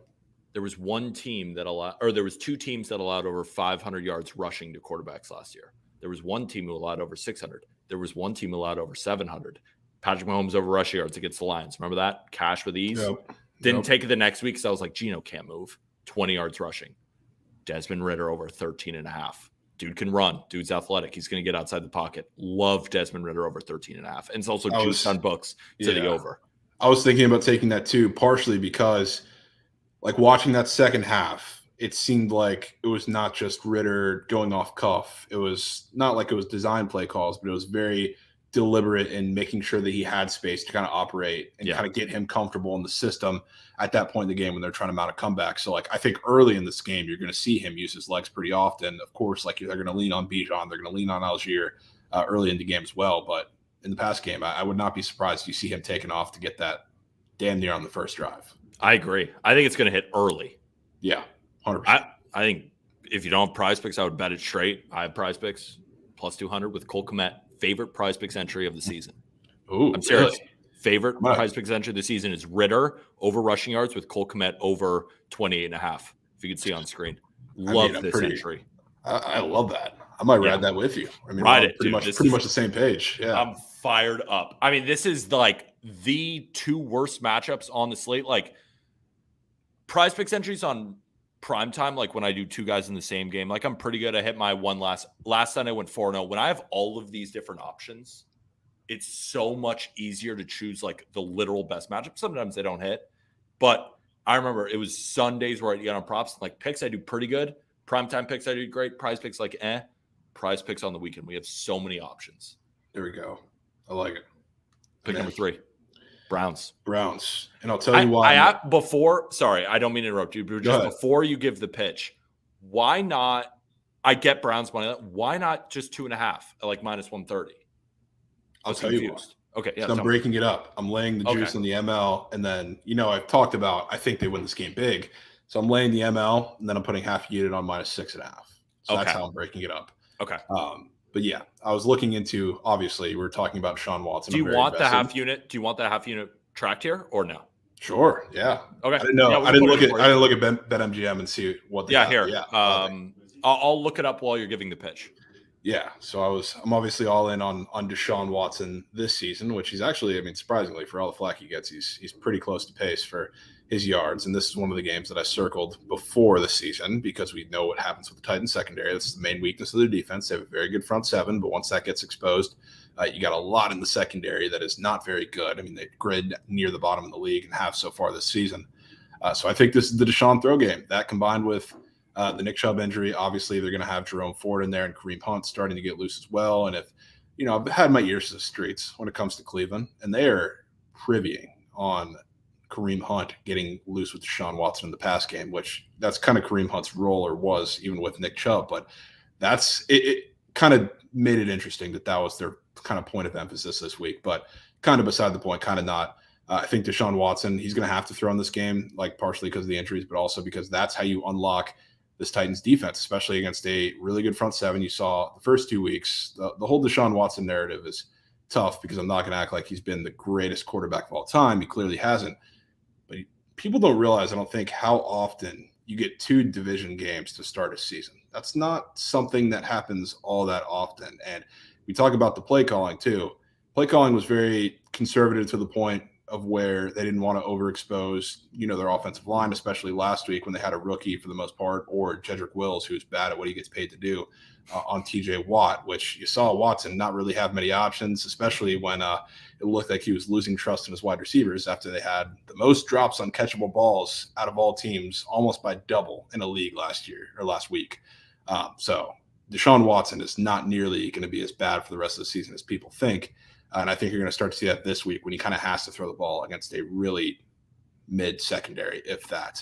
There was one team that allowed, or there was 2 teams that allowed over 500 yards rushing to quarterbacks last year. There was one team who allowed over 600. There was one team who allowed over 700. Patrick Mahomes over rushing yards against the Lions. Remember that? Cash with ease. Yep. Didn't take it the next week because I was like, Geno can't move. 20 yards rushing. Desmond Ridder over 13.5. Dude can run. Dude's athletic. He's going to get outside the pocket. Love Desmond Ridder over 13.5. And it's also juiced on books to the over. I was thinking about taking that too, partially because like watching that second half, it seemed like it was not just Ridder going off cuff. It was not like it was design play calls, but it was very deliberate in making sure that he had space to kind of operate and kind of get him comfortable in the system at that point in the game when they're trying to mount a comeback. So like I think early in this game, you're going to see him use his legs pretty often. Of course, like they're going to lean on Bijan, they're going to lean on Algier early in the game as well. But in the past game, I would not be surprised if you see him taking off to get that damn near on the first drive. I agree. I think it's going to hit early. Yeah, 100%. I think if you don't have Prize Picks, I would bet it straight. I have Prize Picks plus 200 with Cole Kmet. Favorite Prize Picks entry of the season. Ooh, I'm serious. Really? Favorite Prize Picks entry of the season is Ridder over rushing yards with Cole Kmet over 28.5. If you can see on screen. Love this entry. I love that. I might ride that with you. Ride it, pretty much the same page. Yeah. I'm fired up. This is like the 2 worst matchups on the slate. Like Prize Picks entries on prime time, like when I do 2 guys in the same game, like I'm pretty good. I hit my one last Sunday, I went 4-0. When I have all of these different options, it's so much easier to choose like the literal best matchup. Sometimes they don't hit, but I remember it was Sundays where I get on props. Like picks, I do pretty good. Primetime picks, I do great. Prize Picks, like Prize Picks on the weekend. We have so many options. There we go. I like it. Pick number 3. Browns. And I'll tell you why. Sorry, I don't mean to interrupt you, but just before you give the pitch, why not? I get Browns money. Why not just 2.5 at like minus 130? I'll tell you why. Okay, yeah. So I'm breaking it up. I'm laying the juice in the ML, and then I've talked about I think they win this game big. So I'm laying the ML, and then I'm putting half unit on minus 6.5. So that's how I'm breaking it up. Okay. But yeah, I was looking into, obviously, we were talking about Sean Watson. Do you want the half unit? Do you want that half unit tracked here or no? Sure. Yeah. Okay. I didn't know. I didn't look at BetMGM and see what. Here. Yeah. I'll look it up while you're giving the pitch. Yeah. So I'm obviously all in on Deshaun Watson this season, which he's actually, surprisingly, for all the flack he gets, he's pretty close to pace for his yards. And this is one of the games that I circled before the season because we know what happens with the Titans secondary. That's the main weakness of their defense. They have a very good front 7, but once that gets exposed, you got a lot in the secondary that is not very good. They grid near the bottom of the league and have so far this season. So I think this is the Deshaun throw game. That combined with the Nick Chubb injury, obviously they're going to have Jerome Ford in there and Kareem Hunt starting to get loose as well. And if, I've had my ears to the streets when it comes to Cleveland, and they are privying on Kareem Hunt getting loose with Deshaun Watson in the pass game, which that's kind of Kareem Hunt's role, or was, even with Nick Chubb. But that's it kind of made it interesting that was their kind of point of emphasis this week. But kind of beside the point, kind of not. I think Deshaun Watson, he's going to have to throw in this game, like partially because of the injuries, but also because that's how you unlock this Titans defense, especially against a really good front seven. You saw the first 2 weeks. The whole Deshaun Watson narrative is tough because I'm not going to act like he's been the greatest quarterback of all time. He clearly hasn't. But people don't realize, I don't think, how often you get 2 division games to start a season. That's not something that happens all that often. And we talk about the play calling too. Play calling was very conservative to the point of where they didn't want to overexpose, their offensive line, especially last week when they had a rookie for the most part, or Jedrick Wills, who's bad at what he gets paid to do, on TJ Watt, which you saw Watson not really have many options, especially when it looked like he was losing trust in his wide receivers after they had the most drops on catchable balls out of all teams, almost by double in a league last week. So Deshaun Watson is not nearly going to be as bad for the rest of the season as people think. And I think you're going to start to see that this week when he kind of has to throw the ball against a really mid-secondary, if that.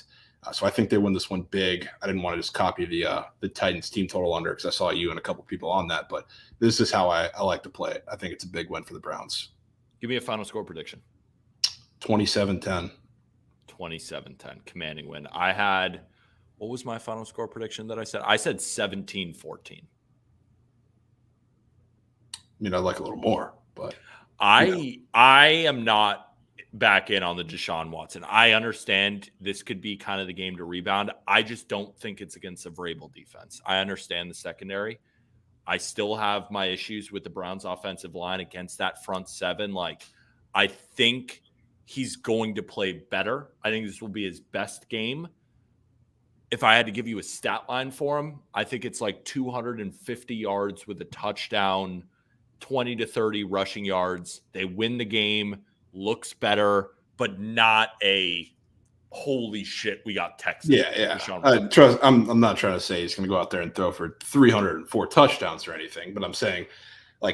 So I think they win this one big. I didn't want to just copy the Titans team total under because I saw you and a couple people on that. But this is how I like to play it. I think it's a big win for the Browns. Give me a final score prediction. 27-10. 27-10. Commanding win. What was my final score prediction that I said? I said 17-14. I mean, I'd like a little more. But I am not back in on the Deshaun Watson. I understand this could be kind of the game to rebound. I just don't think it's against a Vrabel defense. I understand the secondary. I still have my issues with the Browns offensive line against that front seven. I think he's going to play better. I think this will be his best game. If I had to give you a stat line for him, I think it's like 250 yards with a touchdown, 20 to 30 rushing yards. They win the game, looks better, but not a holy shit, we got Texas. Yeah. I'm not trying to say he's going to go out there and throw for 304 touchdowns or anything, but I'm saying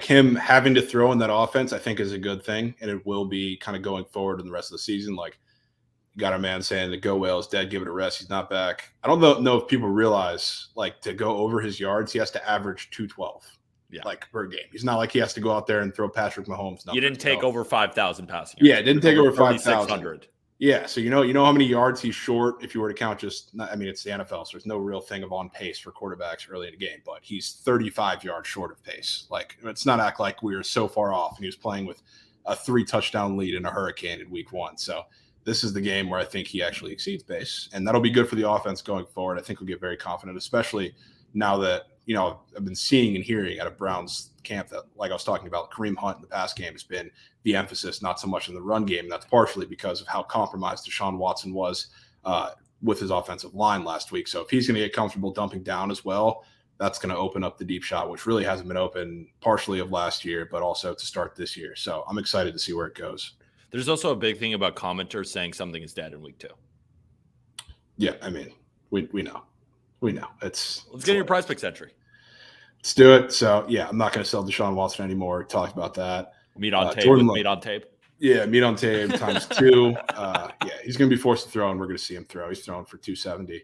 him having to throw in that offense, I think is a good thing. And it will be kind of going forward in the rest of the season. You got a man saying that go whale is dead, give it a rest. He's not back. I don't know if people realize to go over his yards, he has to average 212. Yeah. Per game. He's not like he has to go out there and throw Patrick Mahomes. You didn't take over 5,000 passing yards. Yeah, it didn't take over 5,600. Yeah, so you know how many yards he's short if you were to count it's the NFL, so there's no real thing of on pace for quarterbacks early in the game, but he's 35 yards short of pace. It's not act like we were so far off, and he was playing with a 3-touchdown lead in a hurricane in week 1. So this is the game where I think he actually exceeds pace, and that'll be good for the offense going forward. I think we'll get very confident, especially now that I've been seeing and hearing at a Browns camp that, like I was talking about, Kareem Hunt in the pass game has been the emphasis, not so much in the run game. And that's partially because of how compromised Deshaun Watson was with his offensive line last week. So if he's going to get comfortable dumping down as well, that's going to open up the deep shot, which really hasn't been open partially of last year, but also to start this year. So I'm excited to see where it goes. There's also a big thing about commenters saying something is dead in week 2. Yeah, we know. Let's get your prize picks entry. Let's do it. So, yeah, I'm not going to sell Deshaun Watson anymore. Talked about that. Meat on tape. Meat on tape. Yeah, meat on tape times 2. He's going to be forced to throw, and we're going to see him throw. He's throwing for 270.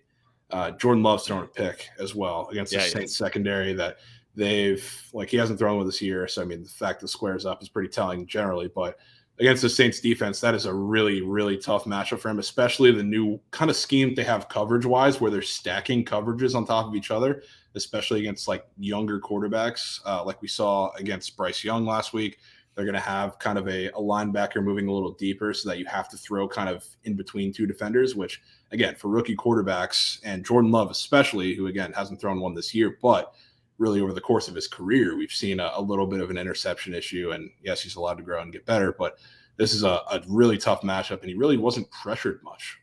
Jordan Love's throwing a pick as well against the Saints secondary that he hasn't thrown with this year. So, the fact that squares up is pretty telling generally. But against the Saints defense, that is a really, really tough matchup for him, especially the new kind of scheme they have coverage-wise where they're stacking coverages on top of each other, especially against younger quarterbacks like we saw against Bryce Young last week. They're going to have kind of a linebacker moving a little deeper so that you have to throw kind of in between 2 defenders, which, again, for rookie quarterbacks and Jordan Love especially, who, again, hasn't thrown one this year, but really over the course of his career, we've seen a little bit of an interception issue. And yes, he's allowed to grow and get better, but this is a really tough matchup. And he really wasn't pressured much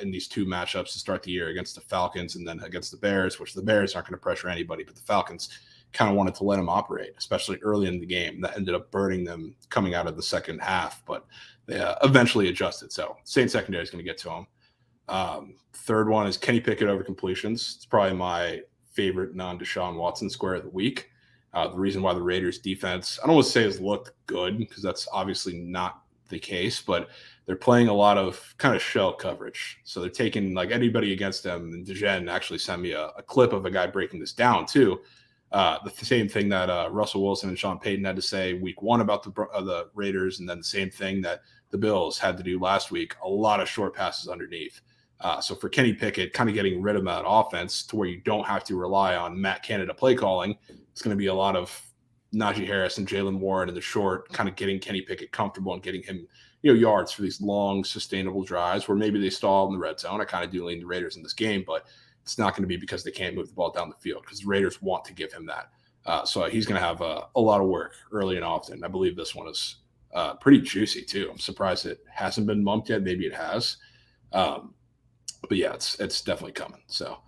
in these 2 matchups to start the year against the Falcons and then against the Bears, which the Bears aren't going to pressure anybody, but the Falcons kind of wanted to let him operate, especially early in the game. That ended up burning them coming out of the second half, but they eventually adjusted. So Saints secondary is going to get to him. Third one is Kenny Pickett over completions. It's probably my favorite non-Deshaun Watson square of the week. The reason why the Raiders defense, I don't want to say has looked good because that's obviously not the case, but they're playing a lot of kind of shell coverage. So they're taking like anybody against them. And DeGen actually sent me a clip of a guy breaking this down too. The same thing that Russell Wilson and Sean Payton had to say week 1 about the Raiders, and then the same thing that the Bills had to do last week. A lot of short passes underneath. So for Kenny Pickett, kind of getting rid of that offense to where you don't have to rely on Matt Canada play calling, it's going to be a lot of Najee Harris and Jalen Warren in the short, kind of getting Kenny Pickett comfortable and getting him, yards for these long, sustainable drives where maybe they stall in the red zone. I kind of do lean the Raiders in this game, but it's not going to be because they can't move the ball down the field because the Raiders want to give him that. So he's going to have a lot of work early and often. I believe this one is pretty juicy too. I'm surprised it hasn't been bumped yet. Maybe it has. But yeah, it's definitely coming. So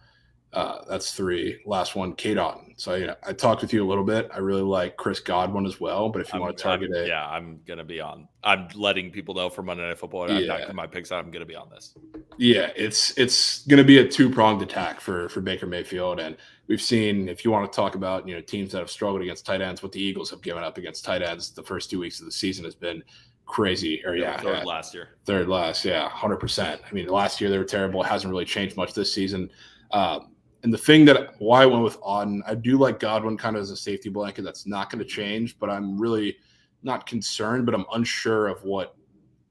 that's 3. Last one, Kate Otten. So I talked with you a little bit. I really like Chris Godwin as well. But if you want to target it, I'm gonna be on. I'm letting people know for Monday Night Football. I'm not my picks out. I'm gonna be on this. Yeah, it's gonna be a 2-pronged attack for Baker Mayfield, and we've seen. If you want to talk about teams that have struggled against tight ends, what the Eagles have given up against tight ends the first 2 weeks of the season has been crazy. Third last year. Third last, 100%. I mean, last year they were terrible. It hasn't really changed much this season. And the thing why I went with Auden, I do like Godwin kind of as a safety blanket. That's not going to change, but I'm really not concerned, but I'm unsure of what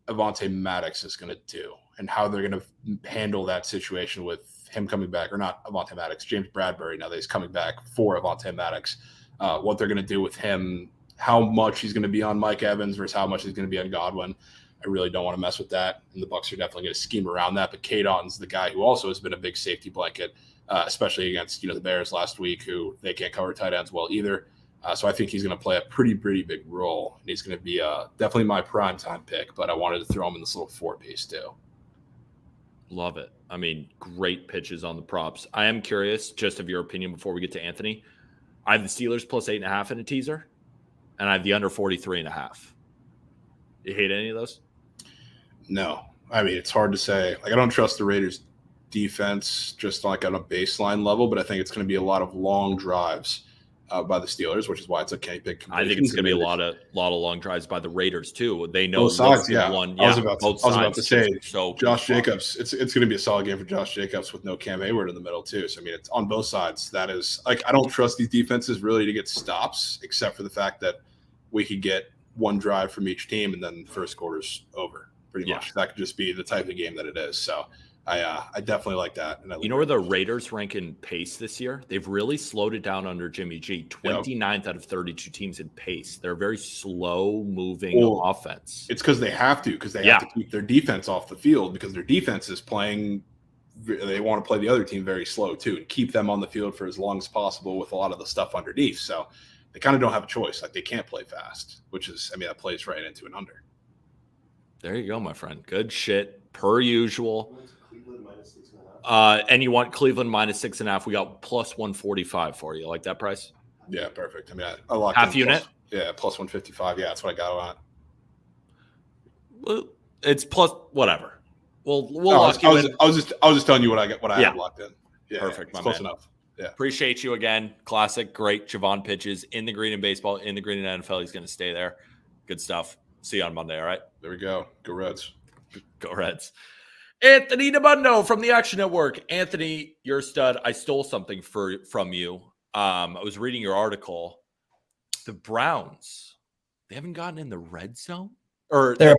Avonte Maddox is going to do and how they're going to handle that situation with him coming back, or not Avonte Maddox, James Bradbury, now that he's coming back for Avonte Maddox, what they're going to do with him, how much he's going to be on Mike Evans versus how much he's going to be on Godwin. I really don't want to mess with that. And the Bucs are definitely going to scheme around that. But Kate Otten's the guy who also has been a big safety blanket, especially against the Bears last week, who they can't cover tight ends well either. So I think he's going to play a pretty big role, and he's going to be definitely my primetime pick. But I wanted to throw him in this little 4-piece too. Love it. I mean, great pitches on the props. I am curious, just of your opinion before we get to Anthony. I have the Steelers plus 8.5 in a teaser, and I have the under 43.5. You hate any of those? No. I mean, it's hard to say. Like, I don't trust the Raiders' defense just like on a baseline level, but I think it's going to be a lot of long drives by the Steelers, which is why it's a Kenny pick. I think it's going to be a lot of long drives by the Raiders too. They know both sides. Yeah, one. I was about to say, so Josh Jacobs. It's going to be a solid game for Josh Jacobs with no Cam Hayward in the middle too. So I mean, it's on both sides. That is like, I don't trust these defenses really to get stops, except for the fact that we could get one drive from each team and then the first quarter's over. Pretty much. That could just be the type of game that it is. So I definitely like that. And you know where the Raiders rank in pace this year? They've really slowed it down under Jimmy G. 29th out of 32 teams in pace. They're a very slow-moving offense. It's because they have to keep their defense off the field, because their defense is playing – they want to play the other team very slow too and keep them on the field for as long as possible with a lot of the stuff underneath. So they kind of don't have a choice. Like, they can't play fast, which is – I mean, that plays right into an under. There you go, my friend. Good shit, per usual. And you want Cleveland minus 6.5. We got plus 145 for you. Like that price? Yeah, perfect. I mean, I locked half in unit. Plus 155. Yeah, that's what I got on. Well, it's plus whatever. We'll lock you in. I was just telling you what I have locked in. Yeah, perfect. Close enough. Yeah. Appreciate you again. Classic, great. Javon pitches in the green in baseball, in the green in NFL. He's going to stay there. Good stuff. See you on Monday. All right. There we go. Go Reds. Go Reds. Anthony DeBundo from the Action Network. Anthony, you're a stud. I stole something from you. I was reading your article. The Browns, they haven't gotten in the red zone? Or their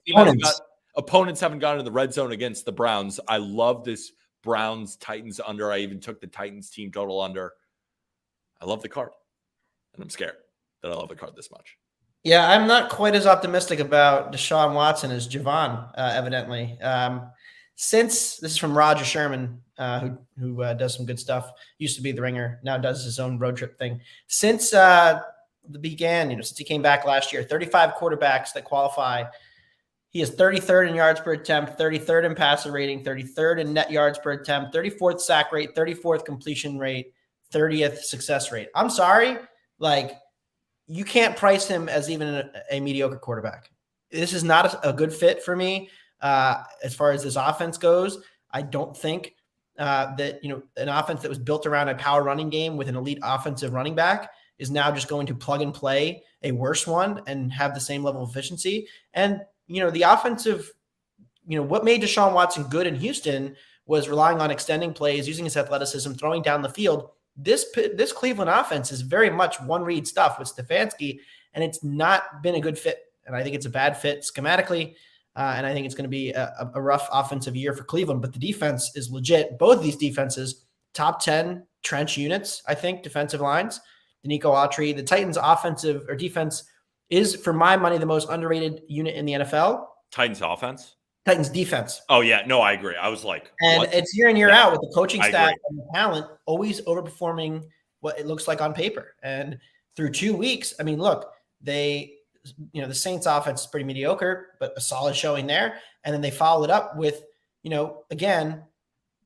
opponents haven't gotten in the red zone against the Browns. I love this Browns-Titans under. I even took the Titans team total under. I love the card. And I'm scared that I love the card this much. Yeah, I'm not quite as optimistic about Deshaun Watson as Javon, evidently. Since this is from Roger Sherman, who does some good stuff, used to be the Ringer, now does his own road trip thing. Since since he came back last year, 35 quarterbacks that qualify. He is 33rd in yards per attempt, 33rd in passer rating, 33rd in net yards per attempt, 34th sack rate, 34th completion rate, 30th success rate. I'm sorry, you can't price him as even a mediocre quarterback. This is not a good fit for me. As far as this offense goes, I don't think that an offense that was built around a power running game with an elite offensive running back is now just going to plug and play a worse one and have the same level of efficiency. And the offensive, what made Deshaun Watson good in Houston was relying on extending plays, using his athleticism, throwing down the field. This Cleveland offense is very much one read stuff with Stefanski, and it's not been a good fit. And I think it's a bad fit schematically. And I think it's going to be a rough offensive year for Cleveland, but the defense is legit. Both of these defenses, top 10 trench units, I think, defensive lines. Danico Autry, the Titans' offensive or defense is, for my money, the most underrated unit in the NFL. Titans offense? Titans defense. Oh, yeah. No, I agree. I was like, and what? It's year in, year out with the coaching I staff agree. and the talent always overperforming what it looks like on paper. And through 2 weeks, I mean, look, the Saints offense is pretty mediocre, but a solid showing there. And then they followed up with, again,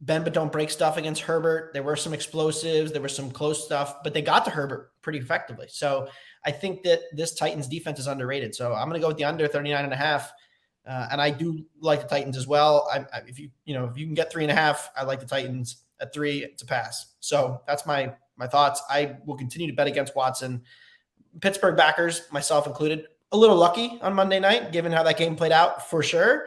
bend but don't break stuff against Herbert. There were some explosives. There was some close stuff, but they got to Herbert pretty effectively. So I think that this Titans defense is underrated. So I'm going to go with the under 39.5. And I do like the Titans as well. If you can get 3.5, I like the Titans. At 3, it's a pass. So that's my thoughts. I will continue to bet against Watson. Pittsburgh backers, myself included, a little lucky on Monday night, given how that game played out for sure.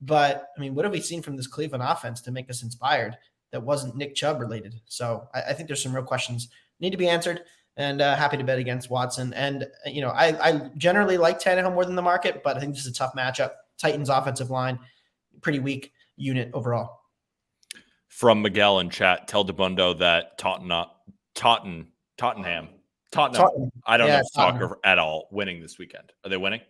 But I mean, what have we seen from this Cleveland offense to make us inspired that wasn't Nick Chubb related? So I think there's some real questions need to be answered, and happy to bet against Watson. And, I generally like Tannehill more than the market, but I think this is a tough matchup. Titans offensive line, pretty weak unit overall. From Miguel in chat, tell DeBundo that Tottenham. I don't know soccer at all. Winning this weekend. Are they winning?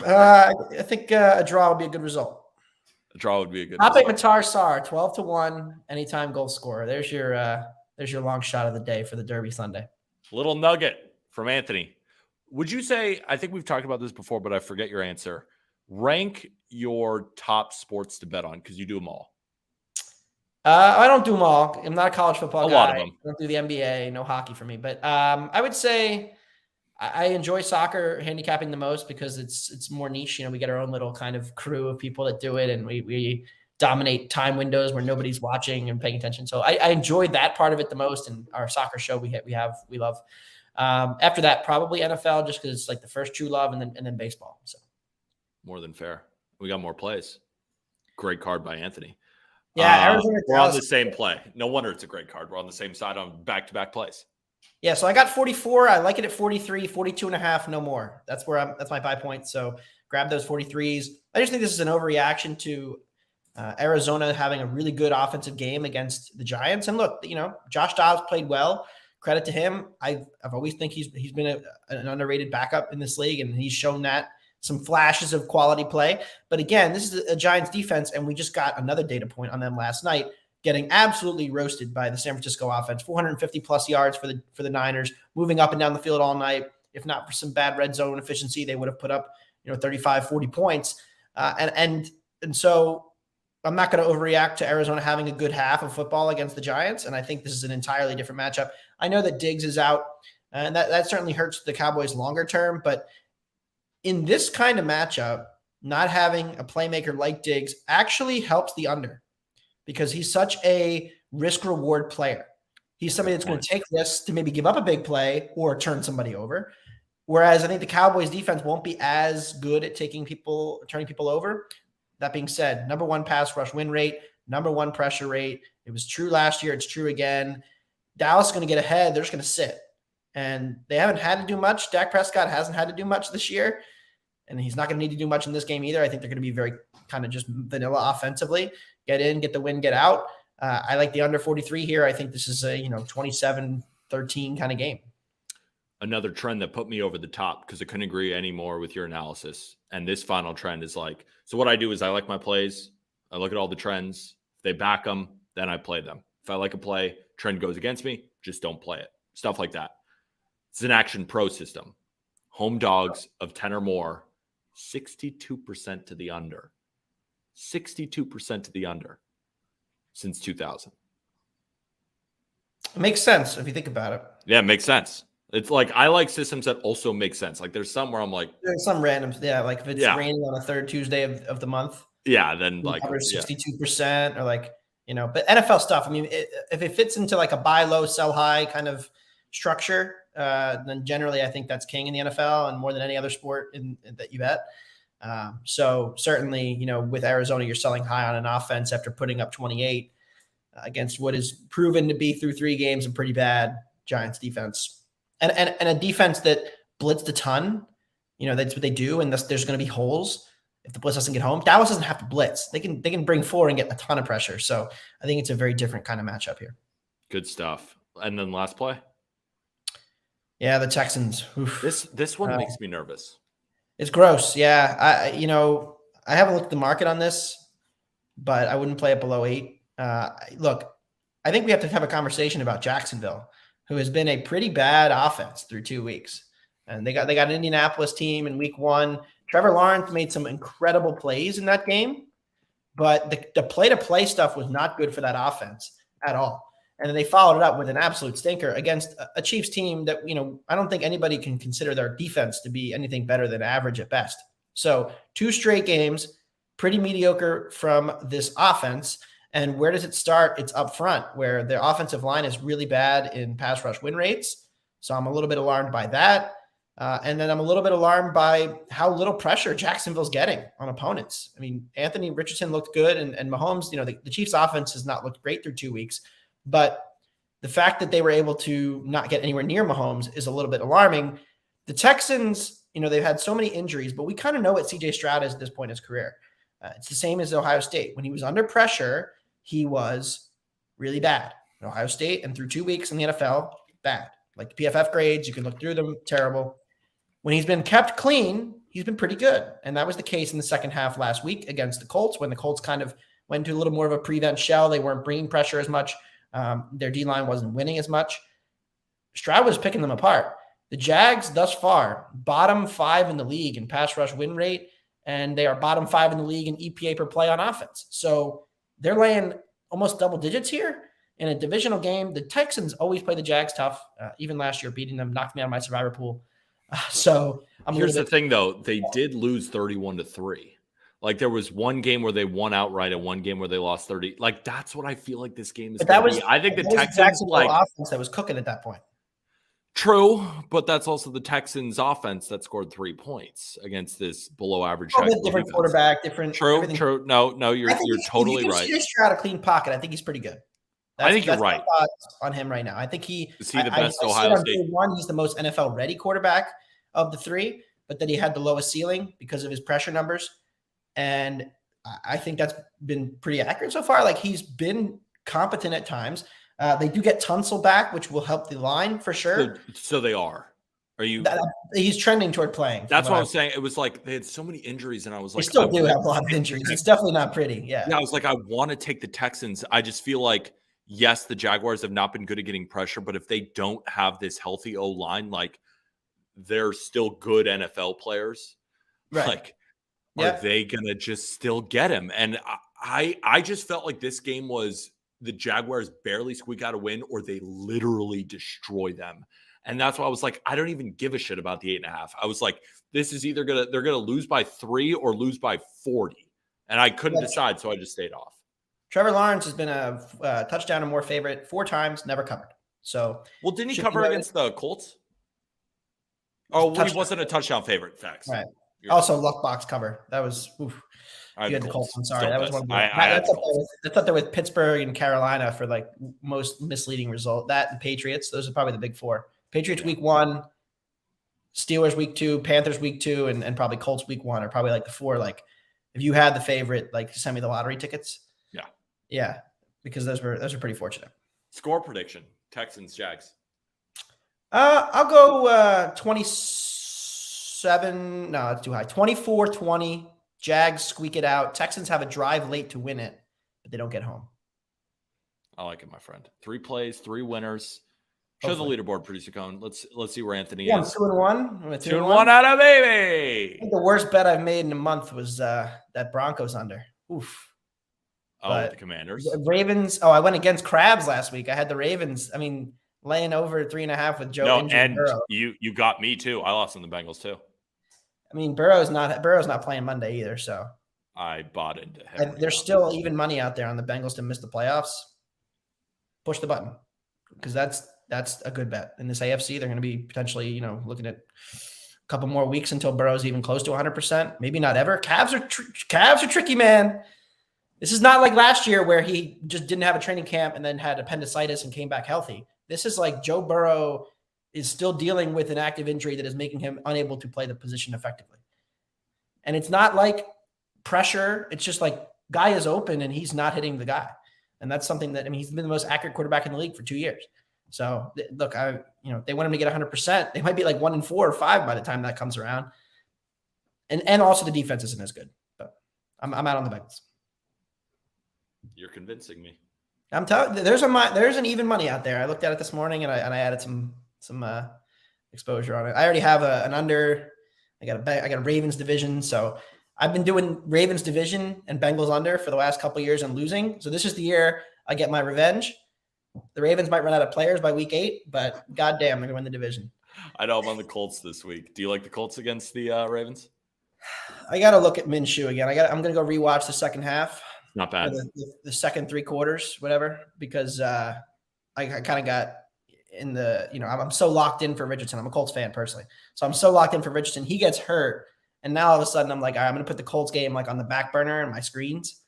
I think a draw would be a good result. A draw would be a good Ape result. Matar Sarr, 12-1, anytime goal scorer. There's your long shot of the day for the Derby Sunday. Little nugget from Anthony. Would you say, I think we've talked about this before, but I forget your answer. Rank your top sports to bet on because you do them all. I don't do them all. I'm not a college football guy. A lot of them. I don't do the NBA, no hockey for me. But I would say I enjoy soccer handicapping the most because it's more niche. We get our own little kind of crew of people that do it, and we dominate time windows where nobody's watching and paying attention. So I enjoy that part of it the most. And our soccer show we love. After that, probably NFL, just because it's like the first true love, and then baseball. So more than fair. We got more plays. Great card by Anthony. Yeah, Arizona. We're on the same play. No wonder it's a great card. We're on the same side on back-to-back plays. Yeah, so I got 44. I like it at 43, 42.5, no more. That's my buy point. So grab those 43s. I just think this is an overreaction to Arizona having a really good offensive game against the Giants. And look, Josh Dobbs played well. Credit to him. I've always think he's been an underrated backup in this league, and he's shown that. Some flashes of quality play. But again, this is a Giants defense, and we just got another data point on them last night, getting absolutely roasted by the San Francisco offense. 450-plus yards for the Niners, moving up and down the field all night. If not for some bad red zone efficiency, they would have put up 35, 40 points. And so I'm not going to overreact to Arizona having a good half of football against the Giants, and I think this is an entirely different matchup. I know that Diggs is out, and that certainly hurts the Cowboys longer term, but in this kind of matchup, not having a playmaker like Diggs actually helps the under because he's such a risk-reward player. He's somebody that's going to take risks to maybe give up a big play or turn somebody over. Whereas I think the Cowboys defense won't be as good at turning people over. That being said, number 1 pass rush win rate, number 1 pressure rate. It was true last year. It's true again. Dallas is going to get ahead. They're just going to sit. And they haven't had to do much. Dak Prescott hasn't had to do much this year. And he's not going to need to do much in this game either. I think they're going to be very kind of just vanilla offensively. Get in, get the win, get out. I like the under 43 here. I think this is a 27-13 kind of game. Another trend that put me over the top because I couldn't agree anymore with your analysis. And this final trend is so what I do is I like my plays. I look at all the trends. If they back them, then I play them. If I like a play, trend goes against me, just don't play it. Stuff like that. It's an Action Pro system. Home dogs of 10 or more. 62% to the under. 62% to the under since 2000. It makes sense if you think about it. Yeah, it makes sense. It's I like systems that also make sense. There's some where I'm there's some randoms. Yeah, like if it's raining on a third Tuesday of the month. Yeah, then 62% or but NFL stuff. I mean, if it fits into a buy low, sell high kind of structure, then generally I think that's king in the NFL and more than any other sport that you bet. So certainly, with Arizona, you're selling high on an offense after putting up 28 against what is proven to be through 3 games and pretty bad Giants defense, and a defense that blitzed a ton. That's what they do, and there's going to be holes if the blitz doesn't get home. Dallas doesn't have to blitz; they can bring 4 and get a ton of pressure. So I think it's a very different kind of matchup here. Good stuff. And then last play. Yeah, the Texans. Oof. This one makes me nervous. It's gross. Yeah, I haven't looked at the market on this, but I wouldn't play it below 8. Look, I think we have to have a conversation about Jacksonville, who has been a pretty bad offense through 2 weeks. And they got an Indianapolis team in week 1. Trevor Lawrence made some incredible plays in that game, but the play-to-play stuff was not good for that offense at all. And then they followed it up with an absolute stinker against a Chiefs team that, I don't think anybody can consider their defense to be anything better than average at best. So 2 straight games, pretty mediocre from this offense. And where does it start? It's up front, where their offensive line is really bad in pass rush win rates. So I'm a little bit alarmed by that. And then I'm a little bit alarmed by how little pressure Jacksonville's getting on opponents. I mean, Anthony Richardson looked good, and Mahomes, the Chiefs offense has not looked great through 2 weeks. But the fact that they were able to not get anywhere near Mahomes is a little bit alarming. The Texans, they've had so many injuries, but we kind of know what C.J. Stroud is at this point in his career. It's the same as Ohio State. When he was under pressure, he was really bad. Ohio State, and through 2 weeks in the NFL, bad. Like the PFF grades, you can look through them, terrible. When he's been kept clean, he's been pretty good. And that was the case in the second half last week against the Colts, when the Colts kind of went into a little more of a prevent shell. They weren't bringing pressure as much. Their D-line wasn't winning as much. Stroud was picking them apart. The Jags thus far, bottom 5 in the league in pass rush win rate, and they are bottom 5 in the league in EPA per play on offense. So they're laying almost double digits here in a divisional game. The Texans always play the Jags tough. Even last year, beating them, knocked me out of my survivor pool. Here's the thing, though. They did lose 31-3. Like, there was one game where they won outright and one game where they lost 30. Like, that's what I feel like this game is going to be. I think the Texans, offense that was cooking at that point. True, but that's also the Texans offense that scored 3 points against this below average. Different quarterback, different. True, everything. No, you're totally right. If you Stroud a clean pocket, I think he's pretty good. I think you're right on him right now. I think is he the best Ohio State? He's the most NFL ready quarterback of the 3, but then he had the lowest ceiling because of his pressure numbers. And I think that's been pretty accurate so far. Like, he's been competent at times. They do get Tunsil back, which will help the line for sure. So they are. Are you? He's trending toward playing. That's what I was saying. It was like they had so many injuries, and I was like, they still do have a lot of injuries. It's definitely not pretty. Yeah. I was like, I want to take the Texans. I just feel like, yes, the Jaguars have not been good at getting pressure, but if they don't have this healthy O line, like, they're still good NFL players. Right. Like, are they gonna just still get him? And I just felt like this game was the Jaguars barely squeak out a win, or they literally destroy them. And that's why I was like, I don't even give a shit about the 8.5. I was like, this is either they're gonna lose by 3 or lose by 40. And I couldn't decide, so I just stayed off. Trevor Lawrence has been a touchdown or more favorite 4 times, never covered. So, well, didn't he cover against the Colts? Oh, he wasn't a touchdown favorite. Facts. Right. Also, luck box cover. That was. Oof. You had the Colts. I'm sorry. That was one of the. That's up there with Pittsburgh and Carolina for like most misleading result. That and Patriots. Those are probably the big 4. Patriots week 1, Steelers week 2, Panthers week 2, and probably Colts week 1 are probably like the 4. Like, if you had the favorite, like, send me the lottery tickets. Yeah, because those were pretty fortunate. Score prediction: Texans, Jags. I'll go 27. No, it's too high. 24-20. Jags squeak it out. Texans have a drive late to win it, but they don't get home. I like it, my friend. 3 plays, 3 winners. Show the leaderboard, producer Cone. Let's see where Anthony is. 2-1. 2-1 out of baby. I think the worst bet I've made in a month was that Broncos under. Oof. Oh, the Commanders. The Ravens. Oh, I went against Crabs last week. I had the Ravens. I mean, laying over 3.5 with Joe. No, and Burrow. You got me too. I lost on the Bengals too. I mean, Burrow's not playing Monday either. So I bought into him. There's still even money out there on the Bengals to miss the playoffs. Push the button, because that's that's a good bet. In this AFC, they're going to be potentially, you know, looking at a couple more weeks until Burrow's even close to 100%. Maybe not ever. Cavs are tricky, man. This is not like last year where he just didn't have a training camp and then had appendicitis and came back healthy. This is like Joe Burrow is still dealing with an active injury that is making him unable to play the position effectively. And it's not like pressure. It's just like guy is open and he's not hitting the guy. And that's something that, I mean, he's been the most accurate quarterback in the league for 2 years. So look, they want him to get 100%. They might be like 1 and 4 or 5 by the time that comes around. And also the defense isn't as good, but I'm out on the Bengals. You're convincing me. I'm telling you, there's an even money out there. I looked at it this morning and I added some exposure on it. I already have an under. I got a Ravens division. So I've been doing Ravens division and Bengals under for the last couple of years and losing. So this is the year I get my revenge. The Ravens might run out of players by week 8, but goddamn, they're going to win the division. I know I'm on the Colts this week. Do you like the Colts against the Ravens? I got to look at Minshew again. I'm going to go rewatch the second half. Not bad. The second 3 quarters, whatever, because I kind of got in the, I'm so locked in for Richardson. I'm a Colts fan personally. So I'm so locked in for Richardson. He gets hurt. And now all of a sudden I'm like, all right, I'm going to put the Colts game like on the back burner in my screens.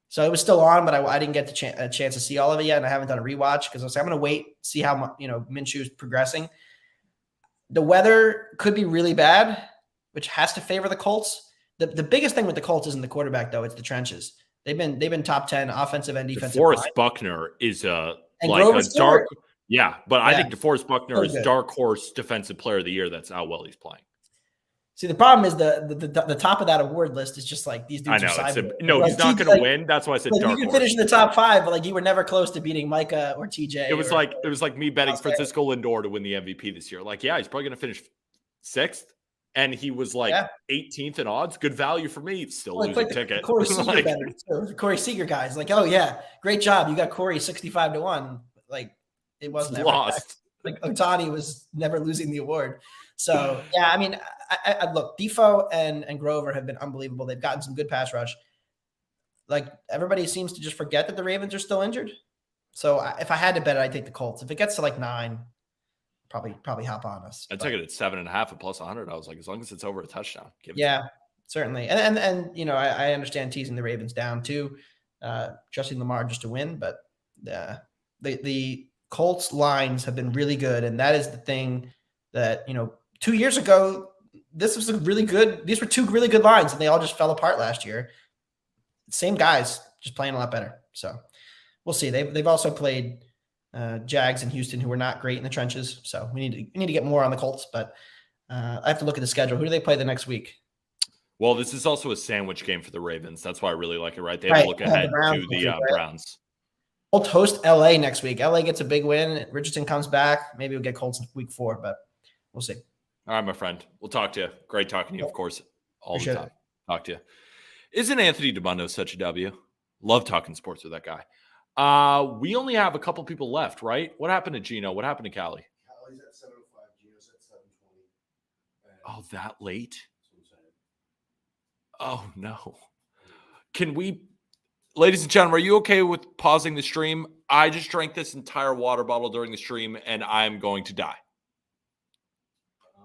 So it was still on, but I didn't get a chance to see all of it yet. And I haven't done a rewatch because I was like, I'm going to wait, see how, Minshew is progressing. The weather could be really bad, which has to favor the Colts. The biggest thing with the Colts isn't the quarterback though. It's the trenches. They've been top 10 offensive and defensive. DeForest Buckner is a Grover's dark. Yeah, but I Yeah. think DeForest Buckner is good. dark horse defensive player of the year. That's how well he's playing. See, the problem is the top of that award list is just like these dudes. I know. Are He's not going to win. That's why I said like, dark you can horse. finish in the top 5, but like you were never close to beating Micah or TJ. It was like me betting Francisco Lindor to win the MVP this year. Like, yeah, he's probably going to finish 6th, and he was like 18th in odds. Good value for me. Still losing ticket. Corey Seager better. So Corey Seager guys like, oh yeah, great job. You got Corey 65-1. Like it wasn't lost. Like Otani was never losing the award. So yeah, I mean, I look, Defoe and Grover have been unbelievable. They've gotten some good pass rush. Like everybody seems to just forget that the Ravens are still injured. So if I had to bet it, I'd take the Colts. If it gets to like 9, probably hop on us. I took it at 7.5 at plus 100. I was like, as long as it's over a touchdown. Certainly. And I understand teasing the Ravens down too, trusting Lamar just to win, but the Colts lines have been really good. And that is the thing that, 2 years ago, these were 2 really good lines and they all just fell apart last year. Same guys, just playing a lot better. So we'll see. They've also played Jags in Houston who were not great in the trenches. So we need to get more on the Colts, but I have to look at the schedule. Who do they play the next week? Well, this is also a sandwich game for the Ravens. That's why I really like it, right? They have to look ahead to the Browns. Colts host LA next week. LA gets a big win. Richardson comes back. Maybe we'll get Colts in week 4, but we'll see. All right, my friend. We'll talk to you. Great talking to you, of course, all Appreciate the time. Talk to you. Isn't Anthony DiBundo such a W? Love talking sports with that guy. We only have a couple people left, right? What happened to Gino? What happened to Callie? Callie's at 7:05. Gino's at 7:20. Oh, that late? Oh, no. Can we, ladies and gentlemen, are you okay with pausing the stream? I just drank this entire water bottle during the stream, and I'm going to die.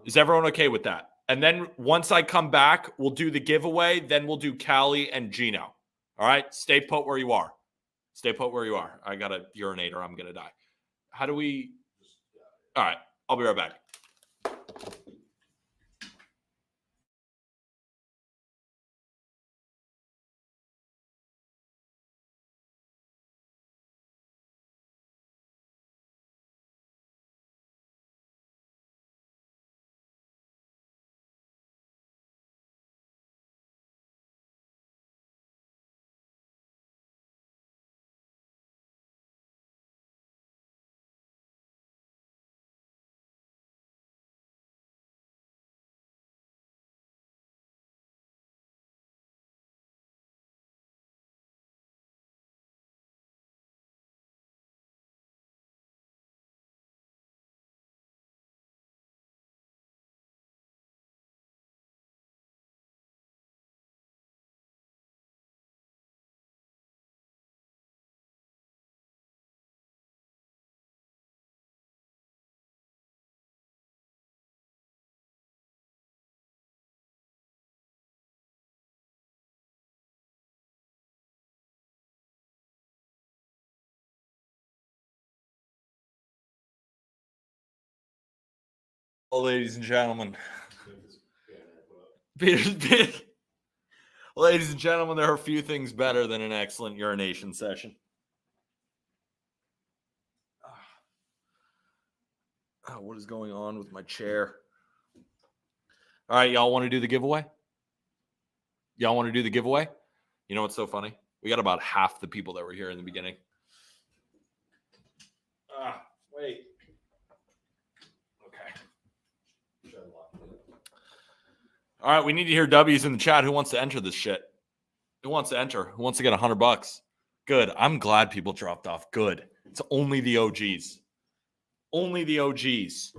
Is everyone okay with that? And then once I come back, we'll do the giveaway. Then we'll do Callie and Gino. All right? Stay put where you are. Stay put where you are. I got to urinate or I'm going to die. How do we? All right. I'll be right back. Ladies and gentlemen. Ladies and gentlemen, there are a few things better than an excellent urination session. Oh, what is going on with my chair? All right, y'all want to do the giveaway? Y'all want to do the giveaway? You know what's so funny? We got about half the people that were here in the beginning. Wait. Okay. All right, we need to hear W's in the chat. Who wants to enter this shit? Who wants to enter? Who wants to get $100? Good. I'm glad people dropped off. Good. It's only the OGs. Only the OGs.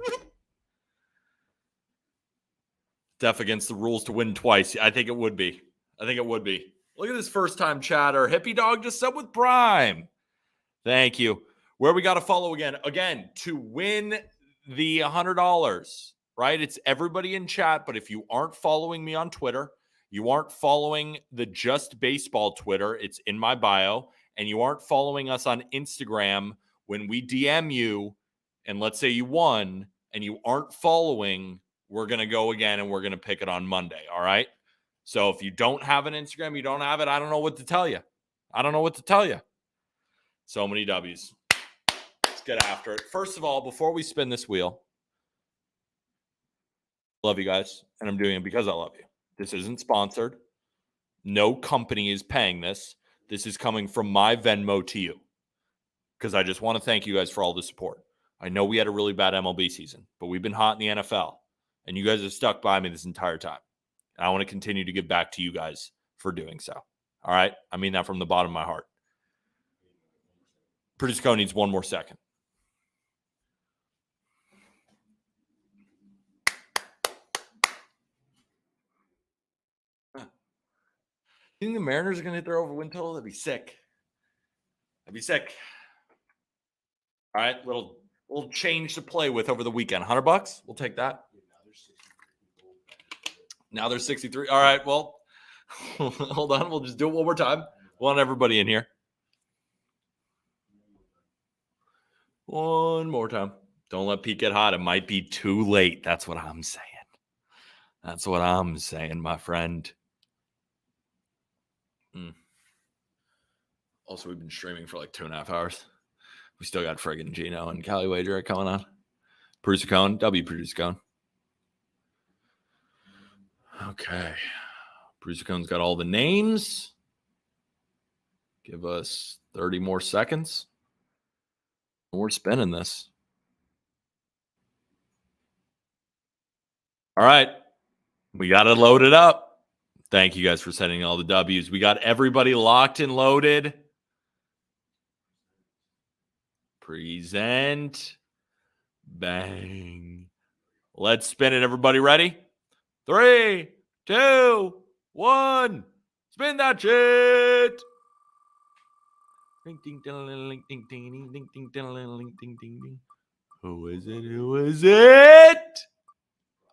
Def against the rules to win twice. I think it would be. Look at this first-time chatter. Hippie Dog just subbed with Prime. Thank you. Where we got to follow again. Again, to win the $100, right? It's everybody in chat, but if you aren't following me on Twitter, you aren't following the Just Baseball Twitter, it's in my bio, and you aren't following us on Instagram, when we DM you, and let's say you won, and you aren't following, we're going to go again, and we're going to pick it on Monday, all right? So if you don't have an Instagram, you don't have it, I don't know what to tell you. So many W's. Let's get after it. First of all, before we spin this wheel, love you guys, and I'm doing it because I love you. This isn't sponsored. No company is paying this. This is coming from my Venmo to you because I just want to thank you guys for all the support. I know we had a really bad MLB season, but we've been hot in the NFL, and you guys have stuck by me this entire time. And I want to continue to give back to you guys for doing so. All right? I mean that from the bottom of my heart. Producer Co needs one more second. You think the Mariners are going to hit their over win total? That'd be sick. All right, little change to play with over the weekend. $100? We'll take that. Now there's 63. All right, well, hold on. We'll just do it one more time. Want everybody in here. One more time. Don't let Pete get hot. It might be too late. That's what I'm saying. My friend. Also, we've been streaming for like 2.5 hours. We still got friggin' Gino and Cali Wager coming on. Producer Cone. Producer Cone. Okay. Producer Cone's got all the names. Give us 30 more seconds. We're spinning this. All right. We got to load it up. Thank you guys for sending all the W's. We got everybody locked and loaded. Present. Bang. Let's spin it. Everybody ready? 3, 2, 1. Spin that shit. Who is it?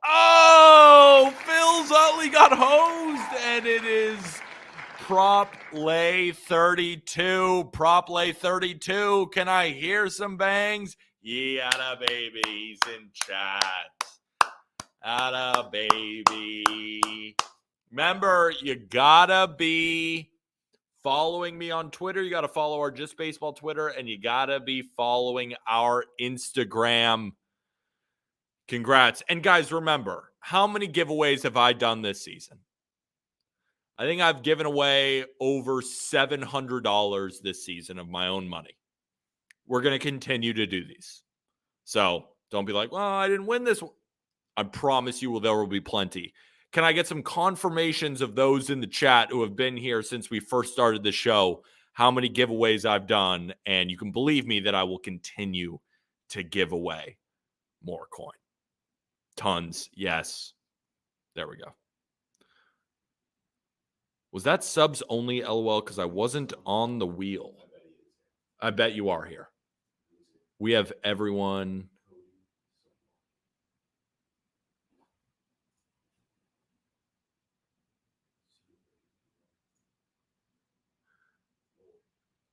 Oh, Phil Utley got hosed, and it is Prop Lay 32. Prop Lay 32. Can I hear some bangs? Yeah, baby. He's in chat. Atta baby. Remember, you gotta be following me on Twitter. You gotta follow our Just Baseball Twitter, and you gotta be following our Instagram. Congrats. And guys, remember, how many giveaways have I done this season? I think I've given away over $700 this season of my own money. We're going to continue to do these. So don't be like, well, I didn't win this. I promise you there will be plenty. Can I get some confirmations of those in the chat who have been here since we first started the show, how many giveaways I've done? And you can believe me that I will continue to give away more coin. Tons. Yes. There we go. Was that subs only, LOL? Because I wasn't on the wheel. I bet you are here. We have everyone.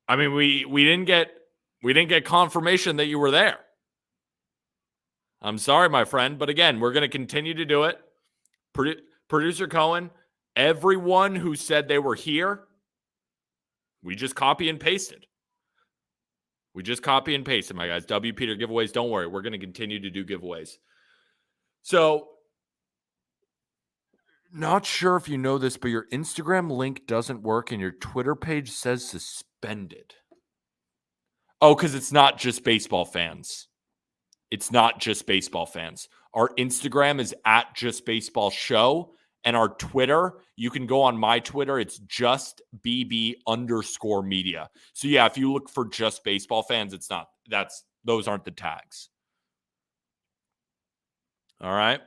I mean, we didn't get confirmation that you were there. I'm sorry, my friend. But again, we're going to continue to do it. Producer Cohen, everyone who said they were here, we just copy and pasted. We just copy and pasted, my guys. W. Peter giveaways. Don't worry. We're going to continue to do giveaways. So, not sure if you know this, but your Instagram link doesn't work and your Twitter page says suspended. Oh, because it's not just baseball fans. It's not just baseball fans. Our Instagram is at Just Baseball Show. And our Twitter, you can go on my Twitter. It's just BB_media. So yeah, if you look for just baseball fans, it's not. Those aren't the tags. All right.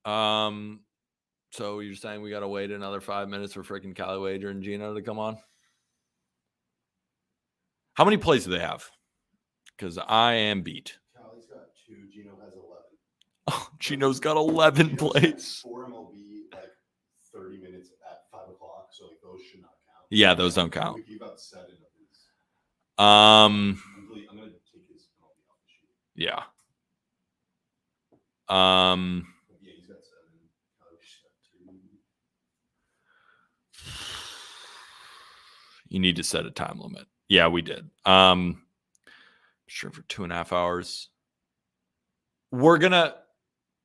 So you're saying we got to wait another 5 minutes for freaking Cali Wager and Gino to come on? How many plays do they have? Because I am beat. Cali's got 2. Gino has 11. Oh, Gino's got 11 plays. 4 MLB, like 30 minutes at 5 o'clock. So like those should not count. Yeah, those don't count. We gave out 7 of his. I'm gonna take his MLB off the sheet. Yeah. Yeah, he's got 7. Cali's got 2. You need to set a time limit. Yeah, we did. Sure, for 2.5 hours. We're gonna.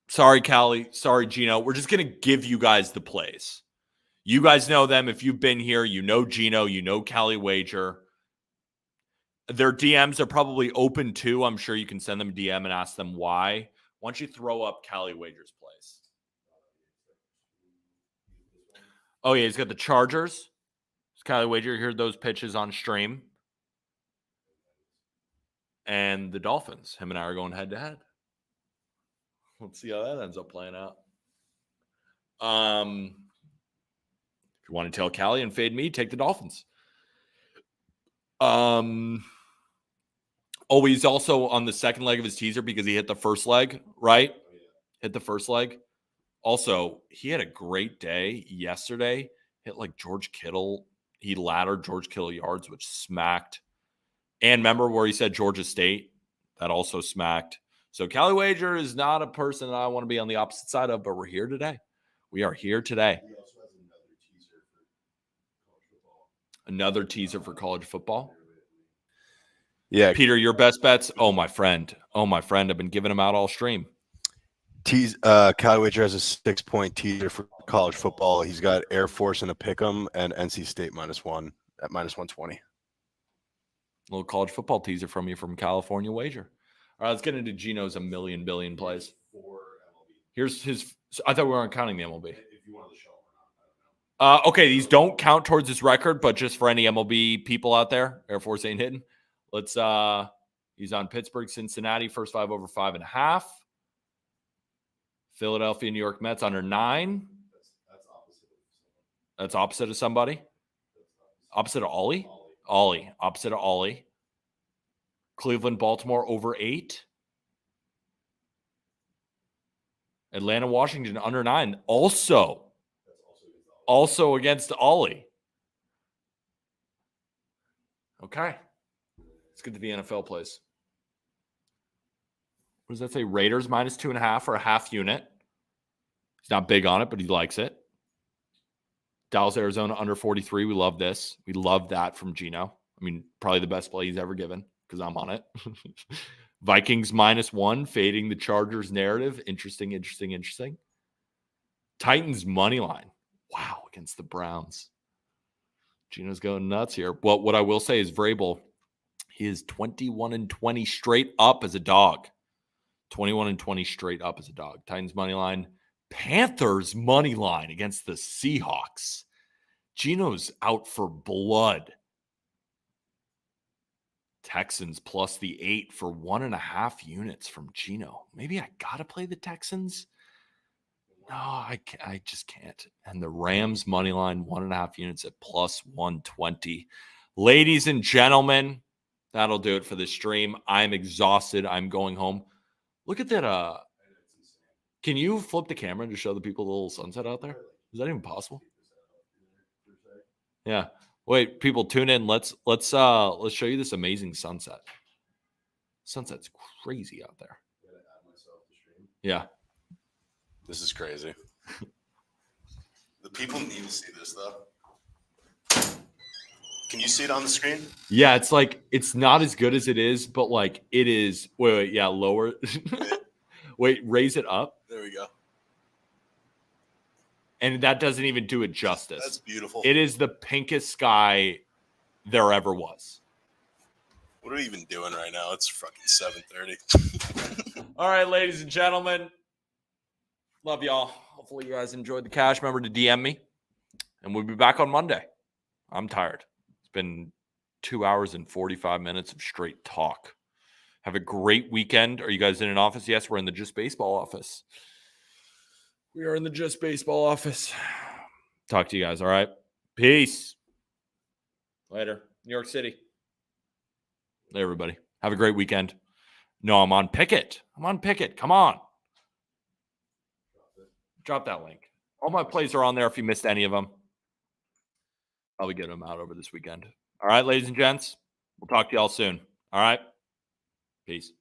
Sorry, Callie. Sorry, Gino. We're just gonna give you guys the plays. You guys know them. If you've been here, you know Gino. You know Cali Wager. Their DMs are probably open too. I'm sure you can send them a DM and ask them why. Why don't you throw up Cali Wager's plays? Oh yeah, he's got the Chargers. Cali Wager heard those pitches on stream. And the Dolphins. Him and I are going head to head. Let's see how that ends up playing out. If you want to tell Callie and fade me, take the Dolphins. He's also on the second leg of his teaser because he hit the first leg, right? Hit the first leg. Also, he had a great day yesterday. Hit like George Kittle. He laddered George Kittle yards, which smacked. And remember where he said Georgia State? That also smacked. So Cali Wager is not a person that I want to be on the opposite side of, but we're here today. We are here today. He also has another teaser for college football. Another teaser for college football. Yeah, Peter, your best bets? Oh, my friend. I've been giving them out all stream. Cali Wager has a 6-point teaser for college football. He's got Air Force in a pick'em and NC State -1 at -120. Little college football teaser from you from California Wager. All right, let's get into Gino's a million billion plays. Here's his. I thought we weren't counting the MLB. If you wanted to show him or not, I don't know. Okay, these don't count towards his record, but just for any MLB people out there, Air Force ain't hidden. Let's. He's on Pittsburgh, Cincinnati, first 5 over 5.5. Philadelphia, New York Mets under 9. That's opposite of someone. That's opposite of somebody. Opposite of Ollie. Ollie, opposite of Ollie. Cleveland, Baltimore over 8. Atlanta, Washington under 9. Also against Ollie. Okay. Let's get to the NFL plays. What does that say? Raiders -2.5 or a half unit. He's not big on it, but he likes it. Dallas, Arizona under 43. We love this. We love that from Gino. I mean, probably the best play he's ever given because I'm on it. Vikings -1, fading the Chargers narrative. Interesting. Titans money line. Wow, against the Browns. Gino's going nuts here. Well, what I will say is Vrabel, he is 21-20 straight up as a dog. 21-20 straight up as a dog. Titans money line. Panthers money line against the Seahawks. Gino's out for blood. Texans plus the 8 for 1.5 units from Gino. Maybe I gotta play the Texans. No, I just can't. And the Rams money line 1.5 units at +120. Ladies and gentlemen, that'll do it for the stream. I'm exhausted. I'm going home. Look at that. Can you flip the camera to show the people the little sunset out there? Is that even possible? Yeah. Wait, people, tune in. Let's show you this amazing sunset. Sunset's crazy out there. Yeah. This is crazy. The people need to see this, though. Can you see it on the screen? Yeah, it's like it's not as good as it is, but like it is. Wait, yeah, lower. Wait, raise it up. There we go. And that doesn't even do it justice. That's beautiful. It is the pinkest sky there ever was. What are we even doing right now? It's fucking 7:30. All right, ladies and gentlemen. Love y'all. Hopefully you guys enjoyed the cash. Remember to DM me. And we'll be back on Monday. I'm tired. It's been 2 hours and 45 minutes of straight talk. Have a great weekend. Are you guys in an office? Yes, we're in the Just Baseball office. We are in the Just Baseball office. Talk to you guys, all right? Peace. Later. New York City. Hey, everybody. Have a great weekend. No, I'm on Pikkit. Come on. Drop that link. All my plays are on there if you missed any of them. Probably get them out over this weekend. All right, ladies and gents. We'll talk to y'all soon. All right? Peace.